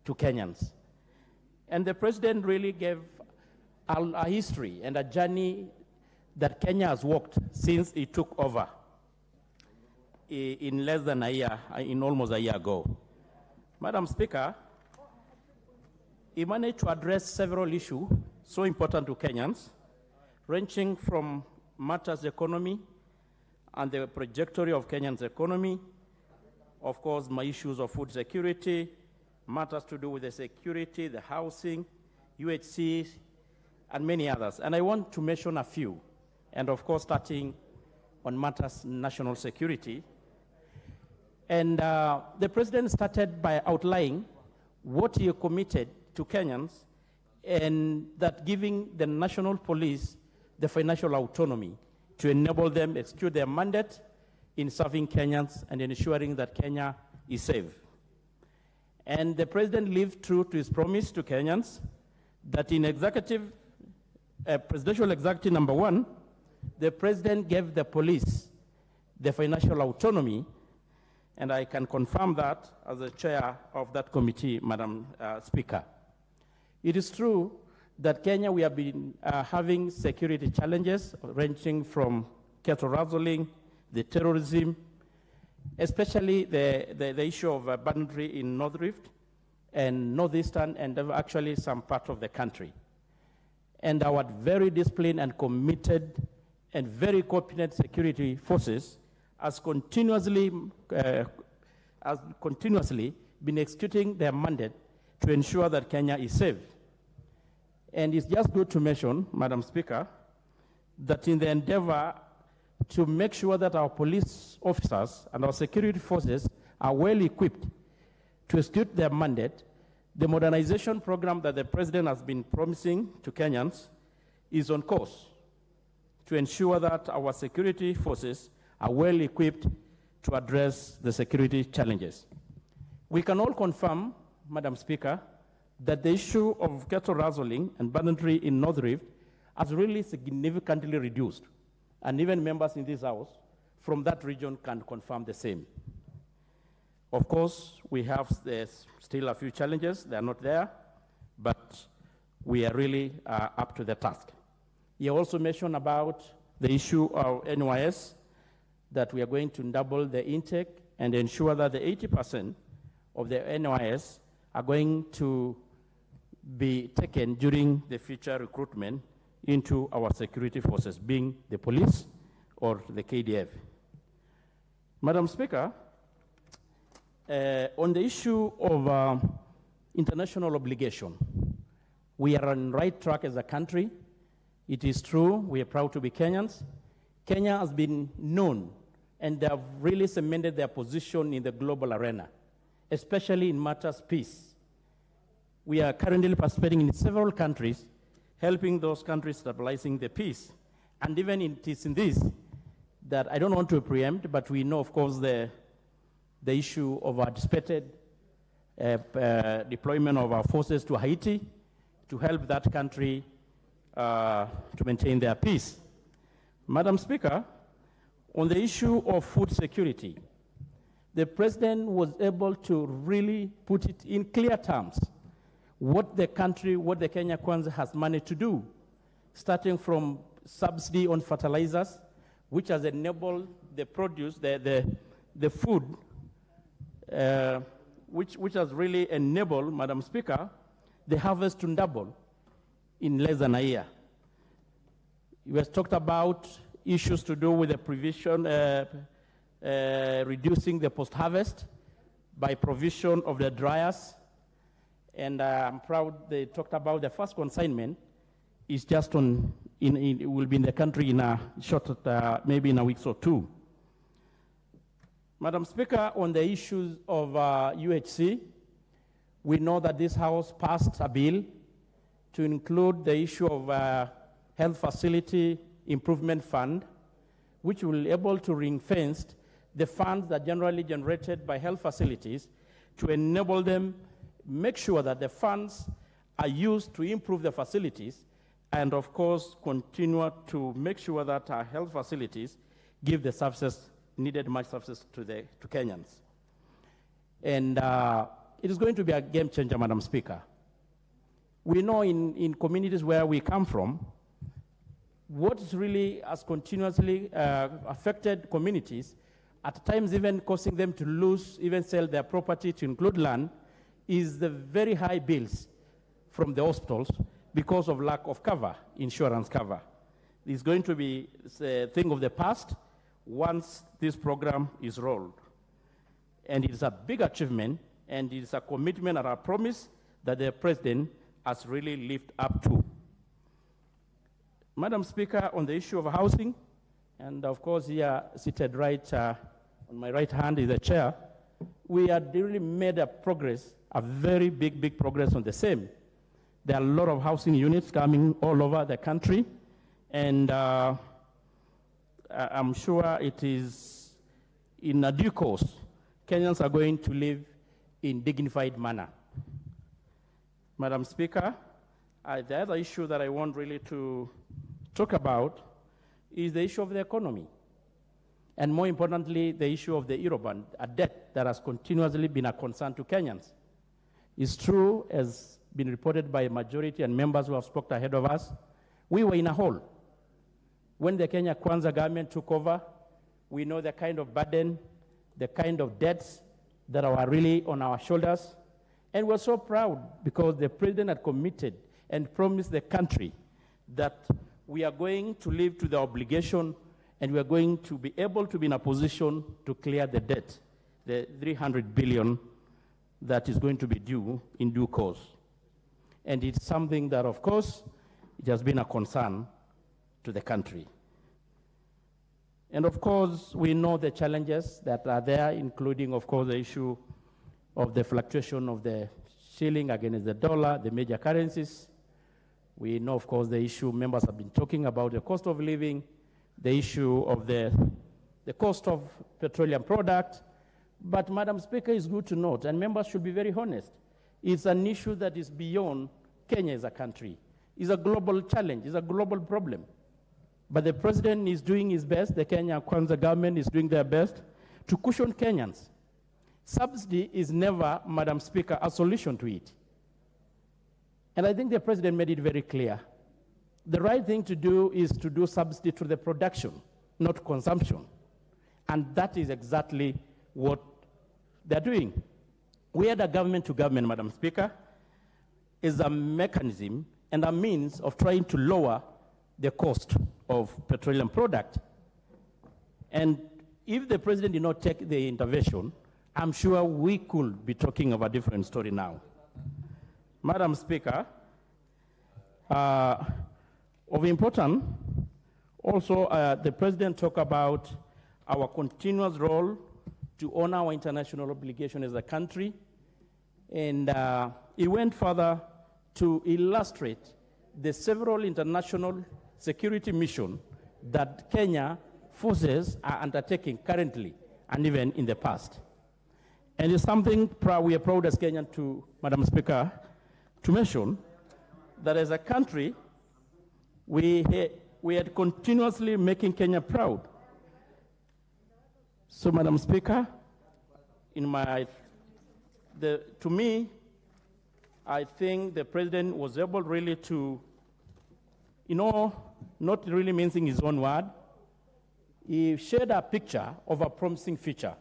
to Kenyans. And the President really gave a history and a journey that Kenya has walked since he took over in less than a year, in almost a year ago. Madam Speaker, he managed to address several issues so important to Kenyans, ranging from matters economy and the trajectory of Kenya's economy, of course, my issues of food security, matters to do with the security, the housing, UHC, and many others. And I want to mention a few, and of course, starting on matters national security. And the President started by outlining what he committed to Kenyans, and that giving the national police the financial autonomy to enable them execute their mandate in serving Kenyans and ensuring that Kenya is safe. And the President lived true to his promise to Kenyans that in Presidential Executive number 1, the President gave the police the financial autonomy, and I can confirm that as the chair of that committee, Madam Speaker. It is true that Kenya, we have been having security challenges ranging from cattle rustling, the terrorism, especially the issue of boundary in North Rift and Northeastern and actually some part of the country. And our very disciplined and committed and very competent security forces has continuously been executing their mandate to ensure that Kenya is safe. And it's just good to mention, Madam Speaker, that in the endeavor to make sure that our police officers and our security forces are well equipped to execute their mandate, the modernization program that the President has been promising to Kenyans is on course to ensure that our security forces are well equipped to address the security challenges. We can all confirm, Madam Speaker, that the issue of cattle rustling and banditry in North Rift has really significantly reduced. And even members in this House from that region can confirm the same. Of course, we have still a few challenges. They are not there, but we are really up to the task. You also mentioned about the issue of NYS, that we are going to double the intake and ensure that the 80% of the NYS are going to be taken during the future recruitment into our security forces, being the police or the KDF. Madam Speaker, on the issue of international obligation, we are on the right track as a country. It is true, we are proud to be Kenyans. Kenya has been known, and they have really cemented their position in the global arena, especially in matters peace. We are currently participating in several countries, helping those countries stabilizing the peace. And even it is in this that I don't want to preempt, but we know, of course, the issue of our anticipated deployment of our forces to Haiti to help that country to maintain their peace. Madam Speaker, on the issue of food security, the President was able to really put it in clear terms what the country, what the Kenya Kwanza has managed to do, starting from subsidy on fertilizers, which has enabled the produce, the food, which has really enabled, Madam Speaker, the harvest to double in less than a year. We have talked about issues to do with the provision, reducing the post-harvest by provision of the dryers. And I'm proud they talked about the first consignment is just on, it will be in the country in a short, maybe in a week or two. Madam Speaker, on the issues of UHC, we know that this House passed a bill to include the issue of Health Facility Improvement Fund, which will be able to ring-fence the funds that are generally generated by health facilities to enable them, make sure that the funds are used to improve the facilities, and of course continue to make sure that our health facilities give the services, needed much services to Kenyans. And it is going to be a game changer, Madam Speaker. We know in communities where we come from, what really has continuously affected communities, at times even causing them to lose, even sell their property to include land, is the very high bills from the hospitals because of lack of cover, insurance cover. It's going to be a thing of the past once this program is rolled. And it is a big achievement, and it is a commitment and a promise that the President has really lived up to. Madam Speaker, on the issue of housing, and of course here seated right on my right hand is the chair, we have really made a progress, a very big progress on the same. There are a lot of housing units coming all over the country, and I'm sure it is in a due course, Kenyans are going to live in dignified manner. Madam Speaker, the other issue that I want really to talk about is the issue of the economy. And more importantly, the issue of the Eurobond, a debt that has continuously been a concern to Kenyans. It's true, as been reported by a majority and members who have spoken ahead of us, we were in a hole. When the Kenya Kwanza government took over, we know the kind of burden, the kind of debts that are really on our shoulders. And we're so proud because the President had committed and promised the country that we are going to live to the obligation and we are going to be able to be in a position to clear the debt, the 300 billion that is going to be due in due course. And it's something that, of course, it has been a concern to the country. And of course, we know the challenges that are there, including, of course, the issue of the fluctuation of the shilling against the dollar, the major currencies. We know, of course, the issue members have been talking about, the cost of living, the issue of the cost of petroleum product. But, Madam Speaker, it's good to note, and members should be very honest, It's an issue that is beyond Kenya as a country. It's a global challenge, it's a global problem. But the president is doing his best, the Kenya Kwanza government is doing their best to cushion Kenyans. Subsidy is never, Madam Speaker, a solution to it. And I think the president made it very clear. The right thing to do is to do subsidy to the production, not consumption. And that is exactly what they're doing. We had a government to government, Madam Speaker, is a mechanism and a means of trying to lower the cost of petroleum product. And if the president did not take the intervention, I'm sure we could be talking of a different story now. Madam Speaker, of importance, also the president talked about our continuous role to honor our international obligation as a country. And he went further to illustrate the several international security missions that Kenya forces are undertaking currently and even in the past. And it's something we are proud as Kenyans to, Madam Speaker, to mention that as a country, we are continuously making Kenya proud. So, Madam Speaker, to me, I think the president was able really to, not really mincing his own word, he shared a picture of a promising future.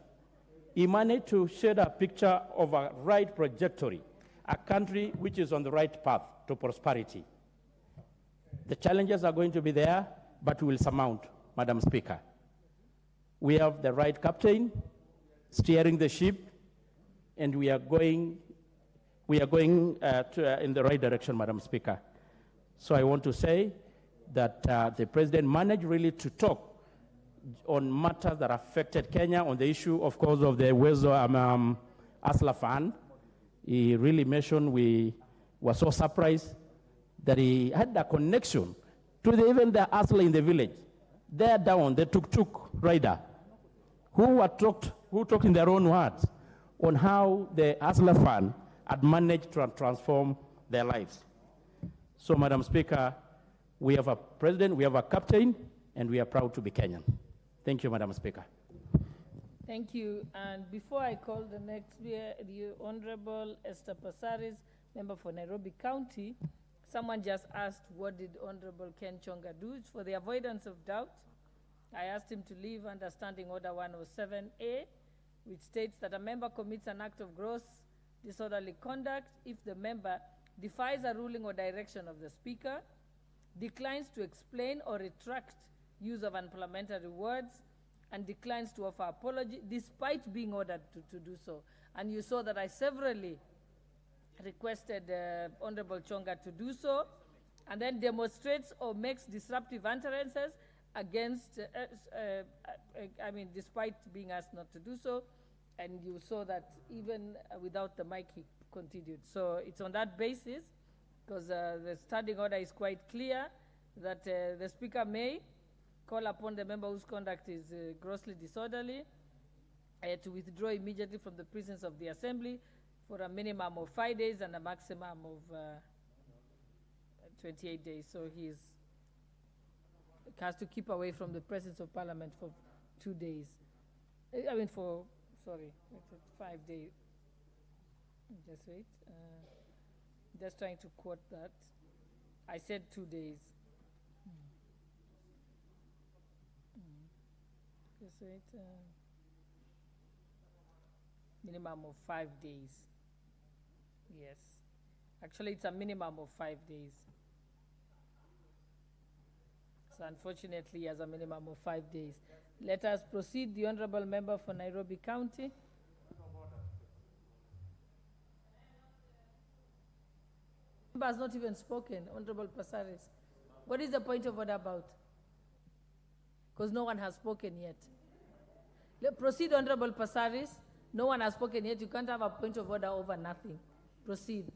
He managed to share a picture of a right trajectory, a country which is on the right path to prosperity. The challenges are going to be there, but we will surmount, Madam Speaker. We have the right captain steering the ship, and we are going in the right direction, Madam Speaker. So I want to say that the president managed really to talk on matters that affected Kenya, on the issue, of course, of the Wezo Asla Fund. He really mentioned we were so surprised that he had a connection to even the Asla in the village. They're down, the tuk-tuk rider, who talked in their own words on how the Asla Fund had managed to transform their lives. So, Madam Speaker, we have a president, we have a captain, and we are proud to be Kenyan. Thank you, Madam Speaker. Thank you. And before I call the next speaker, the Honorable Esther Passaris, member for Nairobi County, someone just asked, what did Honorable Ken Chonga do? It's for the avoidance of doubt. I asked him to leave under Standing Order 107A, which states that a member commits an act of gross disorderly conduct if the member defies a ruling or direction of the speaker, declines to explain or retract use of unparliamentary words, and declines to offer apology despite being ordered to do so. And you saw that I severally requested Honorable Chonga to do so, and then demonstrates or makes disruptive utterances against, despite being asked not to do so. And you saw that even without the mic, he continued. So it's on that basis, because the standing order is quite clear, that the speaker may call upon the member whose conduct is grossly disorderly to withdraw immediately from the presence of the assembly for a minimum of 5 days and a maximum of 28 days. So he has to keep away from the presence of Parliament for 2 days. 5 days. Just wait. Just trying to quote that. I said 2 days. Just wait. Minimum of 5 days. Yes. Actually, it's a minimum of 5 days. So unfortunately, he has a minimum of 5 days. Let us proceed. The Honorable Member for Nairobi County. Member has not even spoken, Honorable Passaris. What is the point of order about? Because no one has spoken yet. Proceed, Honorable Passaris. No one has spoken yet. You can't have a point of order over nothing. Proceed.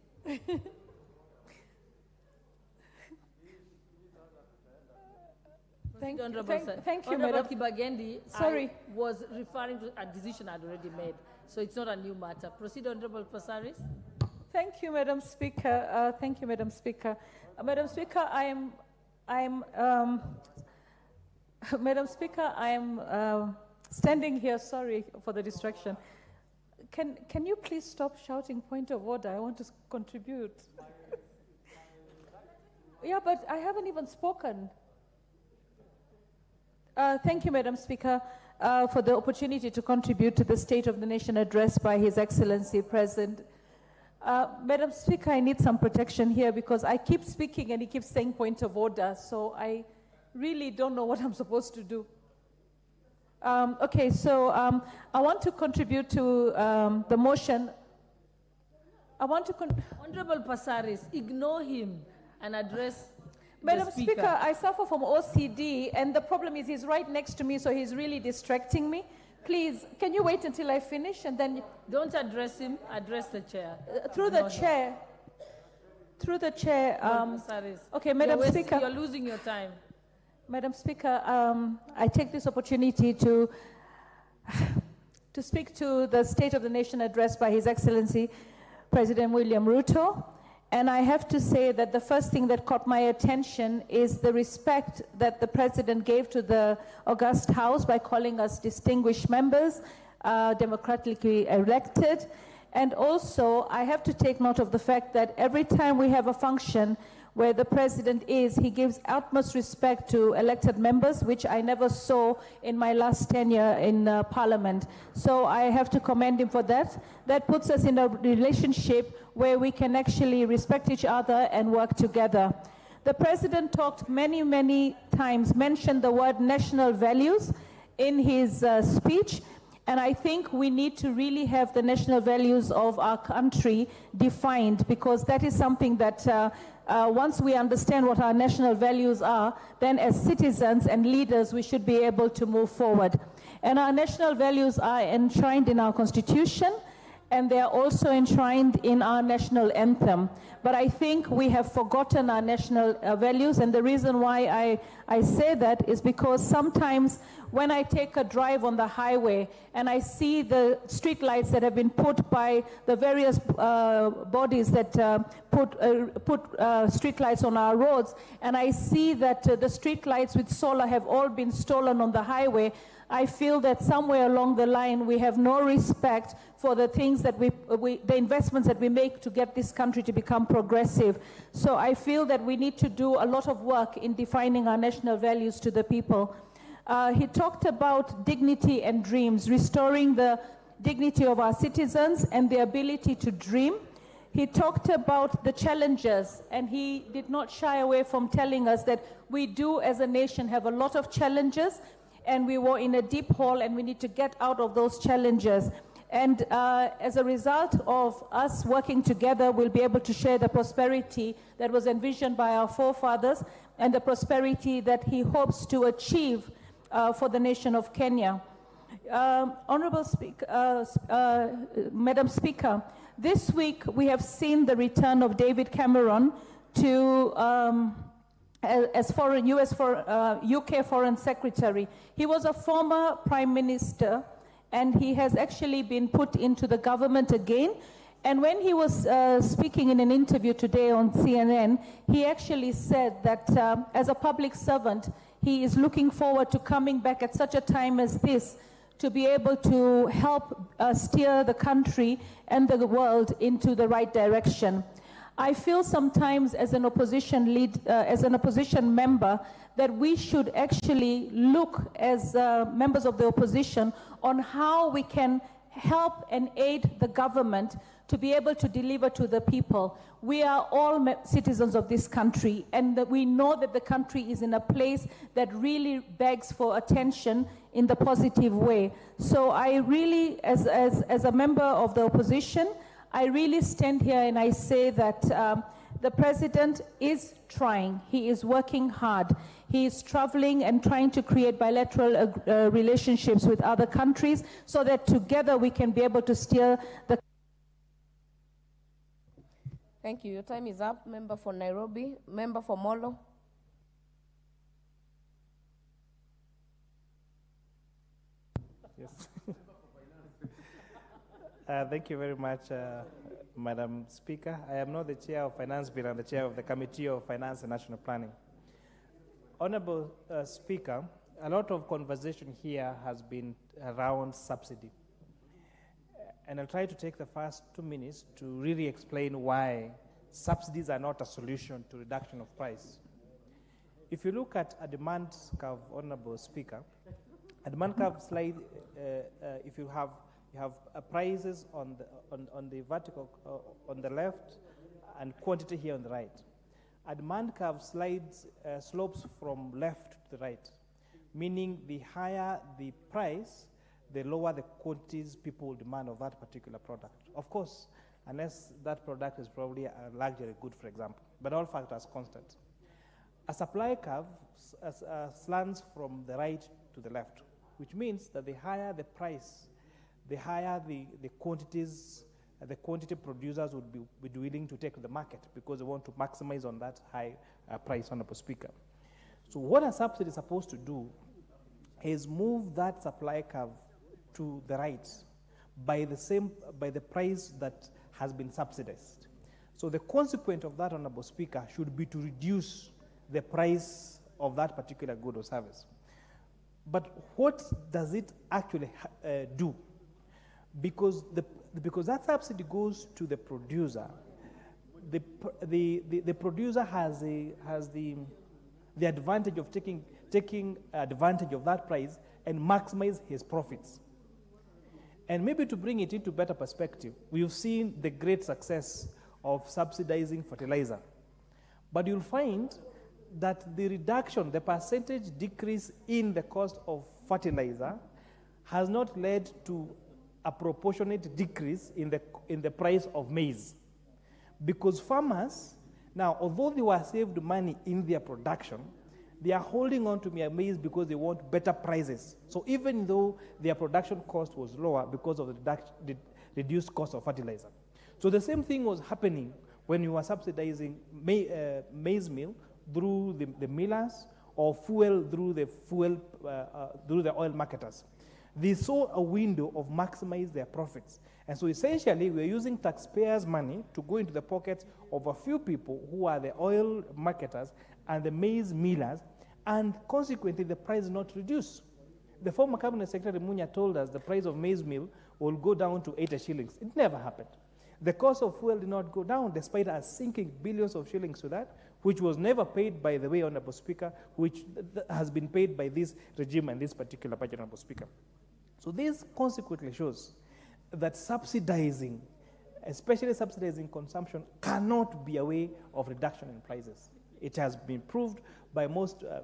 Thank you, Honorable Madam. Kibagendi, Sorry. I was referring to a decision I'd already made, so it's not a new matter. Proceed, Honorable Passaris. Thank you, Madam Speaker. Thank you, Madam Speaker. Madam Speaker, Madam Speaker, I am standing here. Sorry for the distraction. Can you please stop shouting point of order? I want to contribute. Yeah, but I haven't even spoken. Thank you, Madam Speaker, for the opportunity to contribute to the State of the Nation address by His Excellency President. Madam Speaker, I need some protection here because I keep speaking and he keeps saying point of order, so I really don't know what I'm supposed to do. Okay, so I want to contribute to the motion. Honorable Passaris, ignore him and address Madam Speaker, I suffer from OCD, and the problem is he's right next to me, so he's really distracting me. Please, can you wait until I finish and then... Don't address him, address the chair. Through the chair. Through the chair. Okay, Madam Speaker. You're losing your time. Madam Speaker, I take this opportunity to speak to the State of the Nation address by His Excellency President William Ruto. And I have to say that the first thing that caught my attention is the respect that the President gave to the august House by calling us distinguished members, democratically elected. And also, I have to take note of the fact that every time we have a function where the President is, he gives utmost respect to elected members, which I never saw in my last tenure in Parliament. So I have to commend him for that. That puts us in a relationship where we can actually respect each other and work together. The President talked many, many times, mentioned the word national values in his speech, and I think we need to really have the national values of our country defined, because that is something that once we understand what our national values are, then as citizens and leaders, we should be able to move forward. And our national values are enshrined in our Constitution, and they are also enshrined in our national anthem. But I think we have forgotten our national values, and the reason why I say that is because sometimes when I take a drive on the highway and I see the street lights that have been put by the various bodies that put street lights on our roads, and I see that the street lights with solar have all been stolen on the highway, I feel that somewhere along the line we have no respect for the things that the investments that we make to get this country to become progressive. So I feel that we need to do a lot of work in defining our national values to the people. He talked about dignity and dreams, restoring the dignity of our citizens and the ability to dream. He talked about the challenges, and he did not shy away from telling us that we do as a nation have a lot of challenges, and we were in a deep hole and we need to get out of those challenges. And as a result of us working together, we'll be able to share the prosperity that was envisioned by our forefathers and the prosperity that he hopes to achieve for the nation of Kenya. Honorable Speaker, Madam Speaker, this week we have seen the return of David Cameron to as UK Foreign Secretary. He was a former Prime Minister, and he has actually been put into the government again. And when he was speaking in an interview today on CNN, he actually said that as a public servant, he is looking forward to coming back at such a time as this to be able to help steer the country and the world into the right direction. I feel sometimes as an opposition member that we should actually look as members of the opposition on how we can help and aid the government to be able to deliver to the people. We are all citizens of this country, and that we know that the country is in a place that really begs for attention in the positive way. So I really, as a member of the opposition, I really stand here and I say that the President is trying. He is working hard. He is traveling and trying to create bilateral relationships with other countries so that together we can be able to steer the... Thank you. Your time is up. Member for Nairobi. Member for Molo. Yes. Thank you very much, Madam Speaker. I am not the chair of Finance Bill, I'm the chair of the Committee of Finance and National Planning. Honorable Speaker, a lot of conversation here has been around subsidy. And I'll try to take the first 2 minutes to really explain why subsidies are not a solution to reduction of price. If you look at a demand curve, Honorable Speaker, a demand curve slide, if you have prices on the vertical on the left and quantity here on the right. A demand curve slopes from left to the right, meaning the higher the price, the lower the quantities people will demand of that particular product. Of course, unless that product is probably a luxury good, for example, but all factors constant. A supply curve slants from the right to the left, which means that the higher the price, the higher the quantities, the quantity producers would be willing to take to the market because they want to maximize on that high price, Honorable Speaker. So what a subsidy is supposed to do is move that supply curve to the right by the price that has been subsidized. So the consequence of that, Honorable Speaker, should be to reduce the price of that particular good or service. But what does it actually do? Because that subsidy goes to the producer, the producer has the advantage of taking advantage of that price and maximize his profits. And maybe to bring it into better perspective, we've seen the great success of subsidizing fertilizer. But you'll find that the reduction, the percentage decrease in the cost of fertilizer has not led to a proportionate decrease in the price of maize. Because farmers, now, although they were saved money in their production, they are holding on to their maize because they want better prices. So even though their production cost was lower because of the reduced cost of fertilizer. So the same thing was happening when you were subsidizing maize meal through the millers or fuel through the oil marketers. They saw a window of maximize their profits. And so essentially, we're using taxpayers' money to go into the pockets of a few people who are the oil marketers and the maize millers, and consequently, the price is not reduced. The former Cabinet Secretary Munya told us the price of maize meal will go down to 80 shillings. It never happened. The cost of fuel did not go down despite us sinking billions of shillings to that, which was never paid, by the way, Honorable Speaker, which has been paid by this regime and this particular budget, Honorable Speaker. So this consequently shows that subsidizing, especially subsidizing consumption, cannot be a way of reduction in prices. It has been proved by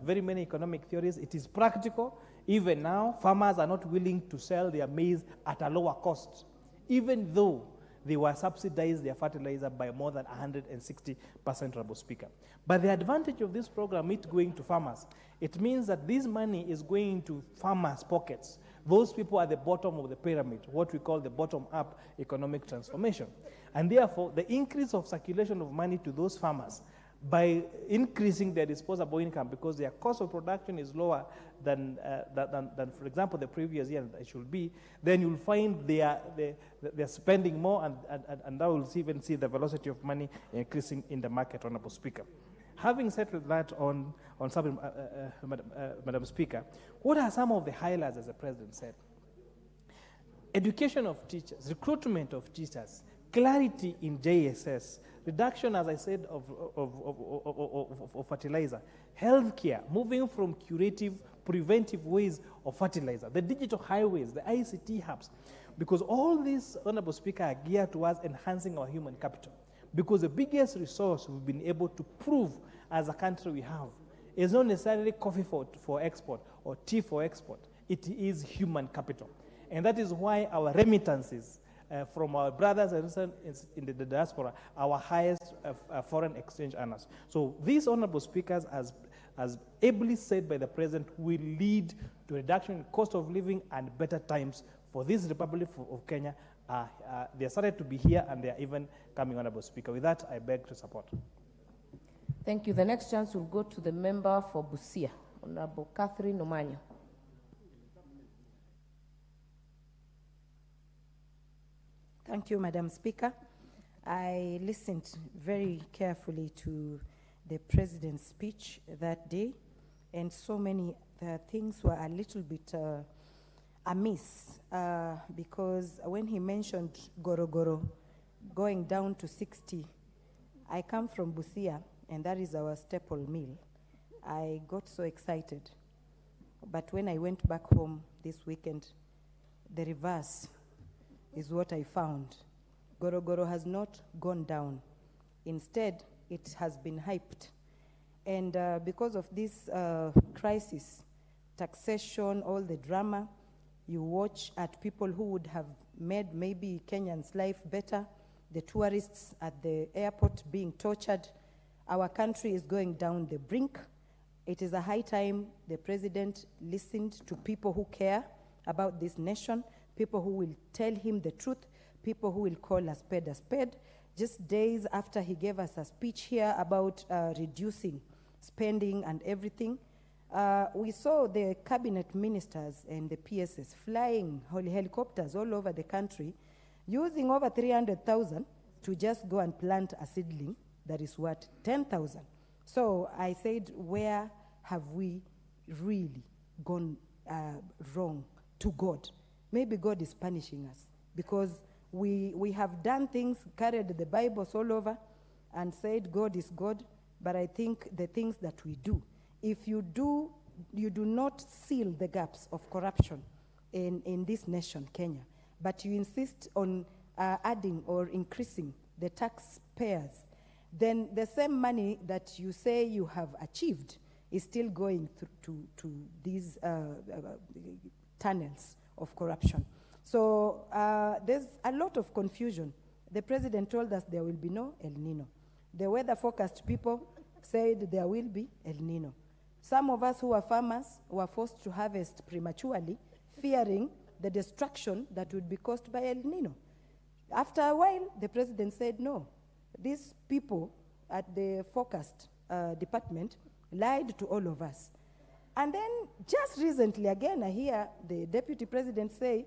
very many economic theories. It is practical. Even now, farmers are not willing to sell their maize at a lower cost, even though they were subsidized their fertilizer by more than 160%, Honorable Speaker. But the advantage of this program, it going to farmers, it means that this money is going to farmers' pockets. Those people at the bottom of the pyramid, what we call the bottom-up economic transformation. And therefore, the increase of circulation of money to those farmers by increasing their disposable income, because their cost of production is lower than for example, the previous year it should be, then you'll find they're spending more, and that will even see the velocity of money increasing in the market, Honorable Speaker. Having settled that on something, Madam Speaker, what are some of the highlights, as the President said? Education of teachers, recruitment of teachers, clarity in JSS, reduction, as I said, of fertilizer, healthcare, moving from curative, preventive ways of fertilizer, the digital highways, the ICT hubs, because all these, Honorable Speaker, are geared towards enhancing our human capital. Because the biggest resource we've been able to prove as a country we have is not necessarily coffee for export or tea for export. It is human capital. And that is why our remittances from our brothers and sisters in the diaspora, our highest foreign exchange earners. So these Honorable Speakers, as ably said by the President, will lead to reduction in cost of living and better times for this Republic of Kenya. They are started to be here, and they are even coming, Honorable Speaker. With that, I beg to support. Thank you. The next chance will go to the member for Busia, Honorable Catherine Omanyo. Thank you, Madam Speaker. I listened very carefully to the president's speech that day, and so many things were a little bit amiss because when he mentioned Gorogoro going down to 60, I come from Busia, and that is our staple meal. I got so excited. But when I went back home this weekend, the reverse is what I found. Gorogoro has not gone down. Instead, it has been hyped. And because of this crisis, taxation, all the drama, you watch at people who would have made maybe Kenyans' life better, the tourists at the airport being tortured. Our country is going down the brink. It is a high time the president listened to people who care about this nation, people who will tell him the truth, people who will call a spade a spade. Just days after he gave us a speech here about reducing spending and everything, we saw the cabinet ministers and the PSS flying helicopters all over the country, using over 300,000 to just go and plant a seedling that is worth 10,000. So I said, where have we really gone wrong to God? Maybe God is punishing us because we have done things, carried the Bibles all over and said God is God, but I think the things that we do, if you do not seal the gaps of corruption in this nation, Kenya, but you insist on adding or increasing the taxpayers, then the same money that you say you have achieved is still going to these tunnels of corruption. So there's a lot of confusion. The president told us there will be no El Nino. The weather forecast people said there will be El Nino. Some of us who are farmers were forced to harvest prematurely, fearing the destruction that would be caused by El Nino. After a while, the president said, no, these people at the forecast department lied to all of us. And then just recently, again, I hear the deputy president say,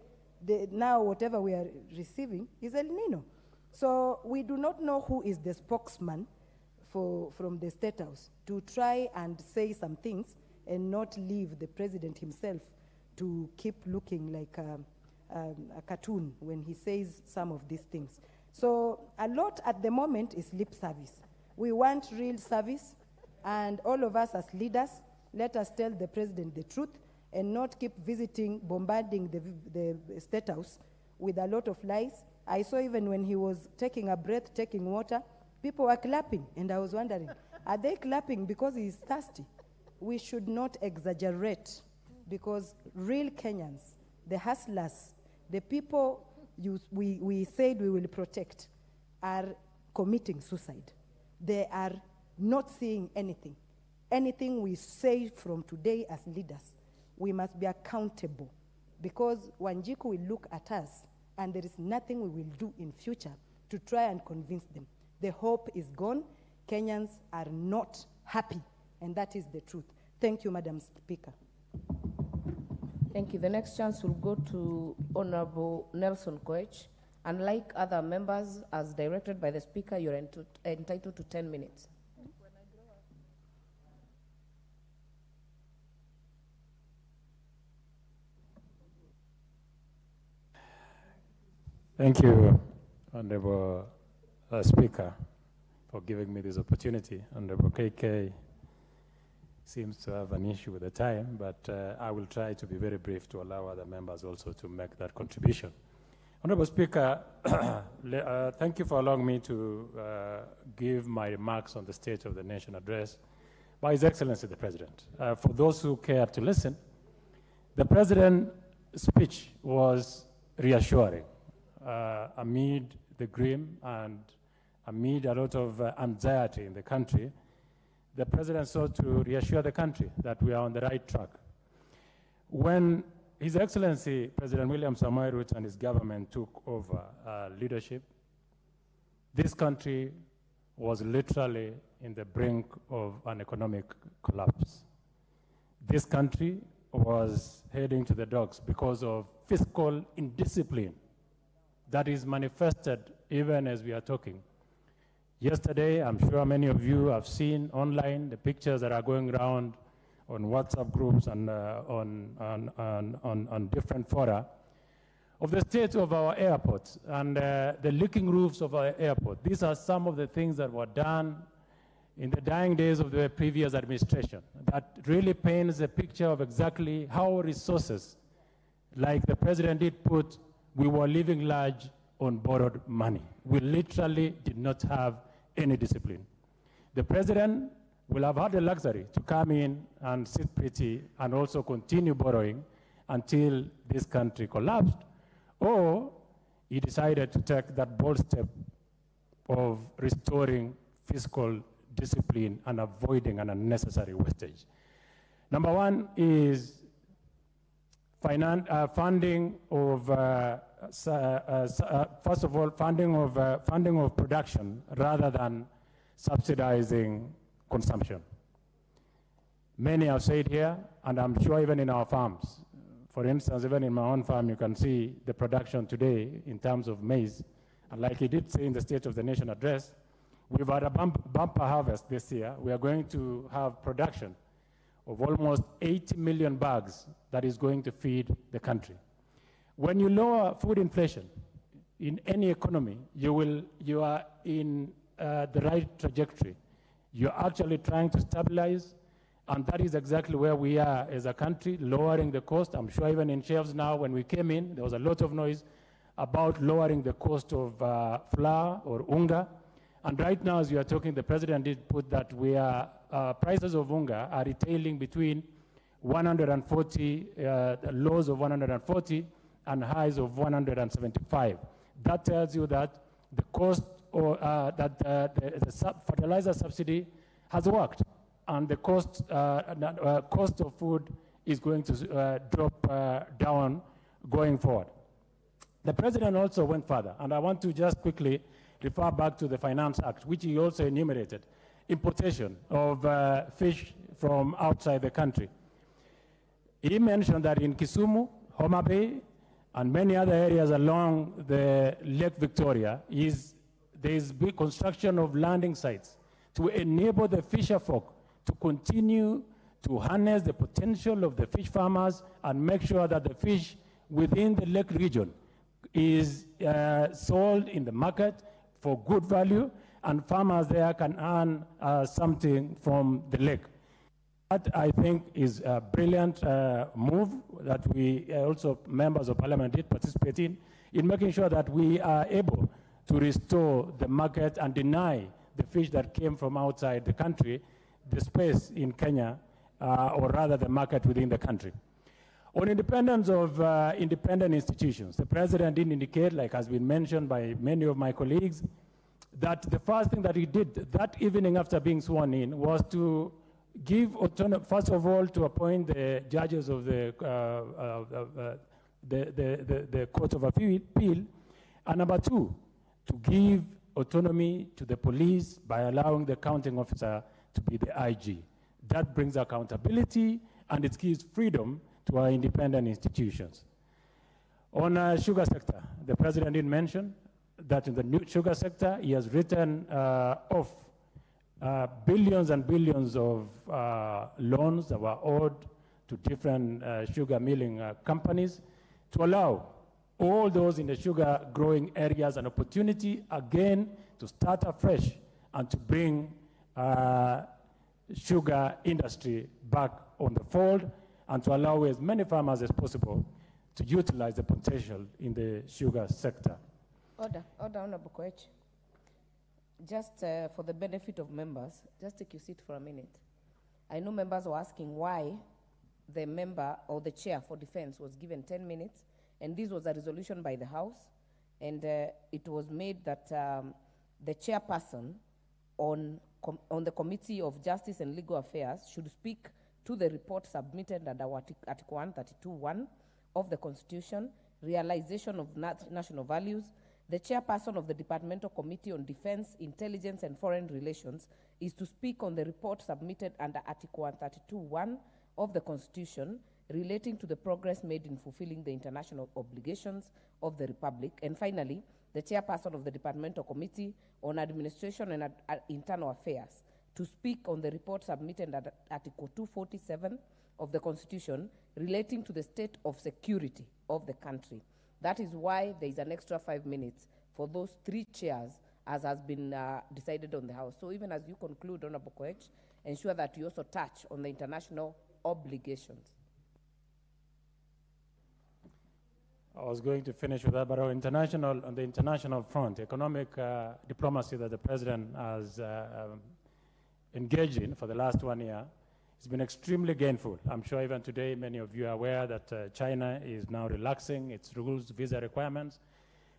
now whatever we are receiving is El Nino. So we do not know who is the spokesman from the State House to try and say some things and not leave the president himself to keep looking like a cartoon when he says some of these things. So a lot at the moment is lip service. We want real service, and all of us as leaders, let us tell the president the truth and not keep bombarding the State House with a lot of lies. I saw even when he was taking a breath, taking water, people were clapping, and I was wondering, are they clapping because he's thirsty? We should not exaggerate, because real Kenyans, the hustlers, the people we said we will protect, are committing suicide. They are not seeing anything. Anything we say from today as leaders, we must be accountable, because Wanjiku will look at us and there is nothing we will do in future to try and convince them. The hope is gone. Kenyans are not happy, and that is the truth. Thank you, Madam Speaker. Thank you. The next chance will go to Honorable Nelson Koech. Unlike other members, as directed by the Speaker, you're entitled to 10 minutes. Thank you, Honorable Speaker, for giving me this opportunity. Honorable KK seems to have an issue with the time, but I will try to be very brief to allow other members also to make that contribution. Honorable Speaker, thank you for allowing me to give my remarks on the State of the Nation address by His Excellency the President. For those who care to listen, the President's speech was reassuring amid the grim and amid a lot of anxiety in the country. The President sought to reassure the country that we are on the right track. When His Excellency President William Samoei Ruto and his government took over leadership, this country was literally in the brink of an economic collapse. This country was heading to the dogs because of fiscal indiscipline that is manifested even as we are talking Yesterday, I'm sure many of you have seen online the pictures that are going around on WhatsApp groups and on different fora of the state of our airports and the leaking roofs of our airport. These are some of the things that were done in the dying days of the previous administration that really paints a picture of exactly how resources, like the president did put, we were living large on borrowed money. We literally did not have any discipline. The president will have had the luxury to come in and sit pretty and also continue borrowing until this country collapsed, or he decided to take that bold step of restoring fiscal discipline and avoiding an unnecessary wastage. Number one is funding of, first of all, funding of production rather than subsidizing consumption. Many have said here, and I'm sure even in our farms, for instance, even in my own farm, you can see the production today in terms of maize. And like he did say in the State of the Nation address, we've had a bumper harvest this year. We are going to have production of almost 80 million bags that is going to feed the country. When you lower food inflation in any economy, you are in the right trajectory. You're actually trying to stabilize, and that is exactly where we are as a country, lowering the cost. I'm sure even in shelves now, when we came in, there was a lot of noise about lowering the cost of flour or unga. And right now, as we are talking, the president did put that we are, prices of unga are retailing between 140, lows of 140 and highs of 175. That tells you that the cost or that the fertilizer subsidy has worked, and the cost of food is going to drop down going forward. The president also went further, and I want to just quickly refer back to the Finance Act, which he also enumerated, importation of fish from outside the country. He mentioned that in Kisumu, Homa Bay, and many other areas along the Lake Victoria, there is big construction of landing sites to enable the fisher folk to continue to harness the potential of the fish farmers and make sure that the fish within the lake region is sold in the market for good value, and farmers there can earn something from the lake. That, I think, is a brilliant move that we also, members of parliament, did participate in making sure that we are able to restore the market and deny the fish that came from outside the country the space in Kenya, or rather the market within the country. On independence of independent institutions, the president did indicate, like has been mentioned by many of my colleagues, that the first thing that he did that evening after being sworn in was to give autonomy, first of all, to appoint the judges of the Court of Appeal, and number two, to give autonomy to the police by allowing the counting officer to be the IG. That brings accountability, and it gives freedom to our independent institutions. On sugar sector, the president did mention that in the new sugar sector, he has written off billions and billions of loans that were owed to different sugar milling companies to allow all those in the sugar growing areas an opportunity again to start afresh and to bring sugar industry back on the fold, and to allow as many farmers as possible to utilize the potential in the sugar sector. Order, Honorable Koech. Just for the benefit of members, just take your seat for a minute. I know members were asking why the member or the chair for defense was given 10 minutes, and this was a resolution by the House, and it was made that the chairperson on the Committee of Justice and Legal Affairs should speak to the report submitted under Article 132.1 of the Constitution, realization of national values. The chairperson of the Departmental Committee on Defense, Intelligence and Foreign Relations is to speak on the report submitted under Article 132.1 of the Constitution relating to the progress made in fulfilling the international obligations of the Republic. And finally, the chairperson of the Departmental Committee on Administration and Internal Affairs, to speak on the report submitted at Article 247 of the Constitution relating to the state of security of the country. That is why there is an extra 5 minutes for those 3 chairs, as has been decided on the House. So even as you conclude, Honorable Koech, ensure that you also touch on the international obligations. I was going to finish with that, but on the international front, economic diplomacy that the President has engaged in for the last 1 year, it's been extremely gainful. I'm sure even today many of you are aware that China is now relaxing its rules, visa requirements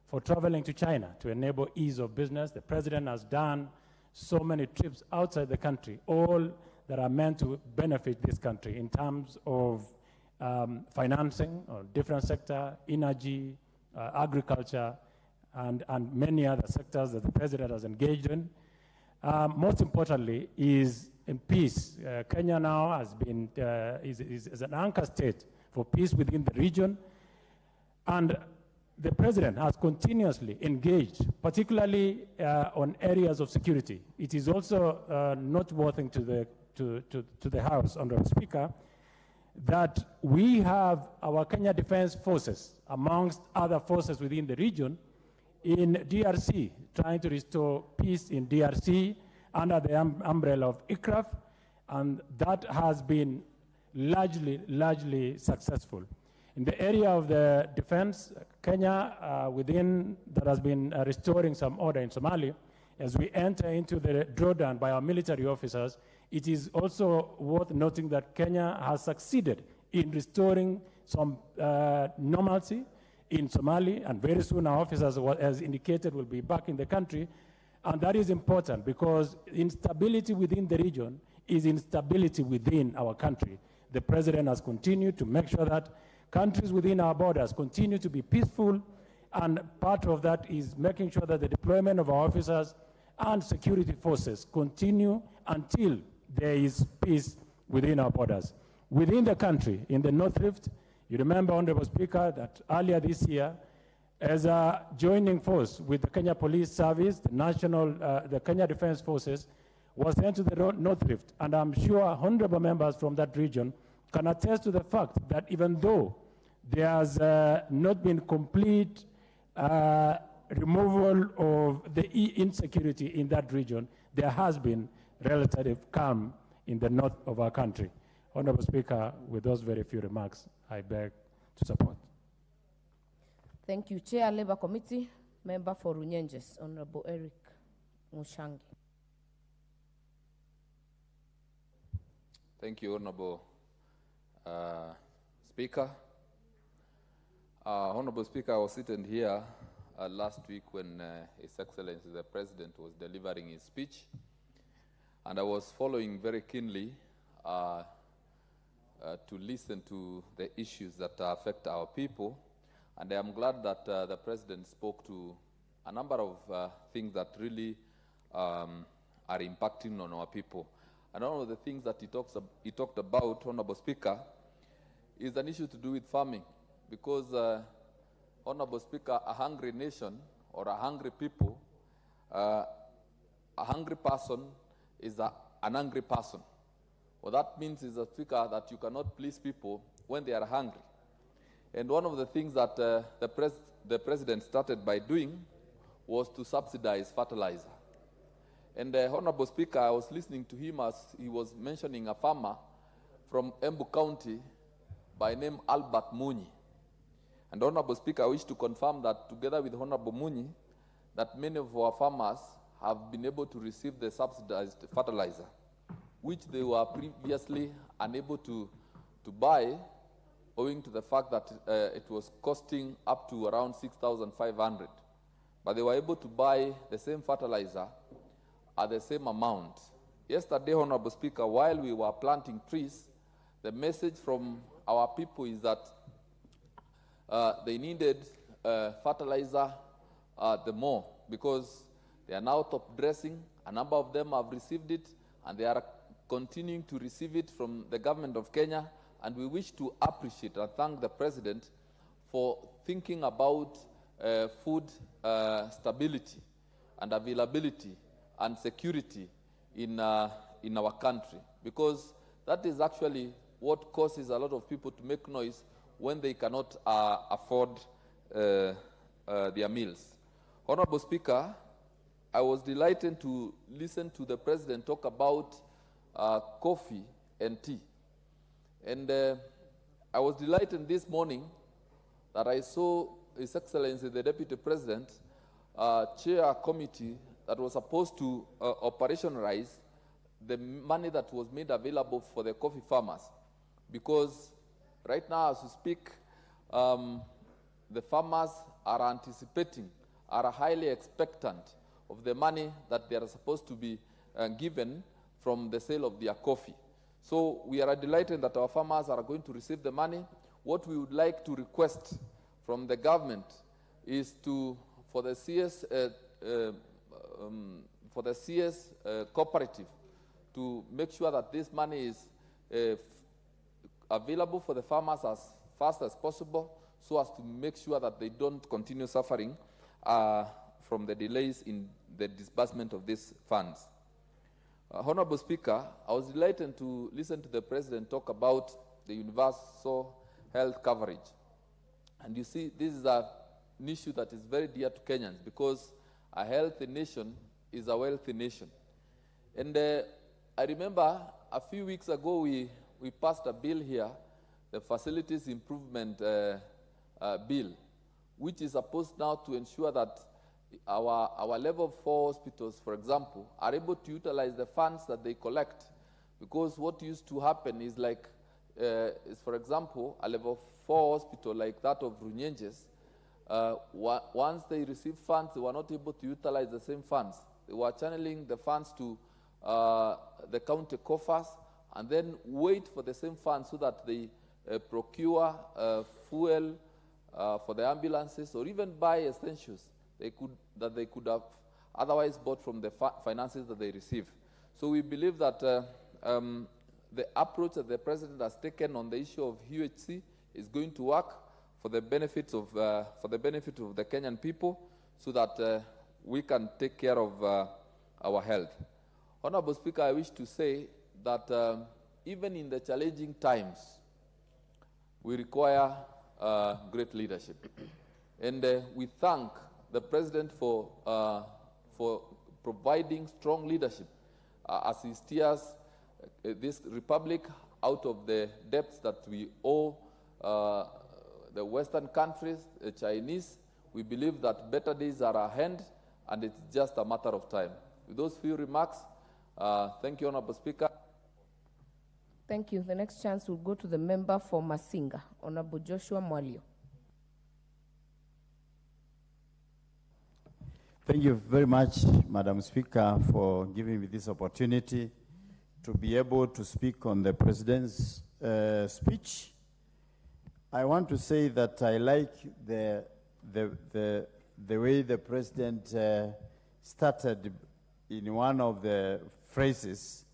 for traveling to China to enable ease of business. The President has done so many trips outside the country, all that are meant to benefit this country in terms of financing or different sector, energy, agriculture, and many other sectors that the President has engaged in. Most importantly is in peace. Kenya now has been, is an anchor state for peace within the region. And the President has continuously engaged, particularly on areas of security. It is also noteworthy to the House, Honorable Speaker, that we have our Kenya Defense Forces, amongst other forces within the region, in DRC, trying to restore peace in DRC under the umbrella of ICRAF, and that has been largely successful. In the area of the defense, Kenya that has been restoring some order in Somalia. As we enter into the drawdown by our military officers, it is also worth noting that Kenya has succeeded in restoring some normalcy in Somalia, and very soon our officers, as indicated, will be back in the country. And that is important because instability within the region is instability within our country. The President has continued to make sure that countries within our borders continue to be peaceful, and part of that is making sure that the deployment of our officers and security forces continue until there is peace within our borders. Within the country, in the North Rift, you remember, Honorable Speaker, that earlier this year, as a joining force with the Kenya Police Service, the Kenya Defense Forces was sent to the North Rift, and I'm sure honorable members from that region can attest to the fact that even though there has not been complete removal of the insecurity in that region, there has been relative calm in the north of our country. Honorable Speaker, with those very few remarks, I beg to support. Thank you. Chair, Labour Committee, Member for Runyenjes, Honorable Eric Mushangi. Thank you, Honorable Speaker. Honorable Speaker, I was sitting here last week when His Excellency the President was delivering his speech, and I was following very keenly to listen to the issues that affect our people. And I am glad that the President spoke to a number of things that really are impacting on our people. And one of the things that he talked about, Honorable Speaker, is an issue to do with farming. Because, Honorable Speaker, a hungry nation or a hungry people, a hungry person is an angry person. What that means is, Speaker, that you cannot please people when they are hungry. And one of the things that the President started by doing was to subsidize fertilizer. And Honorable Speaker, I was listening to him as he was mentioning a farmer from Embu County by name Albert Ngunyi. And Honorable Speaker, I wish to confirm that together with Honorable Ngunyi, that many of our farmers have been able to receive the subsidized fertilizer, which they were previously unable to buy, owing to the fact that it was costing up to around 6,500. But they were able to buy the same fertilizer at the same amount. Yesterday, Honorable Speaker, while we were planting trees, the message from our people is that they needed fertilizer the more, because they are now top dressing. A number of them have received it, and they are continuing to receive it from the government of Kenya. And we wish to appreciate and thank the President for thinking about food stability and availability and security in our country, because that is actually what causes a lot of people to make noise when they cannot afford their meals. Honorable Speaker, I was delighted to listen to the President talk about coffee and tea. And I was delighted this morning that I saw His Excellency the Deputy President chair a committee that was supposed to operationalize the money that was made available for the coffee farmers. Because right now, as we speak, the farmers are anticipating, are highly expectant of the money that they are supposed to be given from the sale of their coffee. So we are delighted that our farmers are going to receive the money. What we would like to request from the government is for the CS cooperative to make sure that this money is available for the farmers as fast as possible, so as to make sure that they don't continue suffering from the delays in the disbursement of these funds. Honorable Speaker, I was delighted to listen to the President talk about the universal health coverage. And you see, this is an issue that is very dear to Kenyans, because a healthy nation is a wealthy nation. And I remember a few weeks ago we passed a bill here, the Facilities Improvement Bill, which is supposed now to ensure that our level 4 hospitals, for example, are able to utilize the funds that they collect. Because what used to happen is like, for example, a level 4 hospital like that of Runyenjes, once they received funds, they were not able to utilize the same funds. They were channeling the funds to the county coffers and then wait for the same funds so that they procure fuel for the ambulances, or even buy essentials that they could have otherwise bought from the finances that they receive. So we believe that the approach that the President has taken on the issue of UHC is going to work for the benefit of the Kenyan people, so that we can take care of our health. Honorable Speaker, I wish to say that even in the challenging times, we require great leadership. And we thank the President for providing strong leadership as he steers this republic out of the debts that we owe the Western countries, the Chinese. We believe that better days are ahead, and it's just a matter of time. With those few remarks, thank you, Honorable Speaker. Thank you. The next chance will go to the member for Masinga, Honorable Joshua Mwalio. Thank you very much, Madam Speaker, for giving me this opportunity to be able to speak on the President's speech. I want to say that I like the way the President started in one of the phrases.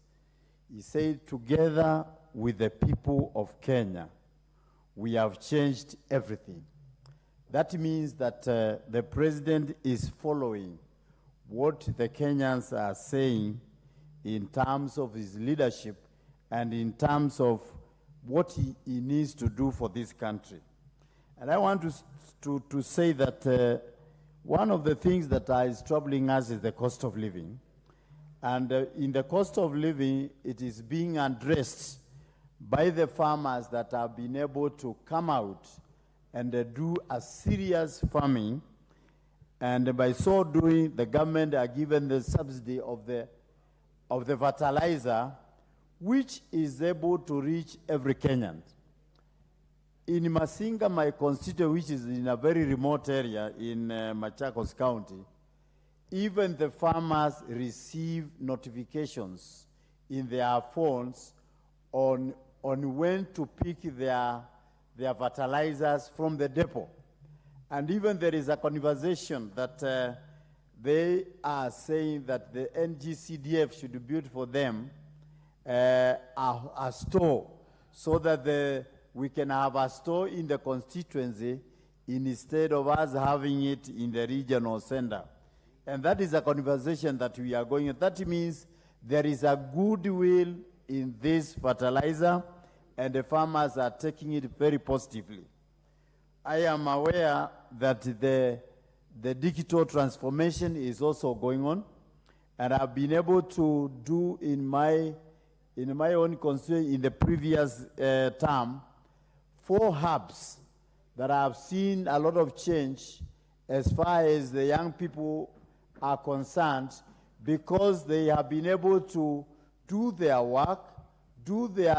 He said, "Together with the people of Kenya, we have changed everything." That means that the President is following what the Kenyans are saying in terms of his leadership and in terms of what he needs to do for this country. And I want to say that one of the things that is troubling us is the cost of living. And in the cost of living, it is being addressed by the farmers that have been able to come out and do a serious farming. And by so doing, the government are given the subsidy of the fertilizer, which is able to reach every Kenyan. In Masinga, my constituent, which is in a very remote area in Machakos County, even the farmers receive notifications in their phones on when to pick their fertilizers from the depot. And even there is a conversation that they are saying that the NGCDF should build for them a store, so that we can have a store in the constituency instead of us having it in the regional center. And that is a conversation that we are going on. That means there is a goodwill in this fertilizer, and the farmers are taking it very positively. I am aware that the digital transformation is also going on, and I've been able to do in my own constituency in the previous term 4 hubs that have seen a lot of change as far as the young people are concerned, because they have been able to do their work, do their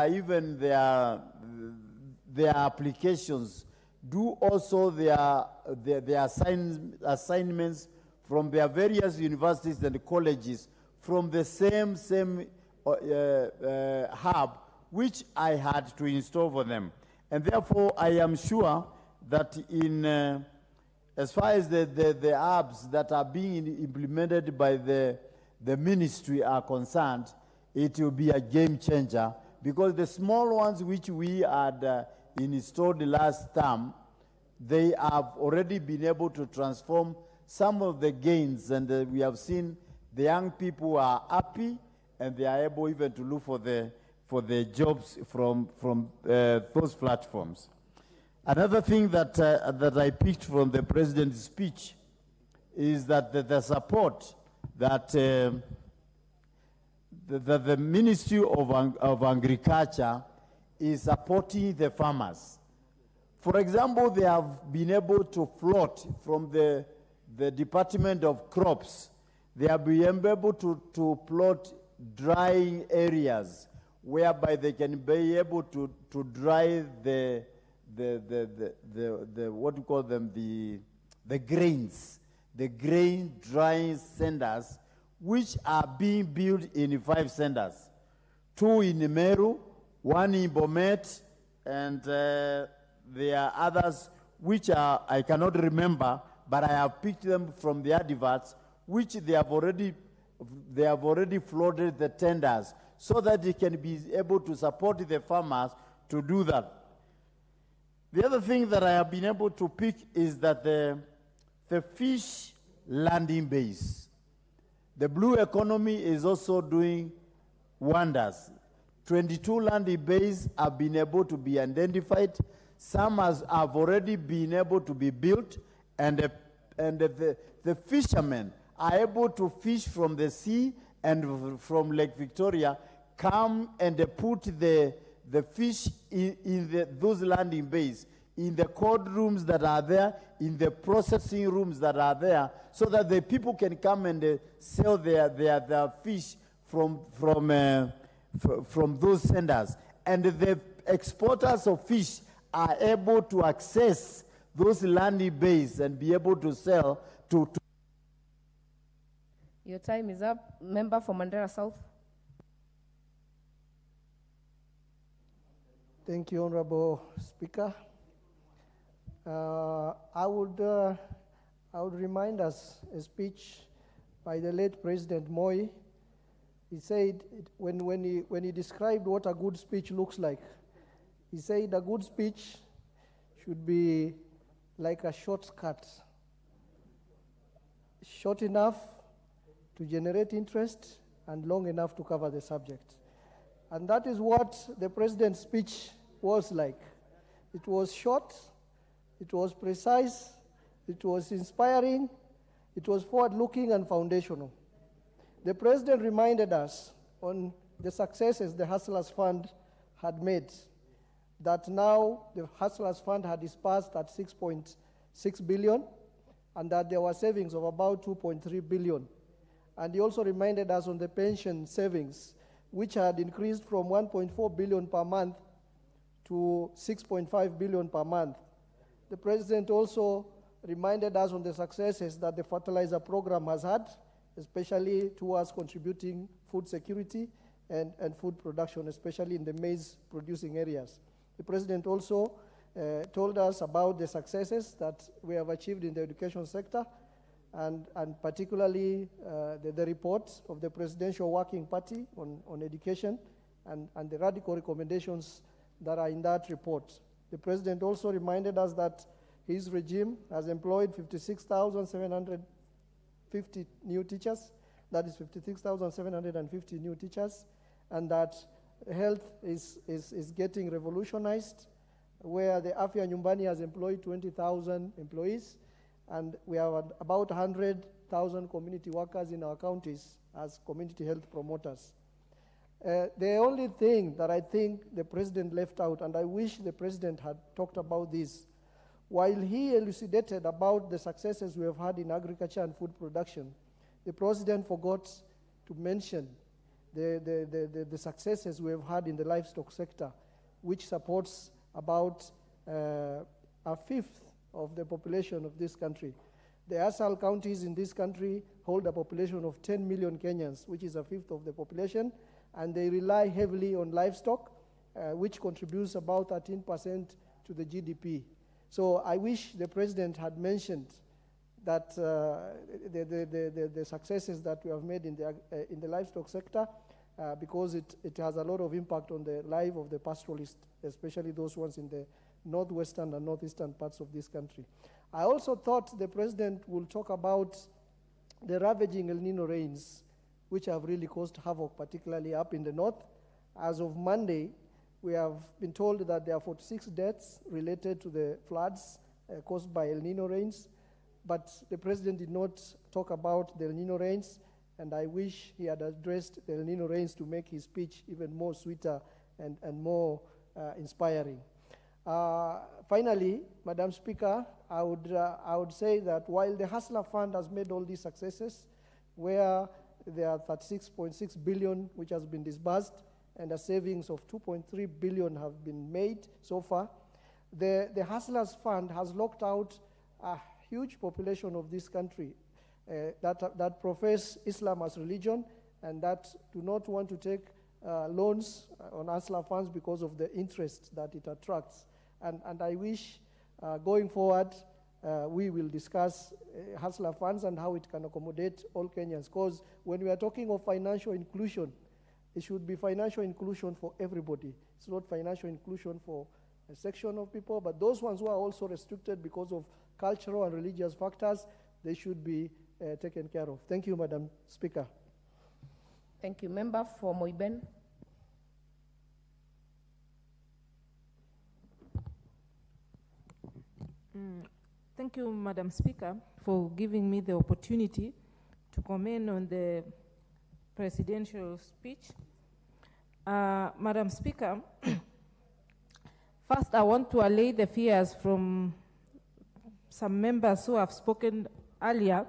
applications, do also their assignments from their various universities and colleges from the same hub which I had to install for them. And therefore, I am sure that in as far as the apps that are being implemented by the ministry are concerned, it will be a game changer, because the small ones which we had installed last term, they have already been able to transform some of the gains, and we have seen the young people are happy, and they are able even to look for the jobs from those platforms. Another thing that I picked from the president's speech is that the support that the Ministry of Agriculture is supporting the farmers. For example, they have been able to float from the Department of Crops. They have been able to plot drying areas whereby they can be able to dry the what do you call them, the grains, the grain drying centers, which are being built in 5 centers, 2 in Meru, 1 in Bomet, and there are others which I cannot remember, but I have picked them from the adverts, which they have already floated the tenders, so that they can be able to support the farmers to do that. The other thing that I have been able to pick is that the fish landing base, the blue economy is also doing wonders. 22 landing bases have been able to be identified. Some have already been able to be built, and the fishermen are able to fish from the sea and from Lake Victoria, come and put the fish in those landing bays, in the cold rooms that are there, in the processing rooms that are there, so that the people can come and sell their fish from those centers. And the exporters of fish are able to access those landing bays and be able to sell to. Your time is up. Member for Mandera South. Thank you, Honorable Speaker. I would remind us a speech by the late President Moi. He said, when he described what a good speech looks like, he said a good speech should be like a short skirt, short enough to generate interest and long enough to cover the subject. And that is what the President's speech was like. It was short, it was precise, it was inspiring, it was forward-looking and foundational. The President reminded us on the successes the Hustlers Fund had made, that now the Hustlers Fund had dispersed at 6.6 billion, and that there were savings of about 2.3 billion. And he also reminded us on the pension savings, which had increased from 1.4 billion per month to 6.5 billion per month. The President also reminded us on the successes that the fertilizer program has had, especially towards contributing food security and food production, especially in the maize-producing areas. The President also told us about the successes that we have achieved in the education sector, and particularly the report of the Presidential Working Party on education and the radical recommendations that are in that report. The President also reminded us that his regime has employed 56,750 new teachers. That is 56,750 new teachers, and that health is getting revolutionized, where the Afya Nyumbani has employed 20,000 employees, and we have about 100,000 community workers in our counties as community health promoters. The only thing that I think the president left out, and I wish the president had talked about this, while he elucidated about the successes we have had in agriculture and food production, the president forgot to mention the successes we have had in the livestock sector, which supports about a fifth of the population of this country. The ASAL counties in this country hold a population of 10 million Kenyans, which is a fifth of the population, and they rely heavily on livestock, which contributes about 13% to the GDP. So I wish the president had mentioned that the successes that we have made in the livestock sector, because it has a lot of impact on the life of the pastoralists, especially those ones in the northwestern and northeastern parts of this country. I also thought the president will talk about the ravaging El Nino rains, which have really caused havoc, particularly up in the north. As of Monday, we have been told that there are 46 deaths related to the floods caused by El Nino rains, but the president did not talk about the El Nino rains, and I wish he had addressed the El Nino rains to make his speech even more sweeter and more inspiring. Finally, Madam Speaker, I would say that while the Hustler Fund has made all these successes, where there are 36.6 billion which has been disbursed, and a savings of 2.3 billion have been made so far, the Hustlers Fund has locked out a huge population of this country that profess Islam as religion and that do not want to take loans on Hustler funds because of the interest that it attracts. And I wish going forward we will discuss Hustler funds and how it can accommodate all Kenyans, because when we are talking of financial inclusion, it should be financial inclusion for everybody. It's not financial inclusion for a section of people, but those ones who are also restricted because of cultural and religious factors, they should be taken care of. Thank you, Madam Speaker. Thank you. Member for Moiben. Thank you, Madam Speaker, for giving me the opportunity to comment on the presidential speech. Madam Speaker, first I want to allay the fears from some members who have spoken earlier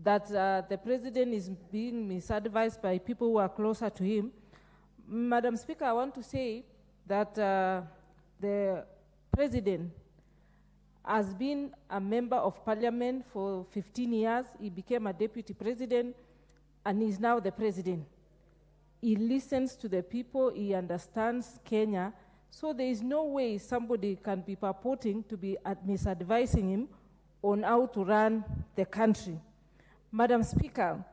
that the president is being misadvised by people who are closer to him. Madam Speaker, I want to say that the president has been a member of parliament for 15 years. He became a deputy president, and he's now the president. He listens to the people, he understands Kenya, so there is no way somebody can be purporting to be misadvising him on how to run the country. Madam Speaker,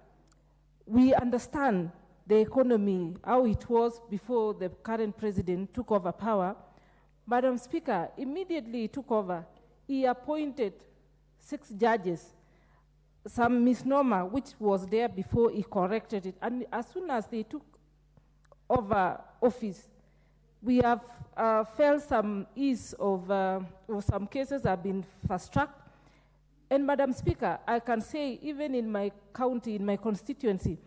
we understand the economy, how it was before the current president took over power. Madam Speaker, immediately he took over, he appointed 6 judges, some misnomer which was there before he corrected it. And as soon as they took over office, we have felt some ease of, or some cases have been fast-tracked. And Madam Speaker, I can say even in my county, in my constituency,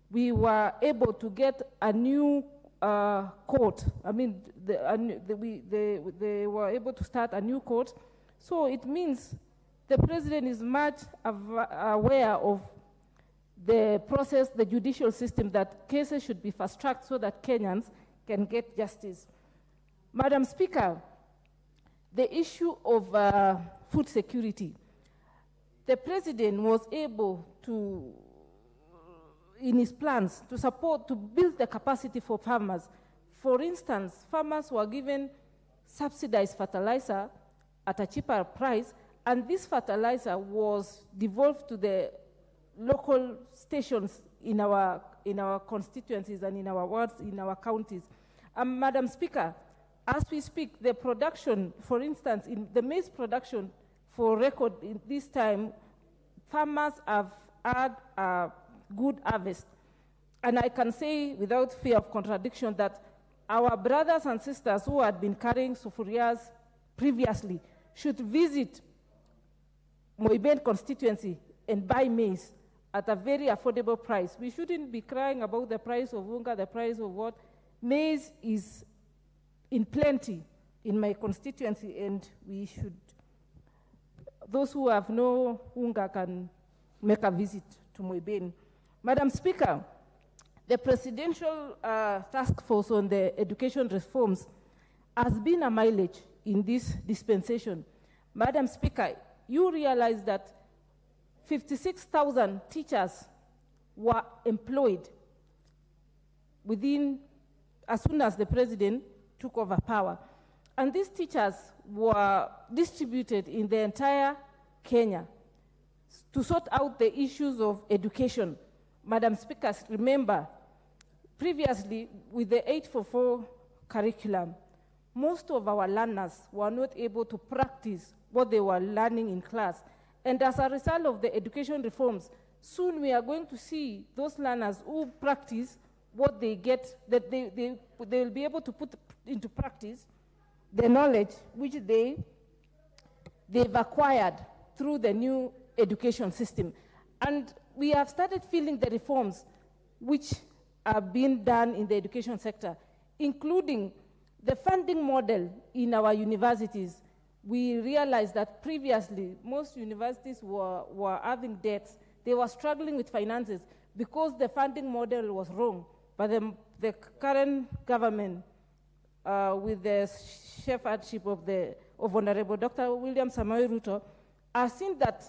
we were able to get a new court. I mean, they were able to start a new court. So it means the president is much aware of the process, the judicial system, that cases should be fast-tracked so that Kenyans can get justice. Madam Speaker, the issue of food security, the president was able to, in his plans, to support, to build the capacity for farmers. For instance, farmers were given subsidized fertilizer at a cheaper price, and this fertilizer was devolved to the local stations in our constituencies and in our wards, in our counties. Madam Speaker, as we speak, the production, for instance, in the maize production for record, in this time, farmers have had a good harvest. And I can say without fear of contradiction that our brothers and sisters who had been carrying sufurias previously should visit Moiben constituency and buy maize at a very affordable price. We shouldn't be crying about the price of unga, the price of what. Maize is in plenty in my constituency, and we should, those who have no unga can make a visit to Moiben. Madam Speaker, the Presidential Task Force on the Education Reforms has been a mileage in this dispensation. Madam Speaker, you realize that 56,000 teachers were employed as soon as the president took over power. And these teachers were distributed in the entire Kenya to sort out the issues of education. Madam Speaker, remember, previously with the 844 curriculum, most of our learners were not able to practice what they were learning in class. And as a result of the education reforms, soon we are going to see those learners who practice what they get, that they will be able to put into practice the knowledge which they've acquired through the new education system. And we have started feeling the reforms which are being done in the education sector, including the funding model in our universities. We realized that previously most universities were having debts. They were struggling with finances because the funding model was wrong. But the current government, with the shepherdship of Honorable Dr. William Samoei Ruto, has seen that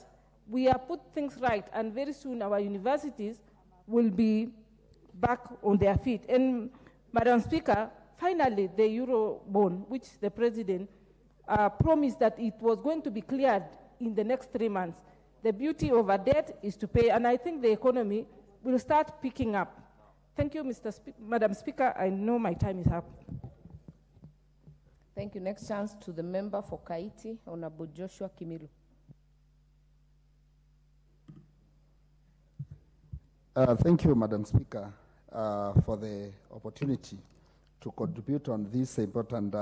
we have put things right, and very soon our universities will be back on their feet. And Madam Speaker, finally, the Euro bond, which the President promised that it was going to be cleared in the next 3 months. The beauty of a debt is to pay, and I think the economy will start picking up. Thank you, Madam Speaker. I know my time is up. Thank you. Next chance to the member for Kaiti, Honorable Joshua Kimilu. Thank you, Madam Speaker, for the opportunity to contribute on this important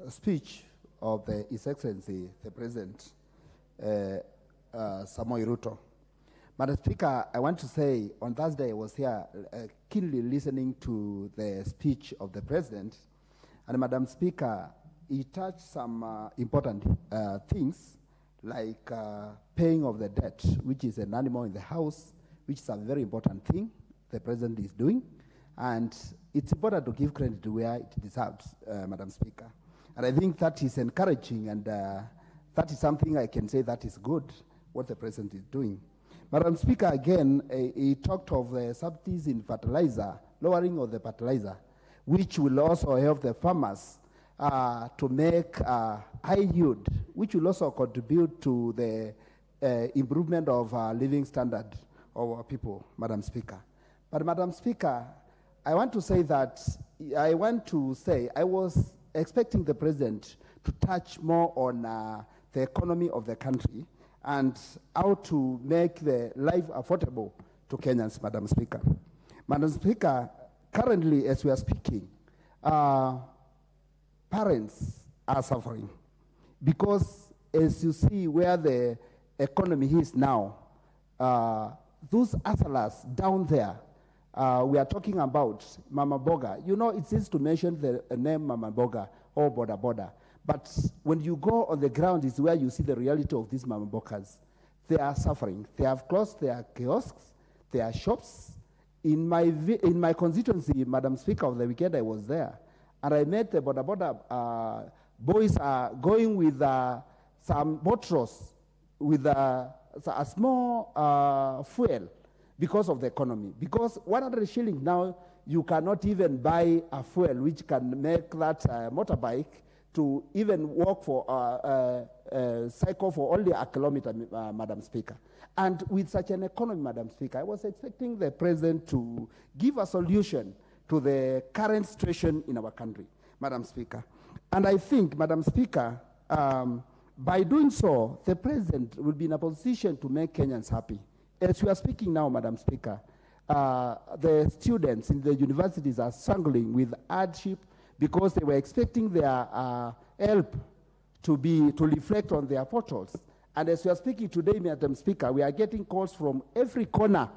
speech of His Excellency, the President, Samoei Ruto. Madam Speaker, I want to say on Thursday I was here keenly listening to the speech of the President, and Madam Speaker, he touched some important things like paying of the debt, which is an animal in the house, which is a very important thing the President is doing, and it's important to give credit to where it deserves, Madam Speaker. And I think that is encouraging, and that is something I can say that is good, what the President is doing. Madam Speaker, again, he talked of the subsidies in fertilizer, lowering of the fertilizer, which will also help the farmers to make high yield, which will also contribute to the improvement of living standard of our people, Madam Speaker. But Madam Speaker, I want to say I was expecting the President to touch more on the economy of the country and how to make the life affordable to Kenyans, Madam Speaker. Madam Speaker, currently as we are speaking, parents are suffering because as you see where the economy is now, those hustlers down there, we are talking about Mama Boga. You know, it's easy to mention the name Mama Boga or Boda Boda. But when you go on the ground is where you see the reality of these Mama Bogas. They are suffering. They have closed their kiosks, their shops. In my constituency, Madam Speaker, of the weekend I was there, and I met the Boda Boda boys are going with some botros with a small fuel because of the economy. Because 100 shillings now, you cannot even buy a fuel which can make that motorbike to even walk for cycle for only a kilometer, Madam Speaker. And with such an economy, Madam Speaker, I was expecting the President to give a solution to the current situation in our country, Madam Speaker. And I think, Madam Speaker, By doing so, the president will be in a position to make Kenyans happy. As we are speaking now, Madam Speaker, the students in the universities are struggling with hardship because they were expecting their help to reflect on their portals. And as we are speaking today, Madam Speaker, we are getting calls from every corner.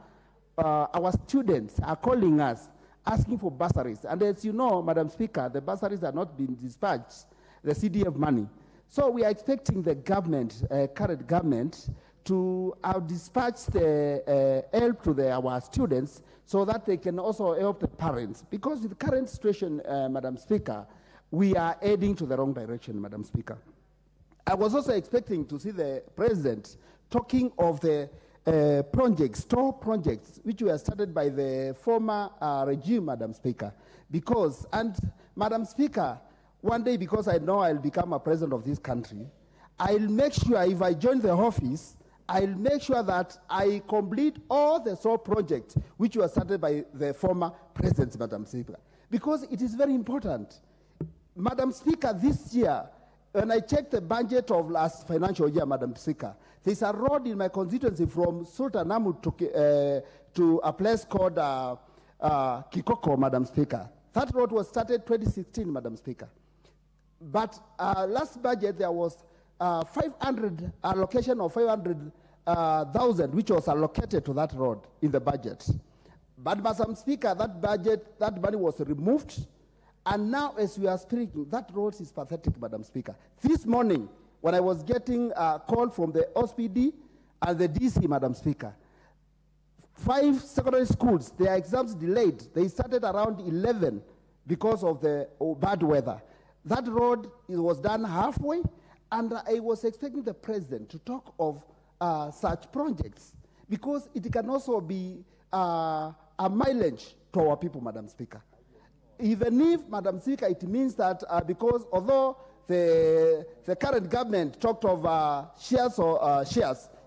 Our students are calling us, asking for bursaries. And as you know, Madam Speaker, the bursaries are not being dispatched, the CDF money. So we are expecting the government, current government, to dispatch the help to our students so that they can also help the parents. Because with the current situation, Madam Speaker, we are heading to the wrong direction, Madam Speaker. I was also expecting to see the president talking of the store projects, which were started by the former regime, Madam Speaker. Because, and Madam Speaker, one day, because I know I'll become a president of this country, I'll make sure, if I join the office, I'll make sure that I complete all the store projects which were started by the former presidents, Madam Speaker. Because it is very important. Madam Speaker, this year, when I checked the budget of last financial year, Madam Speaker, there's a road in my constituency from Sultanahmet to a place called Kikoko, Madam Speaker. That road was started 2016, Madam Speaker. But last budget, there was 500 allocation of 500,000, which was allocated to that road in the budget. But, Madam Speaker, that money was removed. And now, as we are speaking, that road is pathetic, Madam Speaker. This morning, when I was getting a call from the OSPD and the DC, Madam Speaker, 5 secondary schools, their exams delayed. They started around 11 because of the bad weather. That road was done halfway, and I was expecting the president to talk of such projects because it can also be a mileage to our people, Madam Speaker. Even if, Madam Speaker, it means that because although the current government talked of shares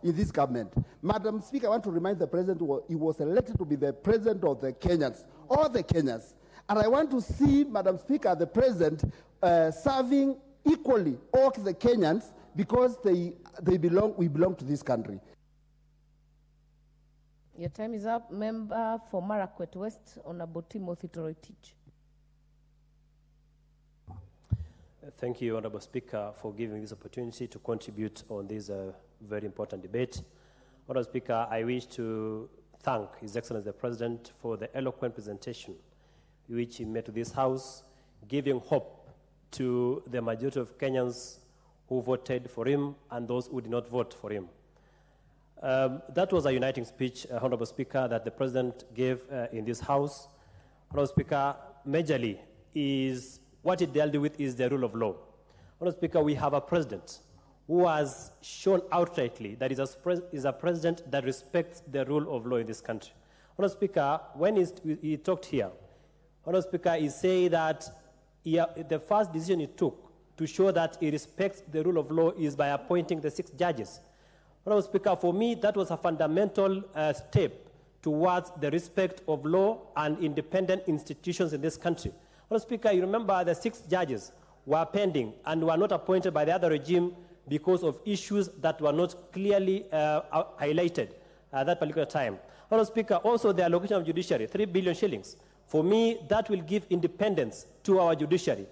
in this government, Madam Speaker, I want to remind the president he was elected to be the president of the Kenyans, all the Kenyans. And I want to see, Madam Speaker, the president serving equally all the Kenyans because we belong to this country. Your time is up. Member for Marakwet West, Honorable Timothy Toroitich. Thank you, Honorable Speaker, for giving this opportunity to contribute on this very important debate. Honorable Speaker, I wish to thank His Excellency the President for the eloquent presentation which he made to this House, giving hope to the majority of Kenyans who voted for him and those who did not vote for him. That was a uniting speech, Honorable Speaker, that the President gave in this House. Honorable Speaker, majorly is what it dealt with is the rule of law. Honorable Speaker, we have a president who has shown outrightly that is a president that respects the rule of law in this country. Honorable Speaker, when he talked here, Honorable Speaker, he said that the first decision he took to show that he respects the rule of law is by appointing the 6 judges. Honorable Speaker, for me, that was a fundamental step towards the respect of law and independent institutions in this country. Honorable Speaker, you remember the 6 judges were pending and were not appointed by the other regime because of issues that were not clearly highlighted at that particular time. Honorable Speaker, also the allocation of judiciary, 3 billion shillings. For me, that will give independence to our judiciary.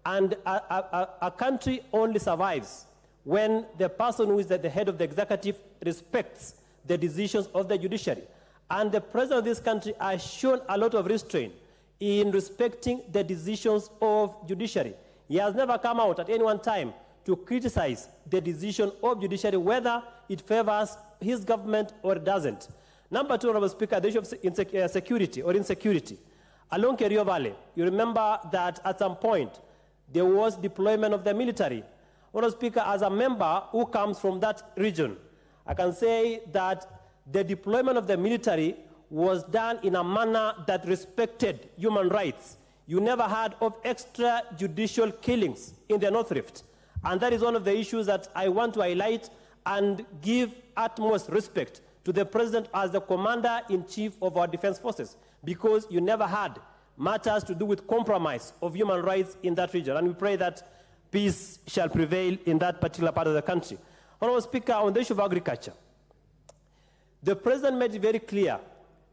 And a country only survives when the person who is at the head of the executive respects the decisions of the judiciary. And the president of this country has shown a lot of restraint in respecting the decisions of judiciary. He has never come out at any one time to criticize the decision of judiciary, whether it favors his government or it doesn't. Number 2, Honorable Speaker, the issue of security or insecurity. Along Kerio Valley, you remember that at some point there was deployment of the military. Honorable Speaker, as a member who comes from that region, I can say that the deployment of the military was done in a manner that respected human rights. You never heard of extrajudicial killings in the North Rift. And that is one of the issues that I want to highlight and give utmost respect to the President as the Commander-in-Chief of our defense forces, because you never had matters to do with compromise of human rights in that region. And we pray that peace shall prevail in that particular part of the country. Honorable Speaker, on the issue of agriculture, the President made it very clear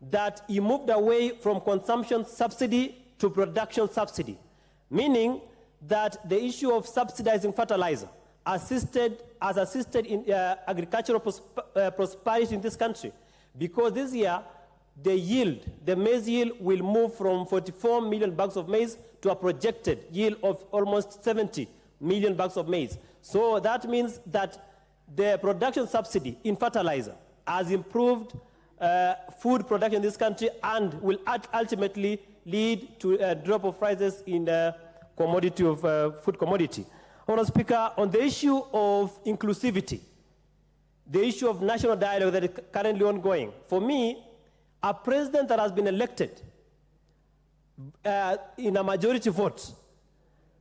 that he moved away from consumption subsidy to production subsidy, meaning that the issue of subsidizing fertilizer has assisted in agricultural prosperity in this country, because this year the yield, the maize yield, will move from 44 million bags of maize to a projected yield of almost 70 million bags of maize. So that means that the production subsidy in fertilizer has improved food production in this country and will ultimately lead to a drop of prices in the commodity of food commodity. Honourable Speaker, on the issue of inclusivity, the issue of national dialogue that is currently ongoing, for me, a president that has been elected in a majority vote,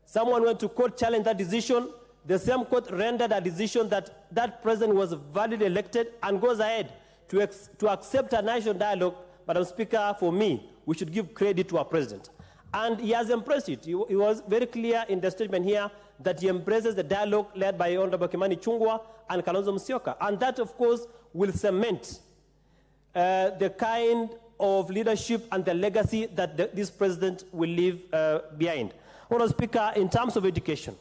someone went to court, challenge that decision, the same court rendered a decision that that president was validly elected and goes ahead to accept a national dialogue. Madam Speaker, for me, we should give credit to our president. And he has embraced it. He was very clear in the statement here that he embraces the dialogue led by Honorable Kimani Ichung'wah and Kalonzo Musyoka. And that, of course, will cement the kind of leadership and the legacy that this president will leave behind. Honorable Speaker, in terms of education,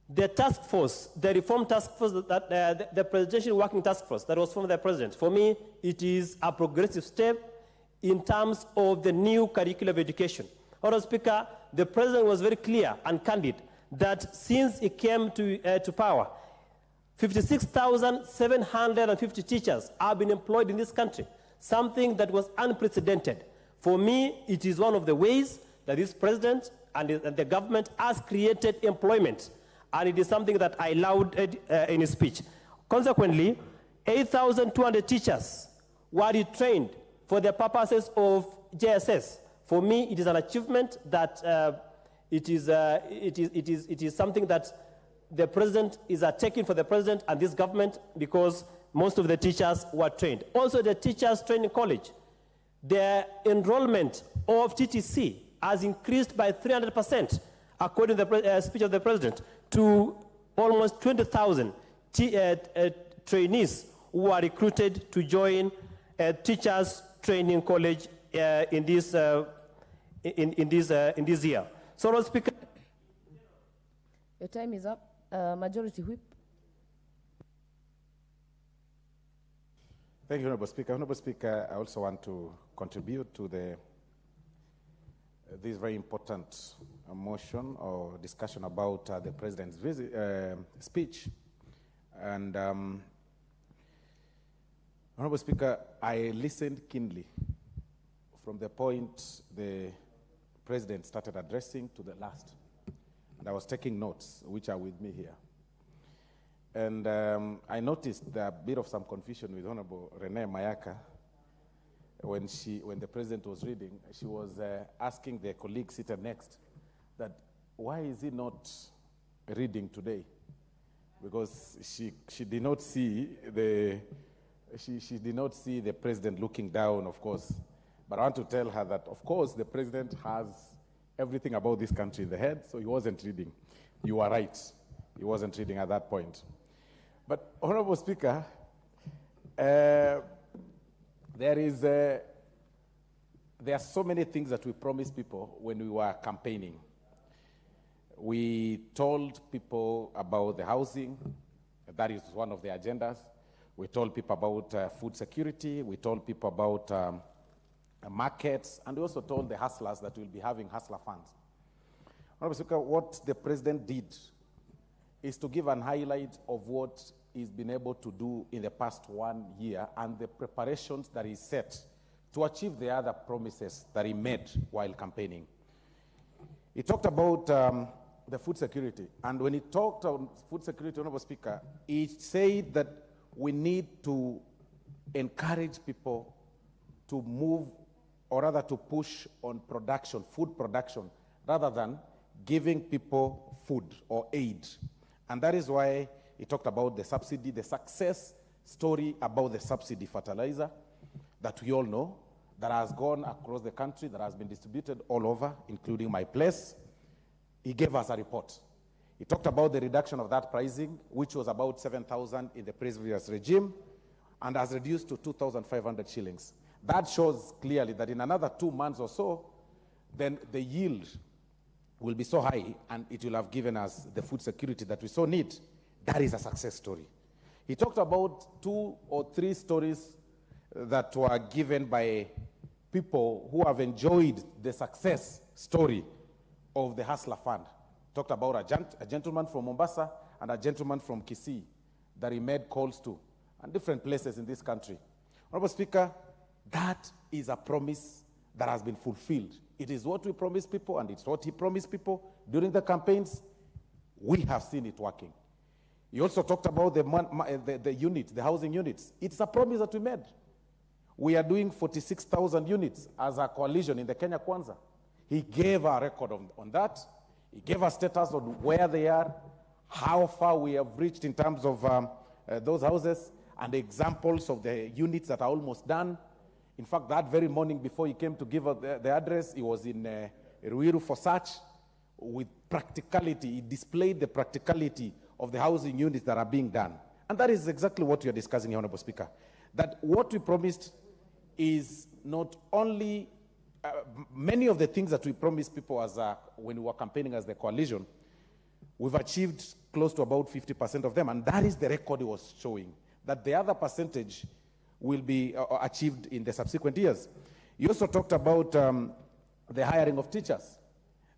the task force, the reform task force, the presidential working task force that was formed by the president, for me, it is a progressive step in terms of the new curriculum of education. Honorable Speaker, the president was very clear and candid that since he came to power, 56,750 teachers have been employed in this country, something that was unprecedented. For me, it is one of the ways that this president and the government has created employment, and it is something that I lauded in his speech. Consequently, 8,200 teachers were retrained for the purposes of JSS. For me, it is an achievement that it is something that the president is taking for the president and this government, because most of the teachers were trained. Also, the teachers training college, the enrollment of TTC has increased by 300%, according to the speech of the president, to almost 20,000 trainees who are recruited to join teachers training college in this year. So, Lord Speaker, your time is up. Majority Whip. Thank you, Honourable Speaker. Honourable Speaker, I also want to contribute to this very important motion or discussion about the President's speech. And Honourable Speaker, I listened keenly from the point the President started addressing to the last. And I was taking notes, which are with me here. And I noticed a bit of some confusion with Honorable Renee Mayaka when the President was reading. She was asking the colleague seated next that why is he not reading today? Because she did not see the President looking down, of course. But I want to tell her that, of course, the President has everything about this country in the head, so he wasn't reading. You are right. He wasn't reading at that point. But, Honorable Speaker, there are so many things that we promised people when we were campaigning. We told people about the housing. That is one of the agendas. We told people about food security. We told people about markets, and we also told the hustlers that we'll be having hustler funds. Honorable Speaker, what the President did is to give an highlight of what he's been able to do in the past 1 year and the preparations that he set to achieve the other promises that he made while campaigning. He talked about the food security, and when he talked on food security, Honorable Speaker, he said that we need to encourage people to move, or rather to push on production, food production, rather than giving people food or aid. And that is why he talked about the subsidy, the success story about the subsidy fertilizer that we all know, that has gone across the country, that has been distributed all over, including my place. He gave us a report. He talked about the reduction of that pricing, which was about 7,000 in the previous regime, and has reduced to 2,500 shillings. That shows clearly that in another 2 months or so, then the yield will be so high, and it will have given us the food security that we so need. That is a success story. He talked about 2 or 3 stories that were given by people who have enjoyed the success story of the Hustler Fund. Talked about a gentleman from Mombasa and a gentleman from Kisii that he made calls to, and different places in this country. Honorable Speaker, that is a promise that has been fulfilled. It is what we promised people, and it's what he promised people during the campaigns. We have seen it working. He also talked about the units, the housing units. It's a promise that we made. We are doing 46,000 units as a coalition in the Kenya Kwanza. He gave a record on that. He gave a status on where they are, how far we have reached in terms of those houses, and examples of the units that are almost done. In fact, that very morning before he came to give us the address, he was in Ruiru for such, with practicality. He displayed the practicality of the housing units that are being done. And that is exactly what we are discussing here, Honorable Speaker. That what we promised is not only many of the things that we promised people as when we were campaigning as the coalition, we've achieved close to about 50% of them. And that is the record he was showing, that the other percentage will be achieved in the subsequent years. He also talked about the hiring of teachers,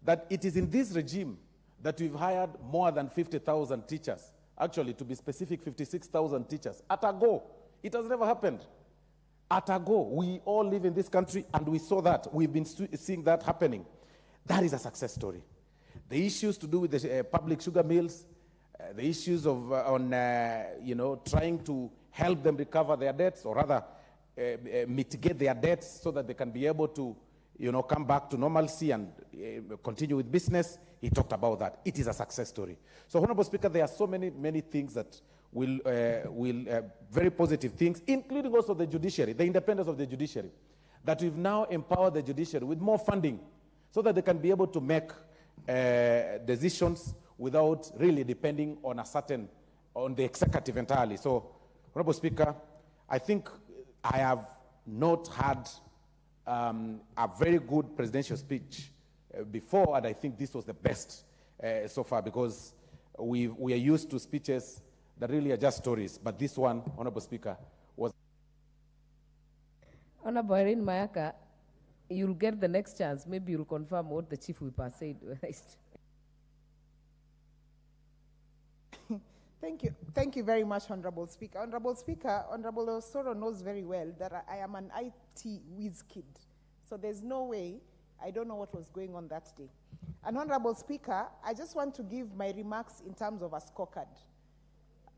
that it is in this regime that we've hired more than 50,000 teachers. Actually, to be specific, 56,000 teachers. At a go. It has never happened. At a go. We all live in this country, and we saw that. We've been seeing that happening. That is a success story. The issues to do with the public sugar mills, the issues of trying to help them recover their debts, or rather mitigate their debts so that they can be able to come back to normalcy and continue with business. He talked about that. It is a success story. So, Honorable Speaker, there are so many things that will very positive things, including also the judiciary, the independence of the judiciary, that we've now empowered the judiciary with more funding so that they can be able to make decisions without really depending on on the executive entirely. So, Honorable Speaker, I think I have not had a very good presidential speech before, and I think this was the best so far, because we are used to speeches that really are just stories, but this one, Honorable Speaker, was... Honorable Irene Mayaka, you'll get the next chance. Maybe you'll confirm what the Chief Whip said. Thank you very much, Honorable Speaker. Honorable Speaker, Honorable Osoro knows very well that I am an IT whiz kid. So there's no way I don't know what was going on that day. And Honorable Speaker, I just want to give my remarks in terms of a scorecard.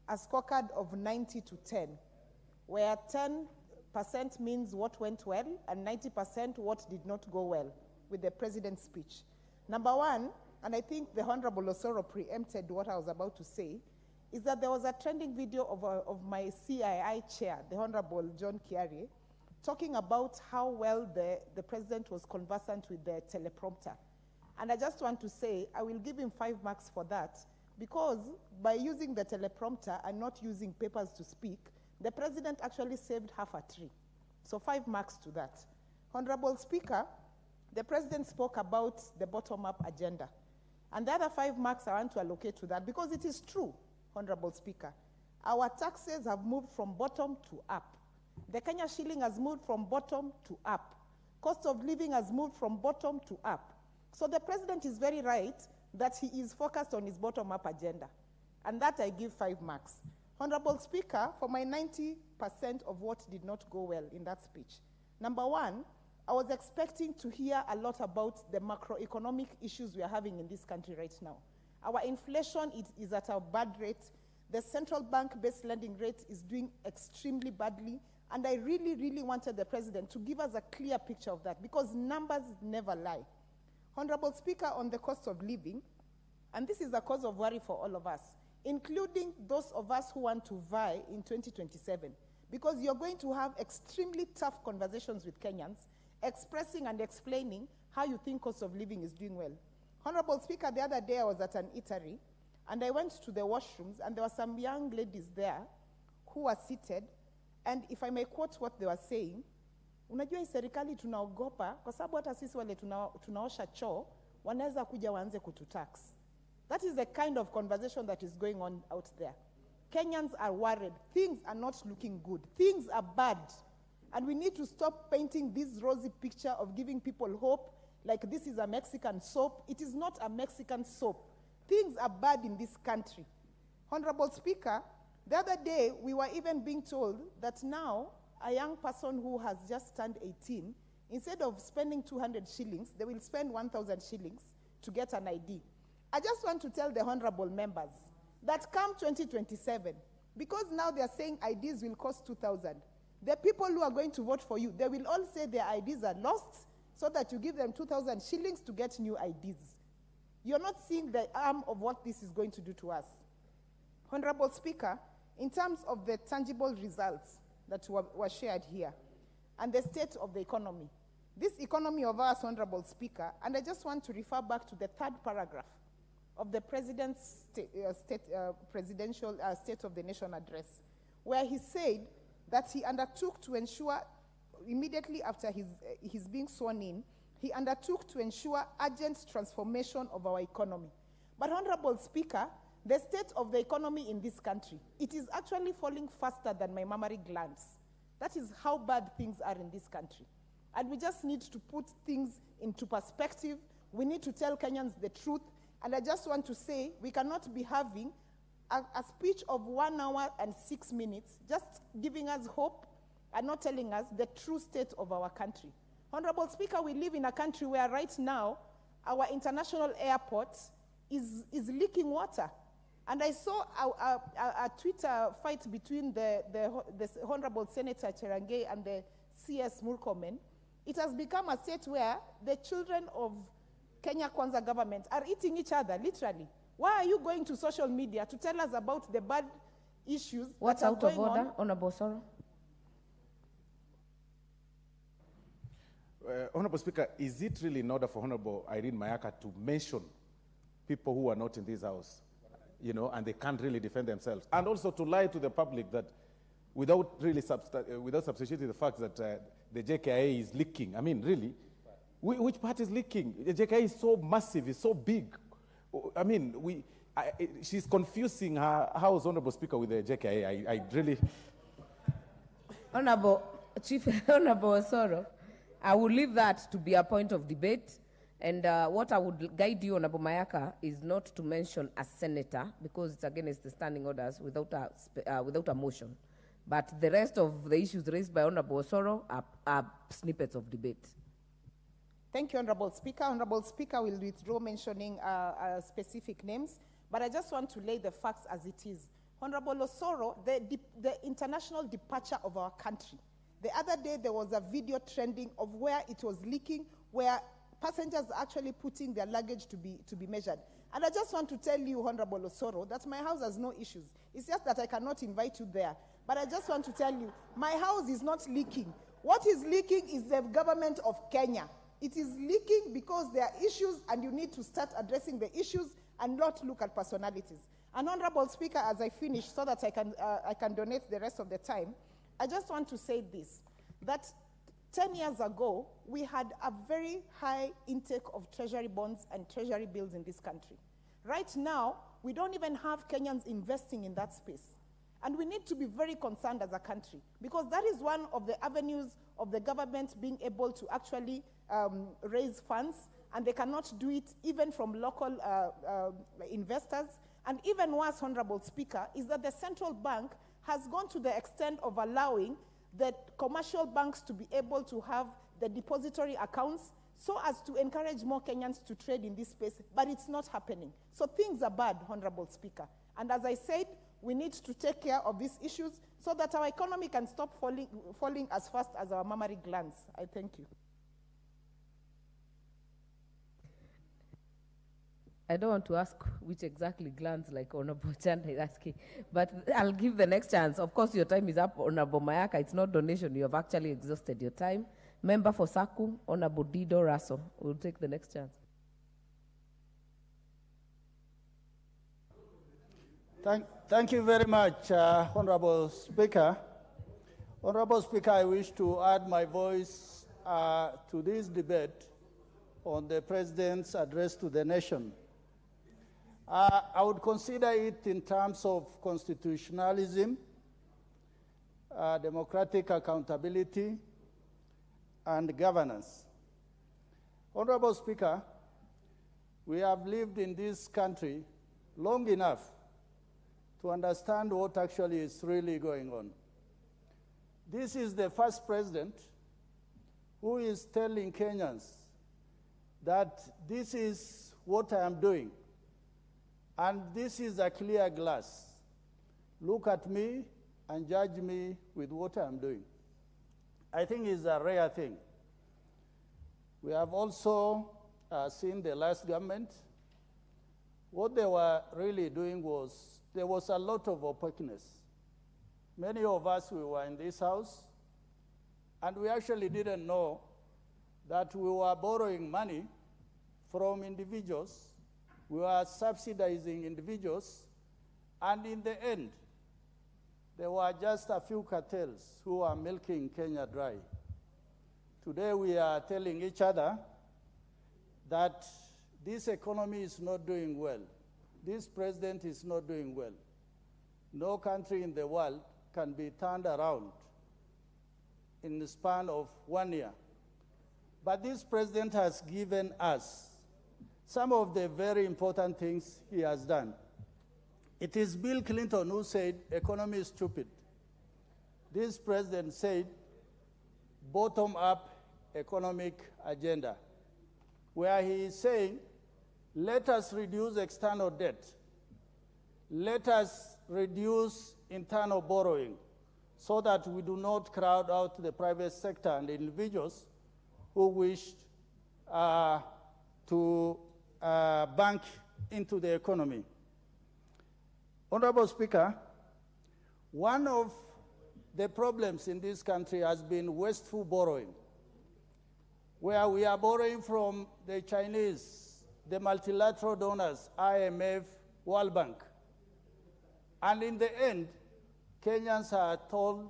A scorecard of 90 to 10, where 10% means what went well and 90% what did not go well with the President's speech. Number one, and I think the Honorable Osoro preempted what I was about to say, is that there was a trending video of my CII chair, the Honorable John Kiari, talking about how well the President was conversant with the teleprompter. And I just want to say, I will give him 5 marks for that, because by using the teleprompter and not using papers to speak, the President actually saved half a tree. So 5 marks to that. Honorable Speaker, the President spoke about the bottom-up agenda. And the other 5 marks I want to allocate to that, because it is true, Honorable Speaker. Our taxes have moved from bottom to up. The Kenya shilling has moved from bottom to up. Cost of living has moved from bottom to up. So the President is very right that he is focused on his bottom-up agenda. And that I give 5 marks. Honorable Speaker, for my 90% of what did not go well in that speech. Number one, I was expecting to hear a lot about the macroeconomic issues we are having in this country right now. Our inflation is at a bad rate. The central bank-based lending rate is doing extremely badly. And I really, really wanted the President to give us a clear picture of that, because numbers never lie. Honorable Speaker, on the cost of living, and this is a cause of worry for all of us, including those of us who want to vie in 2027, because you're going to have extremely tough conversations with Kenyans, expressing and explaining how you think cost of living is doing well. Honorable Speaker, the other day I was at an eatery, and I went to the washrooms, and there were some young ladies there who were seated, and if I may quote what they were saying, unajua hii serikali tunaogopa kwa sababu hata sisi wale tunaosha choo wanaweza kuja waanze kututax. That is the kind of conversation that is going on out there. Kenyans are worried. Things are not looking good. Things are bad. And we need to stop painting this rosy picture of giving people hope like this is a Mexican soap. It is not a Mexican soap. Things are bad in this country. Honorable Speaker, the other day we were even being told that now a young person who has just turned 18, instead of spending 200 shillings, they will spend 1,000 shillings to get an ID. I just want to tell the honorable members that come 2027, because now they are saying IDs will cost 2,000, the people who are going to vote for you, they will all say their IDs are lost, so that you give them 2,000 shillings to get new IDs. You're not seeing the arm of what this is going to do to us. Honorable Speaker, in terms of the tangible results that were shared here, and the state of the economy, this economy of ours, Honorable Speaker, and I just want to refer back to the 3rd paragraph of the President's presidential State of the Nation address, where he said that he undertook to ensure, immediately after his being sworn in, he undertook to ensure urgent transformation of our economy. But Honorable Speaker, the state of the economy in this country, it is actually falling faster than my mammary glands. That is how bad things are in this country. And we just need to put things into perspective. We need to tell Kenyans the truth. And I just want to say, we cannot be having a speech of 1 hour and 6 minutes, just giving us hope and not telling us the true state of our country. Honorable Speaker, we live in a country where right now, our international airport is leaking water. And I saw a Twitter fight between the Honorable Senator Cherangay and the CS Murkomen. It has become a state where the children of Kenya Kwanza government are eating each other, literally. Why are you going to social media to tell us about the bad issues What's that are out going of order, on? Honorable Soro? Honorable Speaker, is it really in order for Honorable Irene Mayaka to mention people who are not in this house, you know, and they can't really defend themselves, and also to lie to the public that without really without substituting the fact that the JKIA is leaking? I mean, really, which part is leaking? The JKIA is so massive, it's so big. I mean, she's confusing her House Honorable Speaker with the JKIA. I really... Honorable Soro, I will leave that to be a point of debate. And what I would guide you, Honorable Mayaka, is not to mention a senator, because it's against the standing orders without a motion. But the rest of the issues raised by Honorable Soro are snippets of debate. Thank you, Honorable Speaker. Honorable Speaker will withdraw mentioning specific names, but I just want to lay the facts as it is. Honorable Osoro, the international departure of our country. The other day there was a video trending of where it was leaking, where passengers are actually putting their luggage to be measured. And I just want to tell you, Honorable Osoro, that my house has no issues. It's just that I cannot invite you there. But I just want to tell you, my house is not leaking. What is leaking is the government of Kenya. It is leaking because there are issues, and you need to start addressing the issues and not look at personalities. And Honorable Speaker, as I finish, so that I can donate the rest of the time, I just want to say this, that 10 years ago, we had a very high intake of treasury bonds and treasury bills in this country. Right now, we don't even have Kenyans investing in that space. And we need to be very concerned as a country, because that is one of the avenues of the government being able to actually raise funds, and they cannot do it even from local investors. And even worse, Honorable Speaker, is that the central bank has gone to the extent of allowing the commercial banks to be able to have the depository accounts so as to encourage more Kenyans to trade in this space, but it's not happening. So things are bad, Honorable Speaker. And as I said, we need to take care of these issues so that our economy can stop falling as fast as our mammary glands. I thank you. I don't want to ask which exactly glands, like Honorable Chan is asking, but I'll give the next chance. Of course, your time is up, Honorable Mayaka. It's not donation. You have actually exhausted your time. Member for Saku, Honorable Dido Raso. We'll take the next chance. Thank you very much, Honorable Speaker. Honorable Speaker, I wish to add my voice to this debate on the President's address to the nation. I would consider it in terms of constitutionalism, democratic accountability, and governance. Honorable Speaker, we have lived in this country long enough to understand what actually is really going on. This is the first president who is telling Kenyans that this is what I am doing, and this is a clear glass. Look at me and judge me with what I am doing. I think it's a rare thing. We have also seen the last government. What they were really doing was, there was a lot of opaqueness. Many of us, we were in this house, and we actually didn't know that we were borrowing money from individuals, we were subsidizing individuals, and in the end, there were just a few cartels who are milking Kenya dry. Today we are telling each other that this economy is not doing well. This president is not doing well. No country in the world can be turned around in the span of 1 year. But this president has given us some of the very important things he has done. It is Bill Clinton who said, economy is stupid. This president said, bottom-up economic agenda, where he is saying, let us reduce external debt. Let us reduce internal borrowing so that we do not crowd out the private sector and individuals who wish to bank into the economy. Honorable Speaker, one of the problems in this country has been wasteful borrowing, where we are borrowing from the Chinese, the multilateral donors, IMF, World Bank. And in the end, Kenyans are told,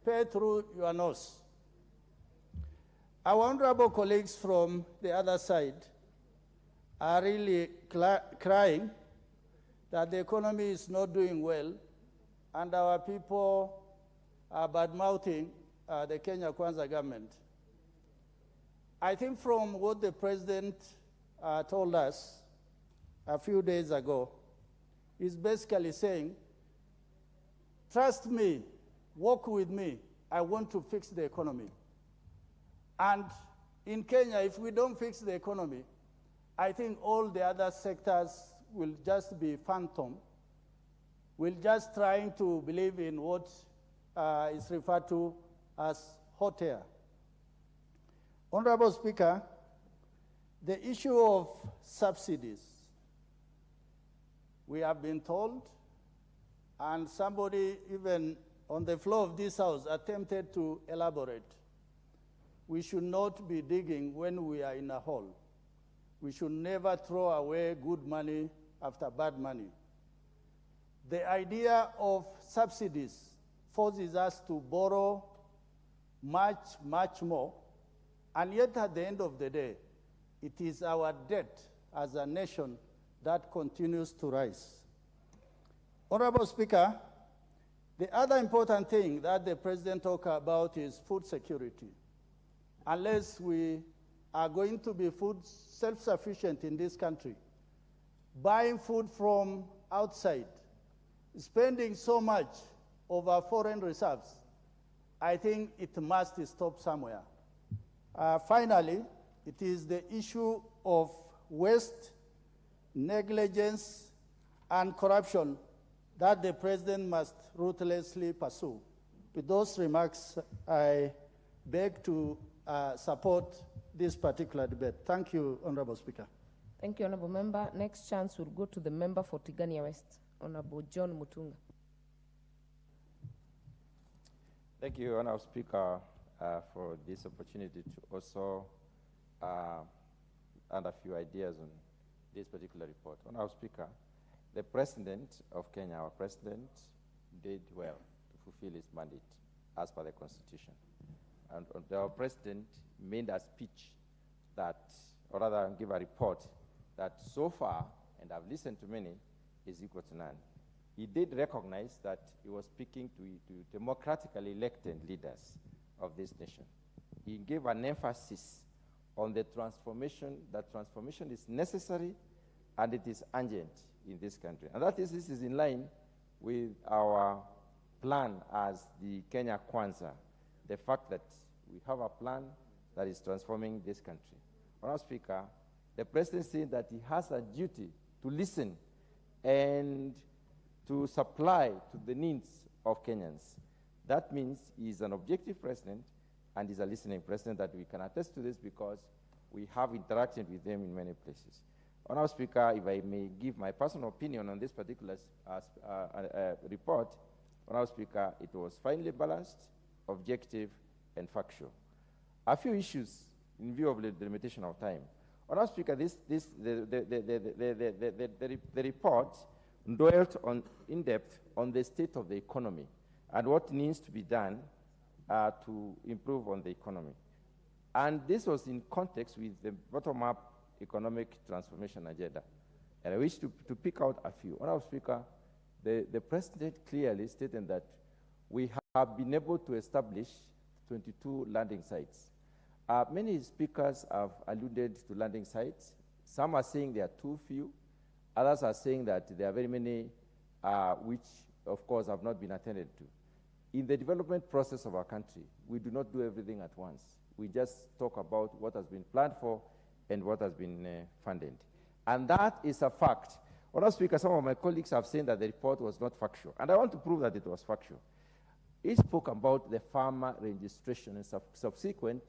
pay through your nose. Our honorable colleagues from the other side are really crying that the economy is not doing well, and our people are bad-mouthing the Kenya Kwanza government. I think from what the president told us a few days ago, he's basically saying, trust me, work with me, I want to fix the economy. And in Kenya, if we don't fix the economy, I think all the other sectors will just be phantom. We're just trying to believe in what is referred to as hot air. Honorable Speaker, the issue of subsidies, we have been told, and somebody even on the floor of this house attempted to elaborate, we should not be digging when we are in a hole. We should never throw away good money after bad money. The idea of subsidies forces us to borrow much, much more, and yet at the end of the day, it is our debt as a nation that continues to rise. Honorable Speaker, the other important thing that the President talked about is food security. Unless we are going to be food self-sufficient in this country, buying food from outside, spending so much of our foreign reserves, I think it must stop somewhere. Finally, it is the issue of waste, negligence, and corruption that the President must ruthlessly pursue. With those remarks, I beg to support this particular debate. Thank you, Honorable Speaker. Thank you, Honorable Member. Next chance will go to the member for Tigania West, Honorable John Mutunga. Thank you, Honorable Speaker, for this opportunity to also add a few ideas on this particular report. Honorable Speaker, the President of Kenya, our President, did well to fulfill his mandate as per the Constitution. And our President made a speech that, or rather give a report that so far, and I've listened to many, is equal to none. He did recognize that he was speaking to democratically elected leaders of this nation. He gave an emphasis on the transformation, that transformation is necessary and it is urgent in this country. And this is in line with our plan as the Kenya Kwanza, the fact that we have a plan that is transforming this country. Honourable Speaker, the President said that he has a duty to listen and to supply to the needs of Kenyans. That means he's an objective president and he's a listening president, that we can attest to this because we have interacted with them in many places. Honourable Speaker, if I may give my personal opinion on this particular report, Honourable Speaker, it was finely balanced, objective, and factual. A few issues in view of the limitation of time. Honourable Speaker, the report dwelt in depth on the state of the economy and what needs to be done to improve on the economy. And this was in context with the bottom-up economic transformation agenda. And I wish to pick out a few. Honourable Speaker, the President clearly stated that we have been able to establish 22 landing sites. Many speakers have alluded to landing sites. Some are saying they are too few. Others are saying that there are very many which, of course, have not been attended to. In the development process of our country, we do not do everything at once. We just talk about what has been planned for and what has been funded. And that is a fact. Honourable Speaker, some of my colleagues have said that the report was not factual, and I want to prove that it was factual. It spoke about the farmer registration and subsequent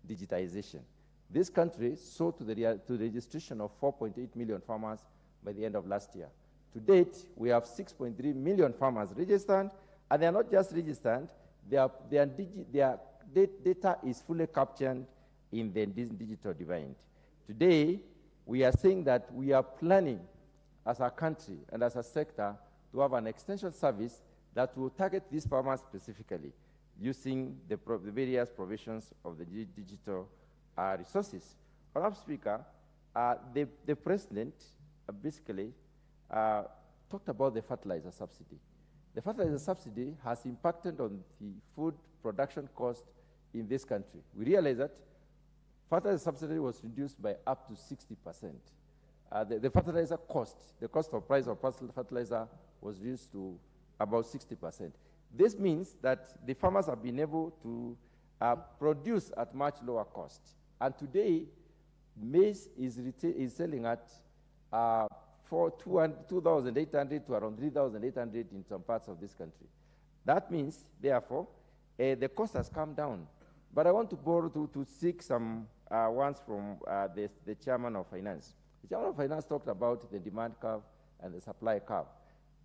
digitization. This country saw to the registration of 4.8 million farmers by the end of last year. To date, we have 6.3 million farmers registered, and they are not just registered, their data is fully captured in the digital divide. Today, we are saying that we are planning as a country and as a sector to have an extension service that will target these farmers specifically using the various provisions of the digital resources. Honourable Speaker, the President basically talked about the fertilizer subsidy. The fertilizer subsidy has impacted on the food production cost in this country. We realize that fertilizer subsidy was reduced by up to 60%. The fertilizer cost, the cost of price of fertilizer was reduced to about 60%. This means that the farmers have been able to produce at much lower cost. And today, maize is selling at 2,800 to around 3,800 in some parts of this country. That means, therefore, the cost has come down. But I want to borrow to seek some ones from the Chairman of Finance. The Chairman of Finance talked about the demand curve and the supply curve.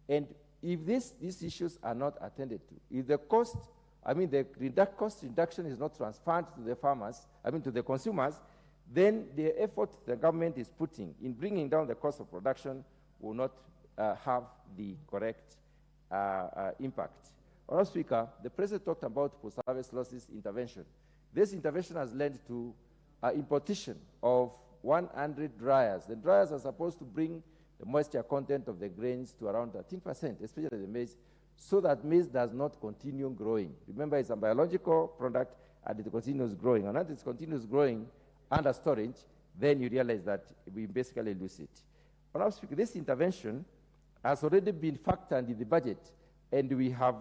And if these issues are not attended to, if the cost, the cost reduction is not transferred to the farmers, to the consumers, then the effort the government is putting in bringing down the cost of production will not have the correct impact. Honourable Speaker, the President talked about post-harvest losses intervention. This intervention has led to importation of 100 dryers. The dryers are supposed to bring the moisture content of the grains to around 13%, especially the maize, so that maize does not continue growing. Remember, it's a biological product and it continues growing. And as it continues growing under storage, then you realize that we basically lose it. Honourable Speaker, this intervention has already been factored in the budget, and we have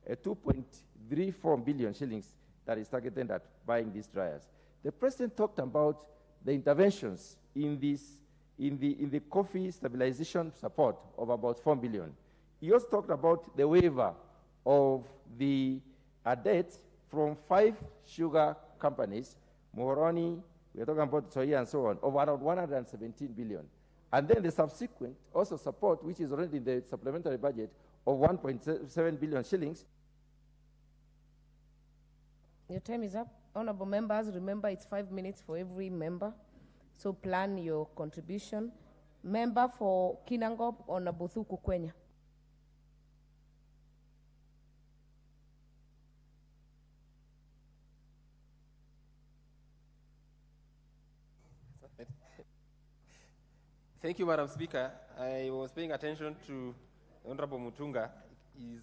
2.34 billion shillings that is targeted at buying these dryers. The President talked about the interventions in the coffee stabilization support of about 4 billion. He also talked about the waiver of the debt from 5 sugar companies, Moroni, we are talking about soya and so on, of around 117 billion. And then the subsequent also support, which is already in the supplementary budget, of 1.7 billion shillings. Your time is up. Honorable members, remember it's 5 minutes for every member. So plan your contribution. Member for Kinangop, Honorable Thuku Kwenya. Thank you, Madam Speaker. I was paying attention to Honorable Mutunga. He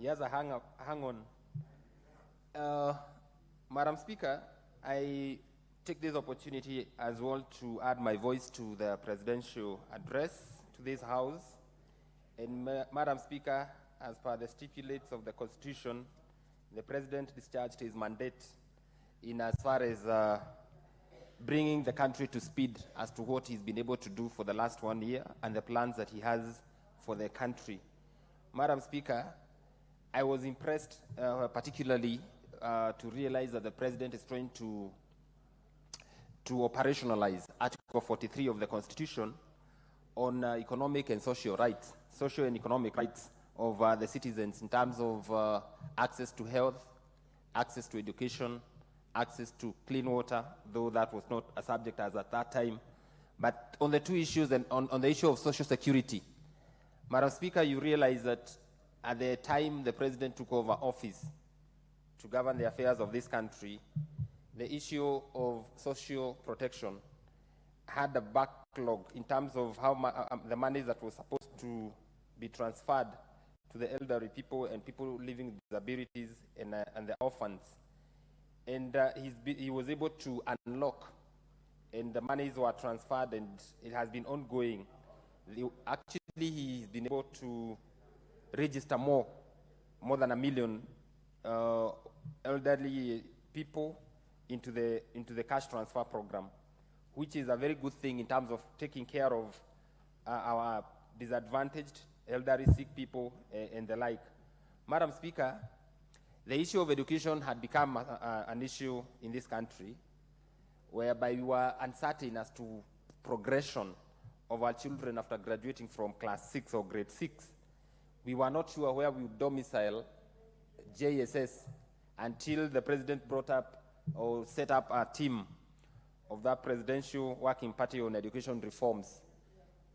has a hang-on. Madam Speaker, I take this opportunity as well to add my voice to the presidential address to this House. And Madam Speaker, as per the stipulates of the Constitution, the President discharged his mandate in as far as bringing the country to speed as to what he's been able to do for the last 1 year and the plans that he has for the country. Madam Speaker, I was impressed particularly to realize that the President is trying to operationalize Article 43 of the Constitution on economic and social rights, social and economic rights of the citizens in terms of access to health, access to education, access to clean water, though that was not a subject as at that time. But on the two issues, and on the issue of social security, Madam Speaker, you realize that at the time the President took over office to govern the affairs of this country, the issue of social protection had a backlog in terms of how the money that was supposed to be transferred to the elderly people and people living with disabilities and the orphans. And he was able to unlock, and the monies were transferred, and it has been ongoing. Actually, he's been able to register more than 1 million elderly people into the cash transfer program, which is a very good thing in terms of taking care of our disadvantaged, elderly, sick people, and the like. Madam Speaker, the issue of education had become an issue in this country, whereby we were uncertain as to progression of our children after graduating from class 6 or grade 6. We were not sure where we would domicile JSS until the President brought up or set up a team of that Presidential Working Party on Education Reforms.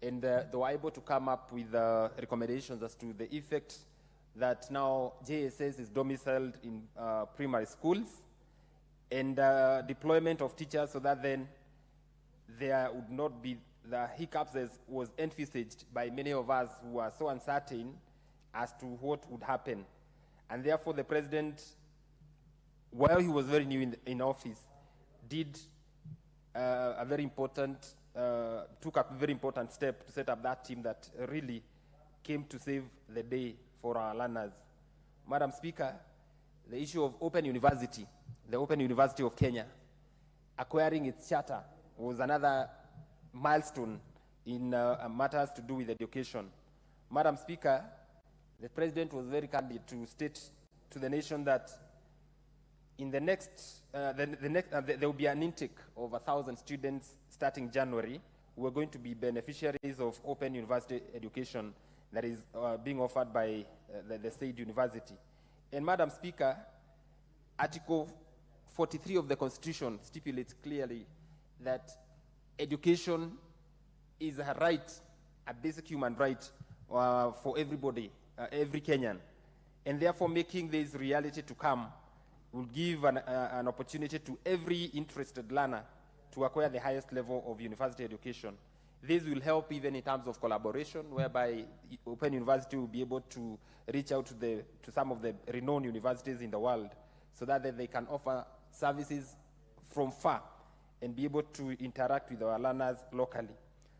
And they were able to come up with recommendations as to the effect that now JSS is domiciled in primary schools, and deployment of teachers so that then there would not be the hiccups as was envisaged by many of us who are so uncertain as to what would happen. And therefore the President, while he was very new in office, did a very important, took a very important step to set up that team that really came to save the day for our learners. Madam Speaker, the issue of Open University, the Open University of Kenya, acquiring its charter was another milestone in matters to do with education. Madam Speaker, the President was very candid to state to the nation that in the next, there will be an intake of 1,000 students starting January who are going to be beneficiaries of Open University education that is being offered by the state university. And Madam Speaker, Article 43 of the Constitution stipulates clearly that education is a right, a basic human right for everybody, every Kenyan. And therefore making this reality to come will give an opportunity to every interested learner to acquire the highest level of university education. This will help even in terms of collaboration, whereby Open University will be able to reach out to some of the renowned universities in the world so that they can offer services from far and be able to interact with our learners locally.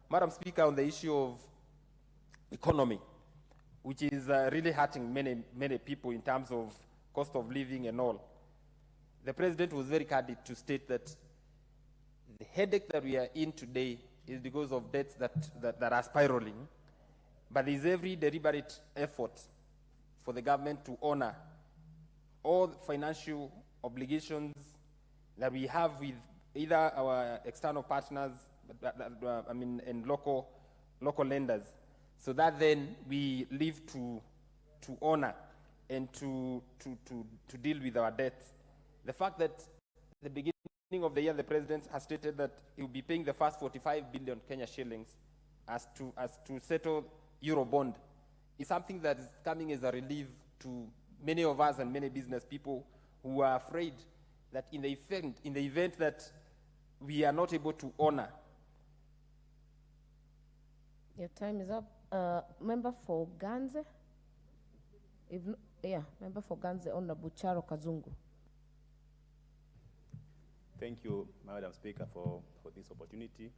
Madam Speaker, on the issue of economy, which is really hurting many people in terms of cost of living and all, the President was very candid to state that the headache that we are in today is because of debts that are spiraling, but there is every deliberate effort for the government to honor all financial obligations that we have with either our external partners, and local lenders, so that then we live to honor and to deal with our debts. The fact that the beginning beginning of the year, the president has stated that he will be paying the first 45 billion Kenya shillings as to settle Eurobond. It's something that is coming as a relief to many of us and many business people who are afraid that in the event that we are not able to honor. Your time is up. Member for Ganze? Member for Ganze, Honorable Charo Kazungu. Thank you, Madam Speaker, for this opportunity,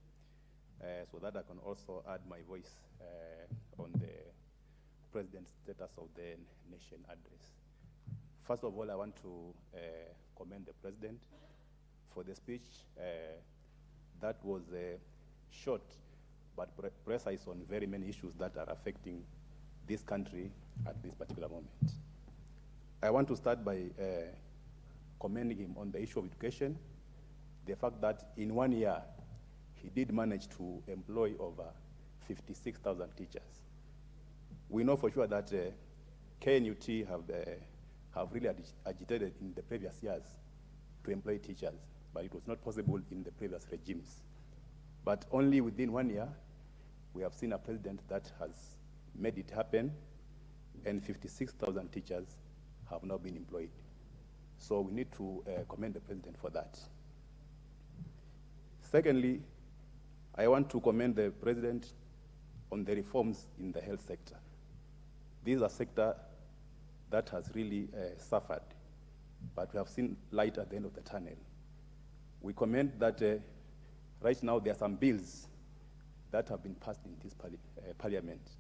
so that I can also add my voice on the President's status of the nation address. First of all, I want to commend the President for the speech that was short but precise on very many issues that are affecting this country at this particular moment. I want to start by commending him on the issue of education, the fact that in 1 year, he did manage to employ over 56,000 teachers. We know for sure that KNUT have really agitated in the previous years to employ teachers, but it was not possible in the previous regimes. But only within 1 year, we have seen a president that has made it happen, and 56,000 teachers have now been employed. So we need to commend the president for that. Secondly, I want to commend the president on the reforms in the health sector. This is a sector that has really suffered, but we have seen light at the end of the tunnel. We commend that right now there are some bills that have been passed in this parliament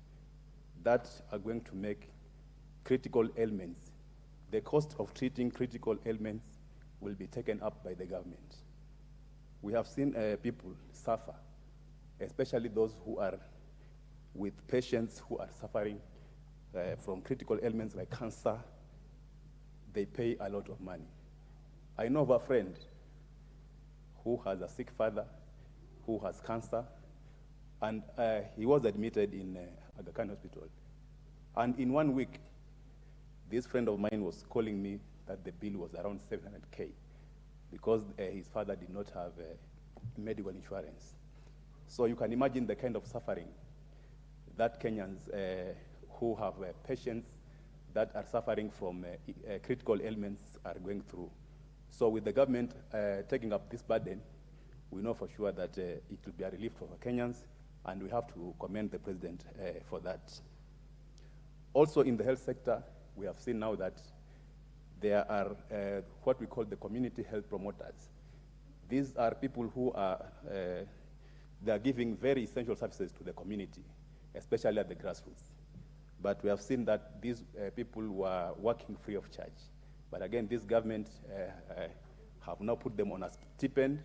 that are going to make critical ailments. The cost of treating critical ailments will be taken up by the government. We have seen people suffer, especially those who are with patients who are suffering from critical ailments like cancer. They pay a lot of money. I know of a friend who has a sick father who has cancer, and he was admitted in Aga Khan Hospital. And in 1 week, this friend of mine was calling me that the bill was around 700K because his father did not have medical insurance. So you can imagine the kind of suffering that Kenyans who have patients that are suffering from critical ailments are going through. So with the government taking up this burden, we know for sure that it will be a relief for Kenyans, and we have to commend the president for that. Also in the health sector, we have seen now that there are what we call the community health promoters. These are people who are they are giving very essential services to the community, especially at the grassroots. But we have seen that these people were working free of charge. But again, this government have now put them on a stipend,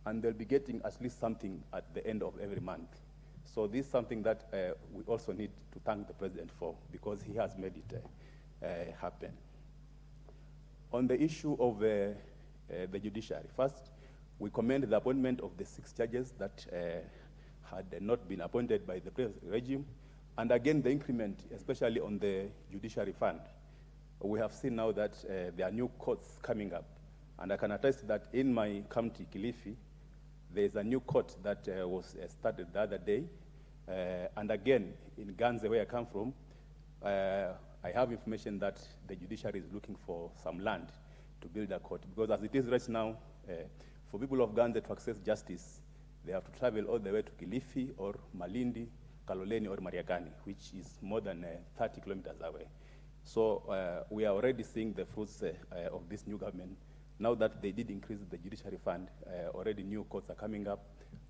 and they'll be getting at least something at the end of every month. So this is something that we also need to thank the president for, because he has made it happen. On the issue of the judiciary, first, we commend the appointment of the 6 judges that had not been appointed by the previous regime, and again the increment, especially on the judiciary fund. We have seen now that there are new courts coming up, and I can attest that in my county, Kilifi, there is a new court that was started the other day, and again in Ganze, where I come from, I have information that the judiciary is looking for some land to build a court, because as it is right now, for people of Ganze to access justice, they have to travel all the way to Kilifi or Malindi, Kaloleni or Mariakani, which is more than 30 kilometers away. So we are already seeing the fruits of this new government. Now that they did increase the judiciary fund, already new courts are coming up,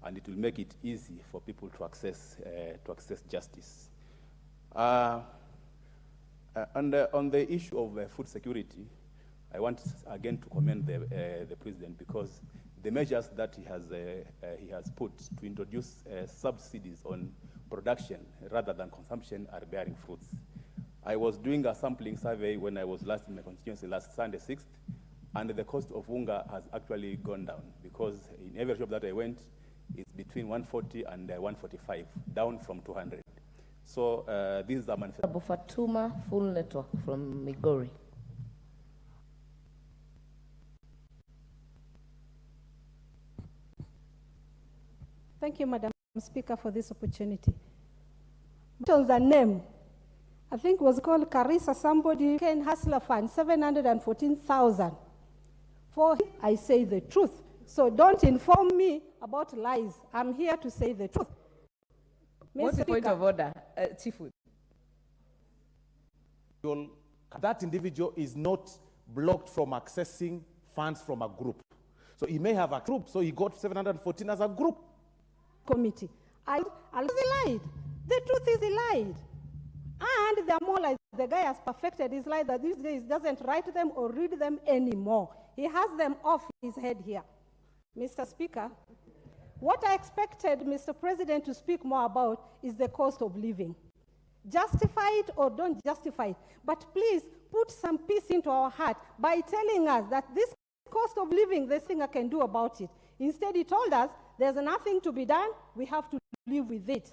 and it will make it easy for people to access justice. And on the issue of food security, I want again to commend the president, because the measures that he has put to introduce subsidies on production rather than consumption are bearing fruits. I was doing a sampling survey when I was last in my constituency last Sunday 6th, and the cost of unga has actually gone down, because in every shop that I went, it's between 140 and 145, down from 200. So this is a manifestation. Fatuma, full network from Migori. Thank you, Madam Speaker, for this opportunity. The name, I think was called Carissa somebody, Ken Hustler Fund, 714,000. For I say the truth. So don't inform me about lies. I'm here to say the truth. What's the point of order, Chief Whip? That individual is not blocked from accessing funds from a group. So he may have a group, so he got 714 as a group. Committee. He lied. The truth is he lied. And the more lies, the guy has perfected his lie that these days doesn't write them or read them anymore. He has them off his head here. Mr. Speaker, what I expected Mr. President to speak more about is the cost of living. Justify it or don't justify it, but please put some peace into our heart by telling us that this cost of living, there's nothing I can do about it. Instead, he told us there's nothing to be done, we have to live with it.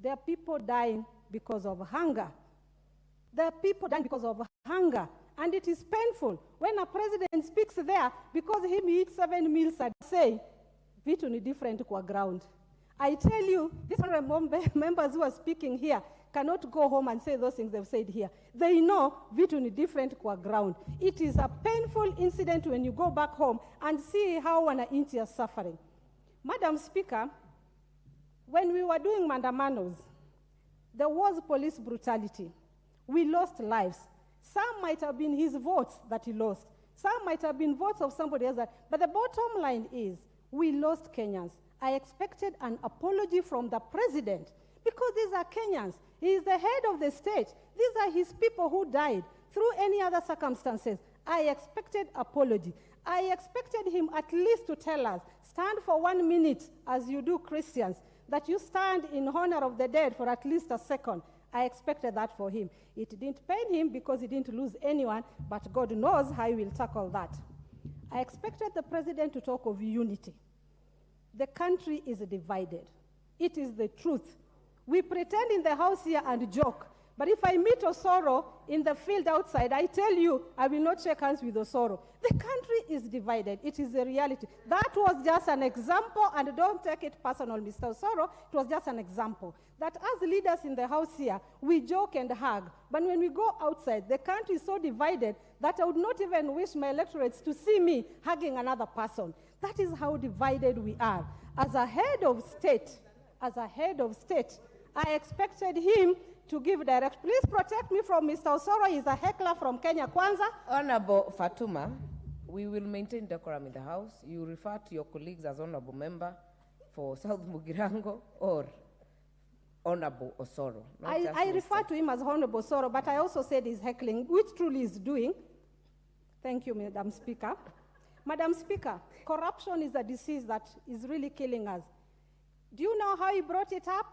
There are people dying because of hunger. There are people dying because of hunger, and it is painful when a president speaks there because he eats 7 meals a day, say, vitu ni different kwa ground. I tell you, these members who are speaking here cannot go home and say those things they've said here. They know vitu ni different kwa ground. It is a painful incident when you go back home and see how wananchi are suffering. Madam Speaker, when we were doing mandamanos, there was police brutality. We lost lives. Some might have been his votes that he lost. Some might have been votes of somebody else. But the bottom line is, we lost Kenyans. I expected an apology from the president because these are Kenyans. He is the head of the state. These are his people who died through any other circumstances. I expected apology. I expected him at least to tell us, stand for 1 minute as you do Christians, that you stand in honor of the dead for at least a second. I expected that for him. It didn't pain him because he didn't lose anyone, but God knows how he will tackle that. I expected the president to talk of unity. The country is divided. It is the truth. We pretend in the house here and joke, but if I meet Osoro in the field outside, I tell you, I will not shake hands with Osoro. The country is divided. It is a reality. That was just an example, and don't take it personal, Mr. Osoro. It was just an example. That as leaders in the house here, we joke and hug, but when we go outside, the country is so divided that I would not even wish my electorates to see me hugging another person. That is how divided we are. As a head of state, I expected him to give direct. Please protect me from Mr. Osoro. He's a heckler from Kenya Kwanza. Honorable Fatuma, we will maintain decorum in the House. You refer to your colleagues as honorable member for South Mugirango or Honorable Osoro. I refer to him as Honorable Osoro, but I also said he's heckling, which truly is doing. Thank you, Madam Speaker. Madam Speaker, corruption is a disease that is really killing us. Do you know how he brought it up?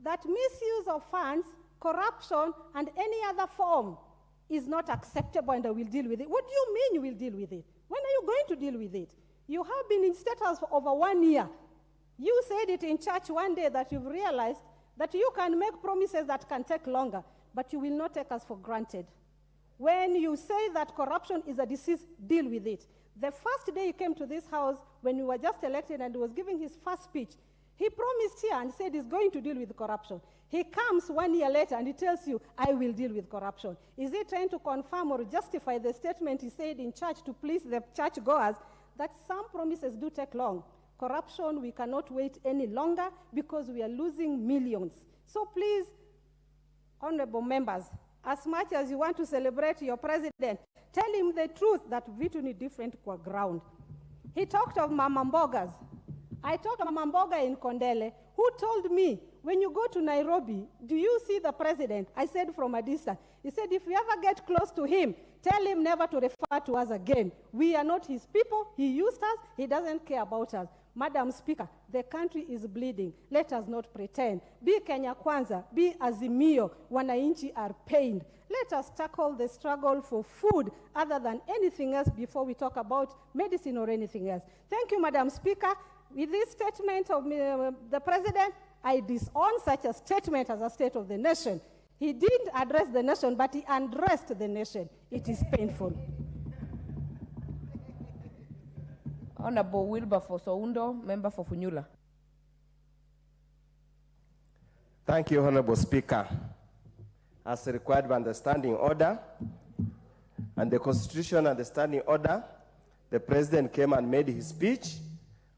That misuse of funds, corruption, and any other form is not acceptable and I will deal with it. What do you mean you will deal with it? When are you going to deal with it? You have been in state house for over 1 year. You said it in church one day that you've realized that you can make promises that can take longer, but you will not take us for granted. When you say that corruption is a disease, deal with it. The first day he came to this house, when we were just elected and he was giving his first speech, he promised here and said he's going to deal with corruption. He comes 1 year later and he tells you, I will deal with corruption. Is he trying to confirm or justify the statement he said in church to please the churchgoers that some promises do take long? Corruption, we cannot wait any longer because we are losing millions. So please, honorable members, as much as you want to celebrate your president, tell him the truth that vitu ni different kwa ground. He talked of Mama Mbogas. I talked to Mama Mboga in Kondele, who told me, when you go to Nairobi, do you see the president? I said from a distance. He said, if you ever get close to him, tell him never to refer to us again. We are not his people. He used us. He doesn't care about us. Madam Speaker, the country is bleeding. Let us not pretend. Be Kenya Kwanza, be Azimio, wananchi are pained. Let us tackle the struggle for food other than anything else before we talk about medicine or anything else. Thank you, Madam Speaker. With this statement of the president, I disown such a statement as a state of the nation. He didn't address the nation, but he undressed the nation. It is painful. Honorable Wilberforce Oundo, member for Funyula. Thank you, Honorable Speaker. As required by the standing order and the Constitution and the standing order, the President came and made his speech,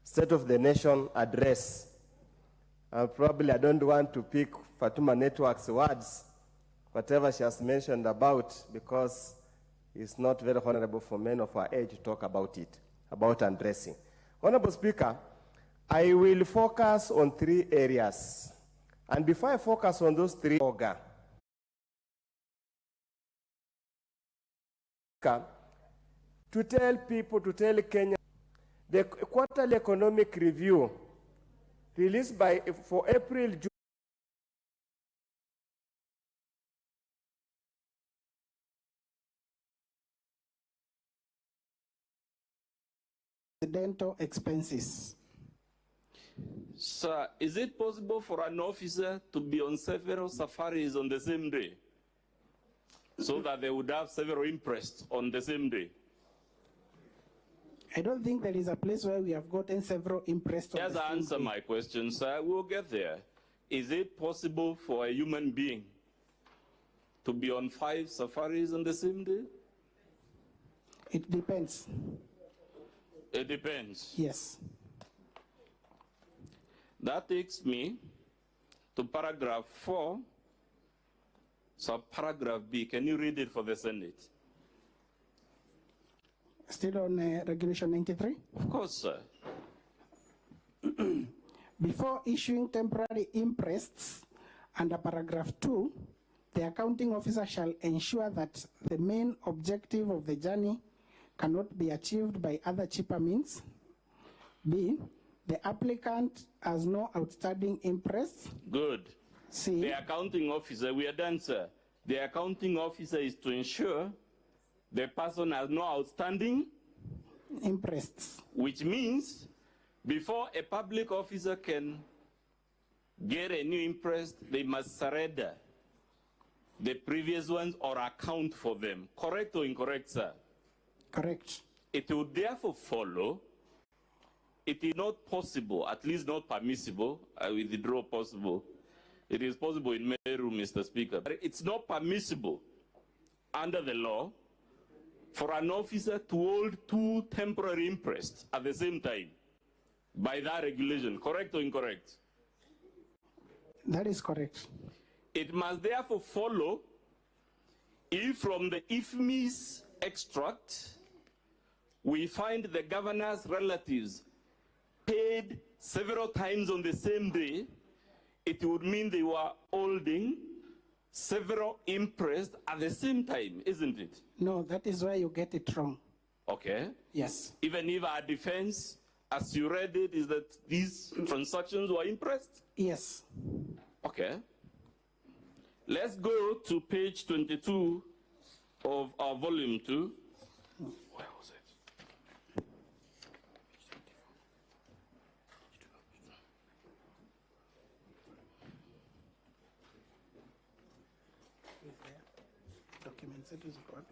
State of the Nation address. Probably I don't want to pick Fatuma Network's words, whatever she has mentioned about, because it's not very honorable for men of our age to talk about it, about undressing. Honorable Speaker, I will focus on 3 areas. And before I focus on those 3, to tell people, to tell Kenya, the quarterly economic review released for April, June, incidental expenses. Sir, is it possible for an officer to be on several safaris on the same day, so that they would have several impressed on the same day? I don't think there is a place where we have gotten several impressed on the Just same answer day. my question, sir. We'll get there. Is it possible for a human being to be on 5 safaris on the same day? It depends. It depends. Yes. That takes me to paragraph 4, subparagraph B. Can you read it for the Senate? Still on Regulation 93? Of course, sir. Before issuing temporary imprests under paragraph 2, the accounting officer shall ensure that the main objective of the journey cannot be achieved by other cheaper means. B, the applicant has no outstanding imprests. Good. C, the accounting officer, we are done, sir. The accounting officer is to ensure the person has no outstanding imprests. Which means before a public officer can get a new imprest, they must surrender the previous ones or account for them. Correct or incorrect, sir? Correct. It would therefore follow it is not possible, at least not permissible, I withdraw possible. It is possible in Meru, Mr. Speaker. But it's not permissible under the law for an officer to hold 2 temporary imprests at the same time by that regulation. Correct or incorrect? That is correct. It must therefore follow if from the IFMI's extract we find the governor's relatives paid several times on the same day, it would mean they were holding several imprests at the same time, isn't it? No, that is where you get it wrong. Okay. Yes. Even if our defense, as you read it, is that these transactions were impressed? Yes. Okay. Let's go to page 22 of our volume 2. Where was it? Documents, it is rubbish.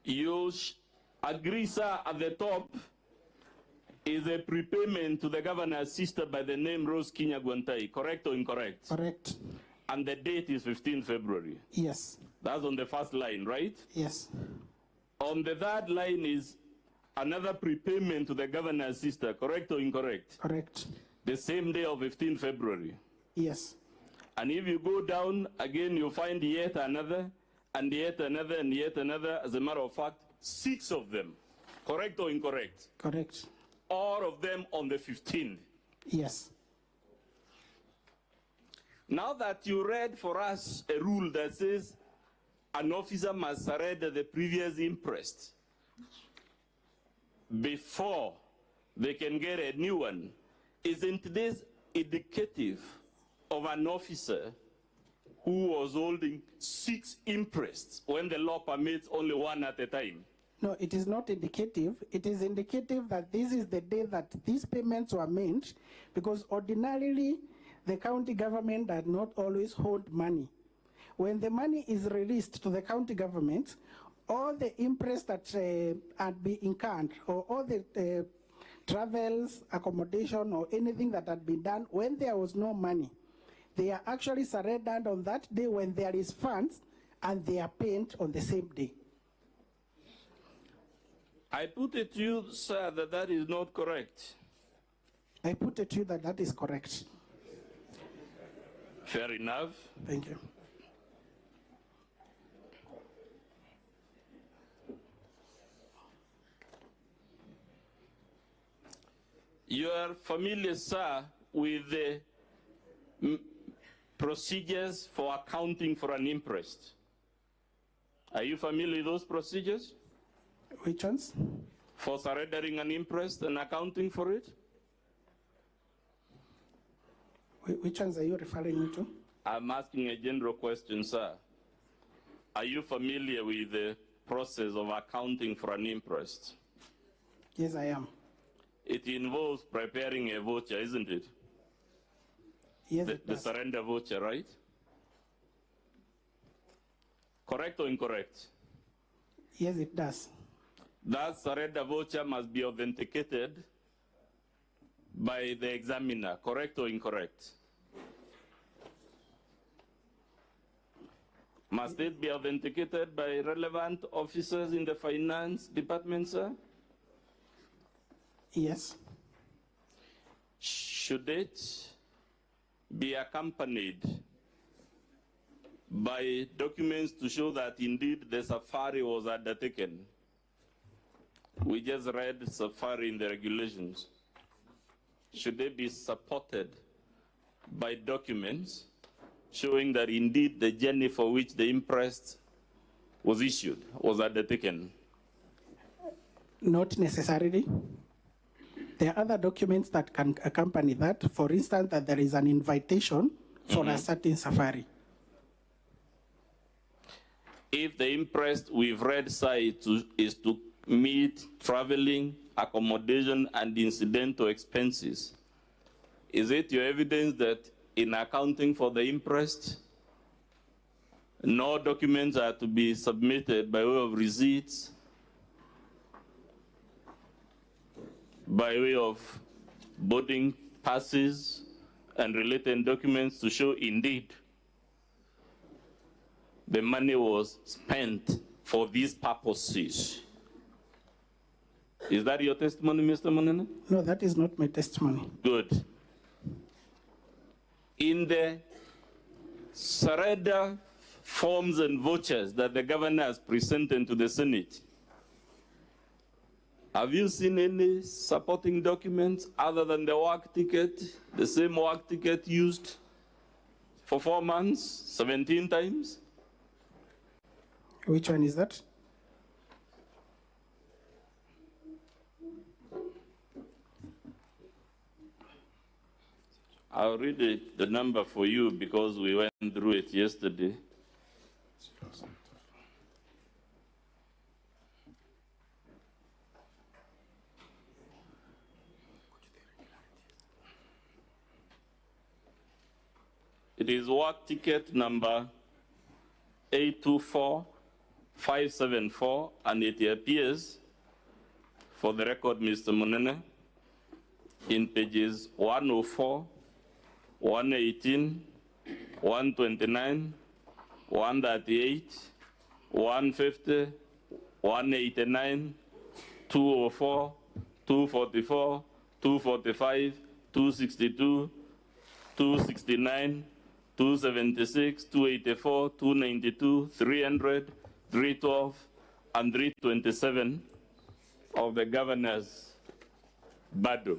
You agree, sir, at the top is a prepayment to the governor's sister by the name Rose Kinyagwantai, correct or incorrect? Correct. And the date is 15 February. Yes. That's on the first line, right? Yes. On the third line is another prepayment to the governor's sister, correct or incorrect? Correct. The same day of 15 February. Yes. And if you go down again, you find yet another, and yet another, and yet another. As a matter of fact, 6 of them. Correct or incorrect? Correct. All of them on the 15th. Yes. Now that you read for us a rule that says an officer must surrender the previous imprest before they can get a new one, isn't this indicative of an officer who was holding 6 imprests when the law permits only 1 at a time? No, it is not indicative. It is indicative that this is the day that these payments were made, because ordinarily the county government does not always hold money. When the money is released to the county government, all the imprest that had been incurred, or all the travels, accommodation, or anything that had been done when there was no money. They are actually surrendered on that day when there is funds, and they are paid on the same day. I put it to you, sir, that that is not correct. I put it to you that that is correct. Fair enough. Thank you. You are familiar, sir, with the procedures for accounting for an interest. Are you familiar with those procedures? Which ones? For surrendering an interest and accounting for it? Which ones are you referring me to? I'm asking a general question, sir. Are you familiar with the process of accounting for an interest? Yes, I am. It involves preparing a voucher, isn't it? Yes, the surrender voucher, right? Correct or incorrect? Yes, it does. That surrender voucher must be authenticated by the examiner, correct or incorrect? Must it be authenticated by relevant officers in the finance department, sir? Yes. Should it be accompanied by documents to show that indeed the safari was undertaken? We just read safari in the regulations. Should they be supported by documents showing that indeed the journey for which the interest was issued was undertaken? Not necessarily. There are other documents that can accompany that. For instance, that there is an invitation for a certain safari. If the interest we've read is to meet traveling, accommodation, and incidental expenses, is it your evidence that in accounting for the interest, no documents are to be submitted by way of receipts, by way of boarding passes and related documents to show indeed the money was spent for these purposes? Is that your testimony, Mr. Monene? No, that is not my testimony. Good. In the surrender forms and vouchers that the governor has presented to the Senate, have you seen any supporting documents other than the work ticket, the same work ticket used for 4 months, 17 times? Which one is that? I'll read the number for you because we went through it yesterday. It is work ticket number 824574, and it appears, for the record, Mr. Monene, in pages 104, 118, 129, 138, 150, 189, 204, 244, 245, 262, 269, 276, 284, 292, 300, 312, and 327 of the governor's Bado.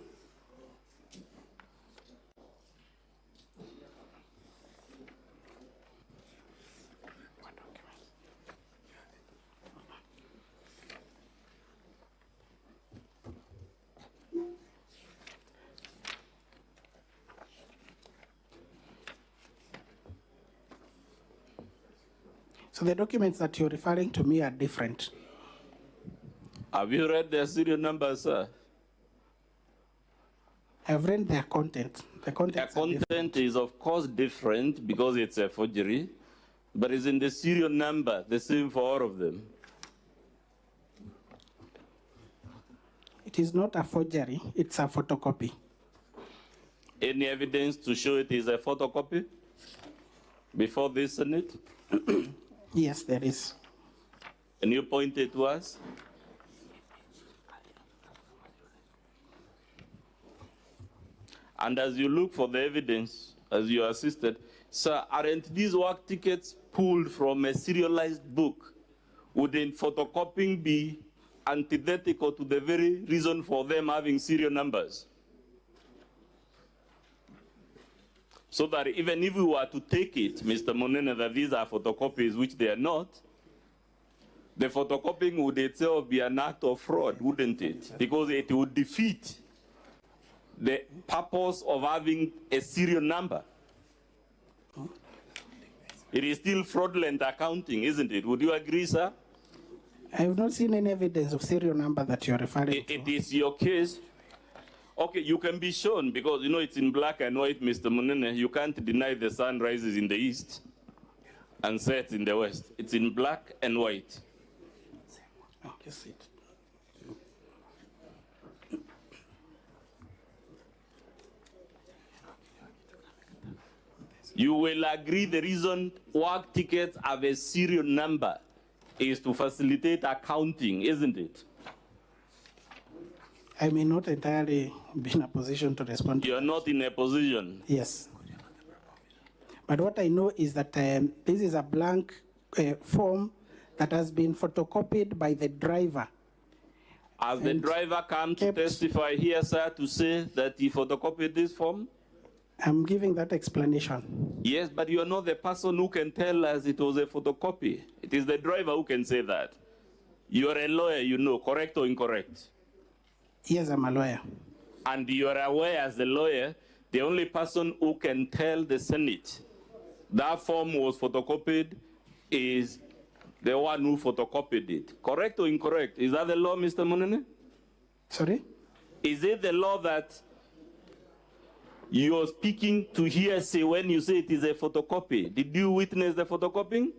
So the documents that you're referring to me are different. Have you read their serial numbers, sir? I've read their content. The content is, of course, different because it's a forgery, but is in the serial number the same for all of them? It is not a forgery, it's a photocopy. Any evidence to show it is a photocopy before this Senate? Yes, there is. Can you point it to us? And as you look for the evidence, as you assisted, sir, aren't these work tickets pulled from a serialized book? Wouldn't photocopying be antithetical to the very reason for them having serial numbers? So that even if we were to take it, Mr. Monene, that these are photocopies, which they are not, the photocopying would itself be an act of fraud, wouldn't it? Because it would defeat the purpose of having a serial number. It is still fraudulent accounting, isn't it? Would you agree, sir? I have not seen any evidence of serial number that you are referring to. It is your case. Okay, you can be shown because, you know, it's in black and white, Mr. Monene. You can't deny the sun rises in the east and sets in the west. It's in black and white. Okay, sit. You will agree the reason work tickets have a serial number is to facilitate accounting, isn't it? I may not entirely be in a position to respond to You're not in a position. Yes. But what I know is that this is a blank form that has been photocopied by the driver. Has the driver come to testify here, sir, to say that he photocopied this form? I'm giving that explanation. Yes, but you are not the person who can tell us it was a photocopy. It is the driver who can say that. You are a lawyer, you know, correct or incorrect? Yes, I'm a lawyer. And you are aware as a lawyer, the only person who can tell the Senate that form was photocopied is the one who photocopied it. Correct or incorrect? Is that the law, Mr. Monene? Sorry? Is it the law that you're speaking to hearsay when you say it is a photocopy? Did you witness the photocopying?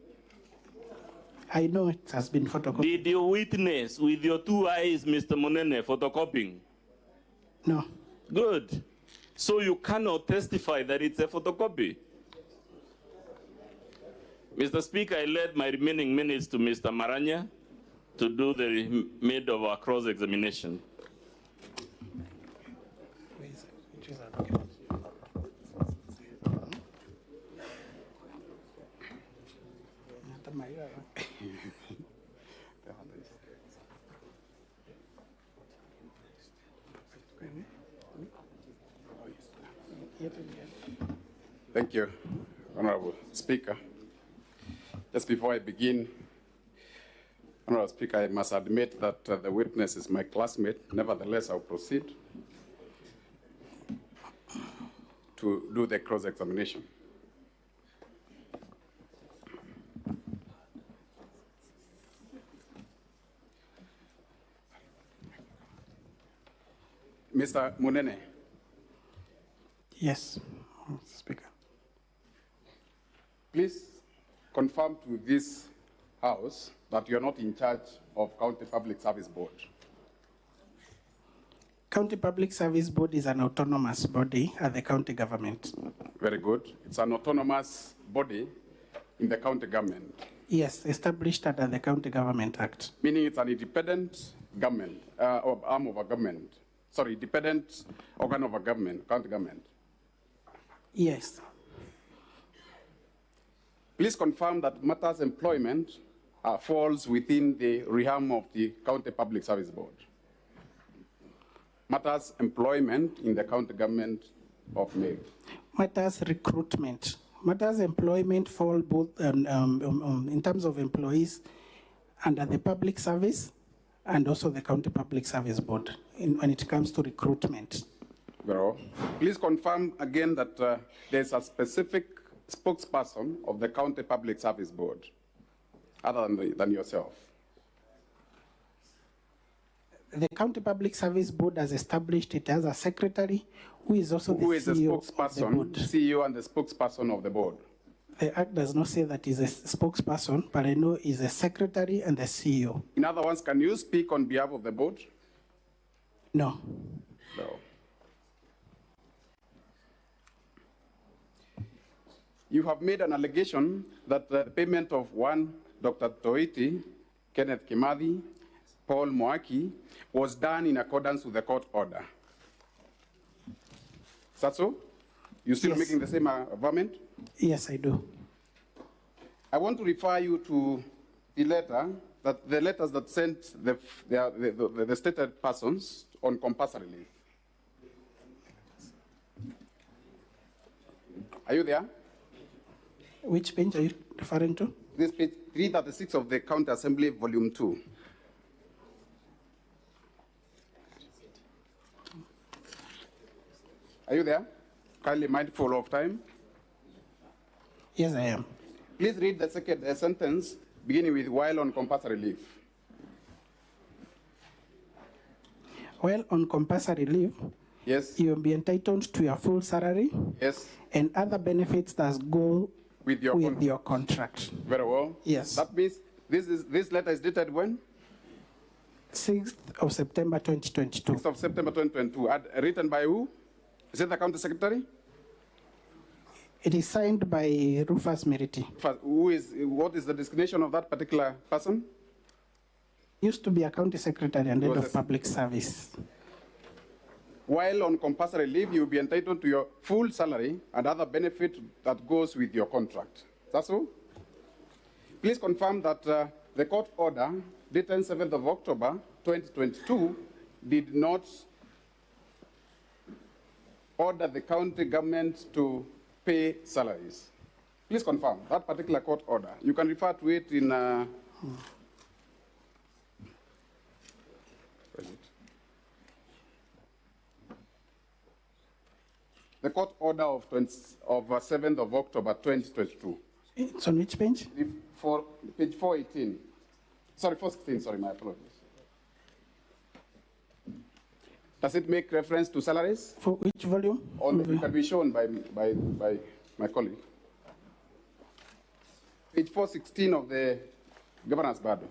I know it has been photocopied. Did you witness with your two eyes, Mr. Monene, photocopying? No. Good. So you cannot testify that it's a photocopy. Mr. Speaker, I led my remaining minutes to Mr. Maranya to do the remainder of our cross-examination. Thank you, Honorable Speaker. Just before I begin, Honorable Speaker, I must admit that the witness is my classmate. Nevertheless, I'll proceed to do the cross-examination. Mr. Munene. Yes, Mr. Speaker. Please confirm to this House that you are not in charge of County Public Service Board. County Public Service Board is an autonomous body at the county government. Very good. It's an autonomous body in the county government. Yes, established under the County Government Act. Meaning it's an independent government, or arm of a government. Sorry, dependent organ of a government, county government. Yes. Please confirm that matters employment falls within the realm of the County Public Service Board. Matters employment in the county government of May. Matters recruitment. Matters employment fall both in terms of employees under the public service and also the County Public Service Board when it comes to recruitment. Well, please confirm again that there's a specific spokesperson of the County Public Service Board other than yourself. The County Public Service Board has established it as a secretary who is also Who the is the CEO spokesperson, of the board. CEO and the spokesperson of the board? The Act does not say that he's a spokesperson, but I know he's a secretary and the CEO. In other words, can you speak on behalf of the board? No. No. You have made an allegation that the payment of one Dr. Toiti, Kenneth Kimathi, Paul Moaki was done in accordance with the court order. Is that so? You still Yes. making the same argument? Yes, I do. I want to refer you to the letters that sent the stated persons on compulsory leave. Are you there? Which page are you referring to? This page 336 of the County Assembly, Volume 2. Are you there? Kindly mindful of time. Yes, I am. Please read the second sentence, beginning with while on compulsory leave. While on compulsory leave, yes, you will be entitled to your full salary, yes, and other benefits that go with your contract. Very well. Yes. That means this letter is dated when? 6th of September 2022. 6th of September 2022. Written by who? Is it the County Secretary? It is signed by Rufus Meriti. What is the designation of that particular person? Used to be a county secretary and head of public service. While on compulsory leave, you'll be entitled to your full salary and other benefit that goes with your contract. That's all? Please confirm that the court order dated 7th of October 2022 did not order the county government to pay salaries. Please confirm that particular court order. You can refer to it in the court order of 7th of October 2022. It's on which page? For page 418. Sorry, 416, sorry, my apologies. Does it make reference to salaries? For which volume? It can be shown by my colleague. Page 416 of the Governor's Bible.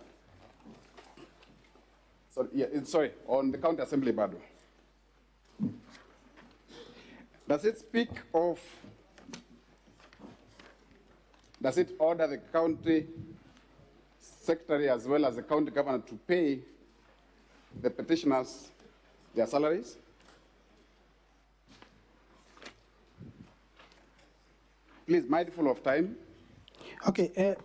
Sorry, on the County Assembly Bible. Does it speak of, does it order the county secretary as well as the county governor to pay the petitioners their salaries? Please, mindful of time. Okay,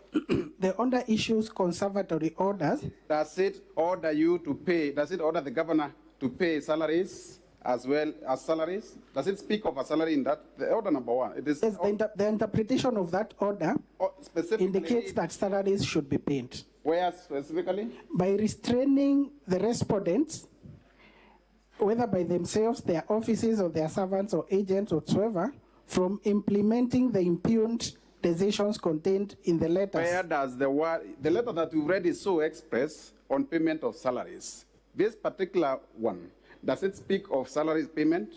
the order issues conservatory orders. Does it order you to pay, does it order the governor to pay salaries as well as salaries? Does it speak of a salary in that? The order number one. It is yes, the interpretation of that order indicates that salaries should be paid. Where specifically? By restraining the respondents, whether by themselves, their offices, or their servants or agents whatsoever, from implementing the impugned decisions contained in the letters. Where does the letter that we read is so express on payment of salaries? This particular one, does it speak of salaries payment?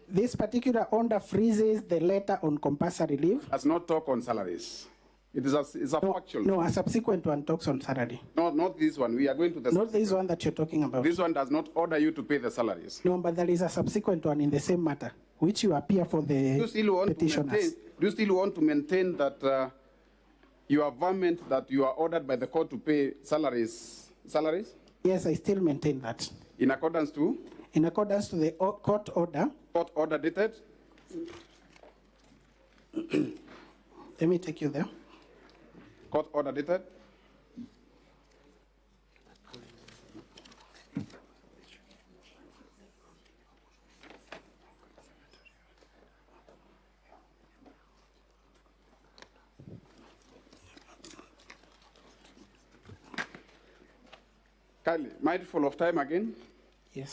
This particular order freezes the letter on compulsory leave. Does not talk on salaries. It's a factual. No, a subsequent one talks on salary. No, not this one. We are going to the. Not this one that you're talking about. This one does not order you to pay the salaries. No, but there is a subsequent one in the same matter, which you appear for the petitioners. Do you still want to maintain that your government, that you are ordered by the court to pay salaries? Yes, I still maintain that. In accordance to? In accordance to the court order. Court order dated? Let me take you there. Court order dated? Kindly, mindful of time again.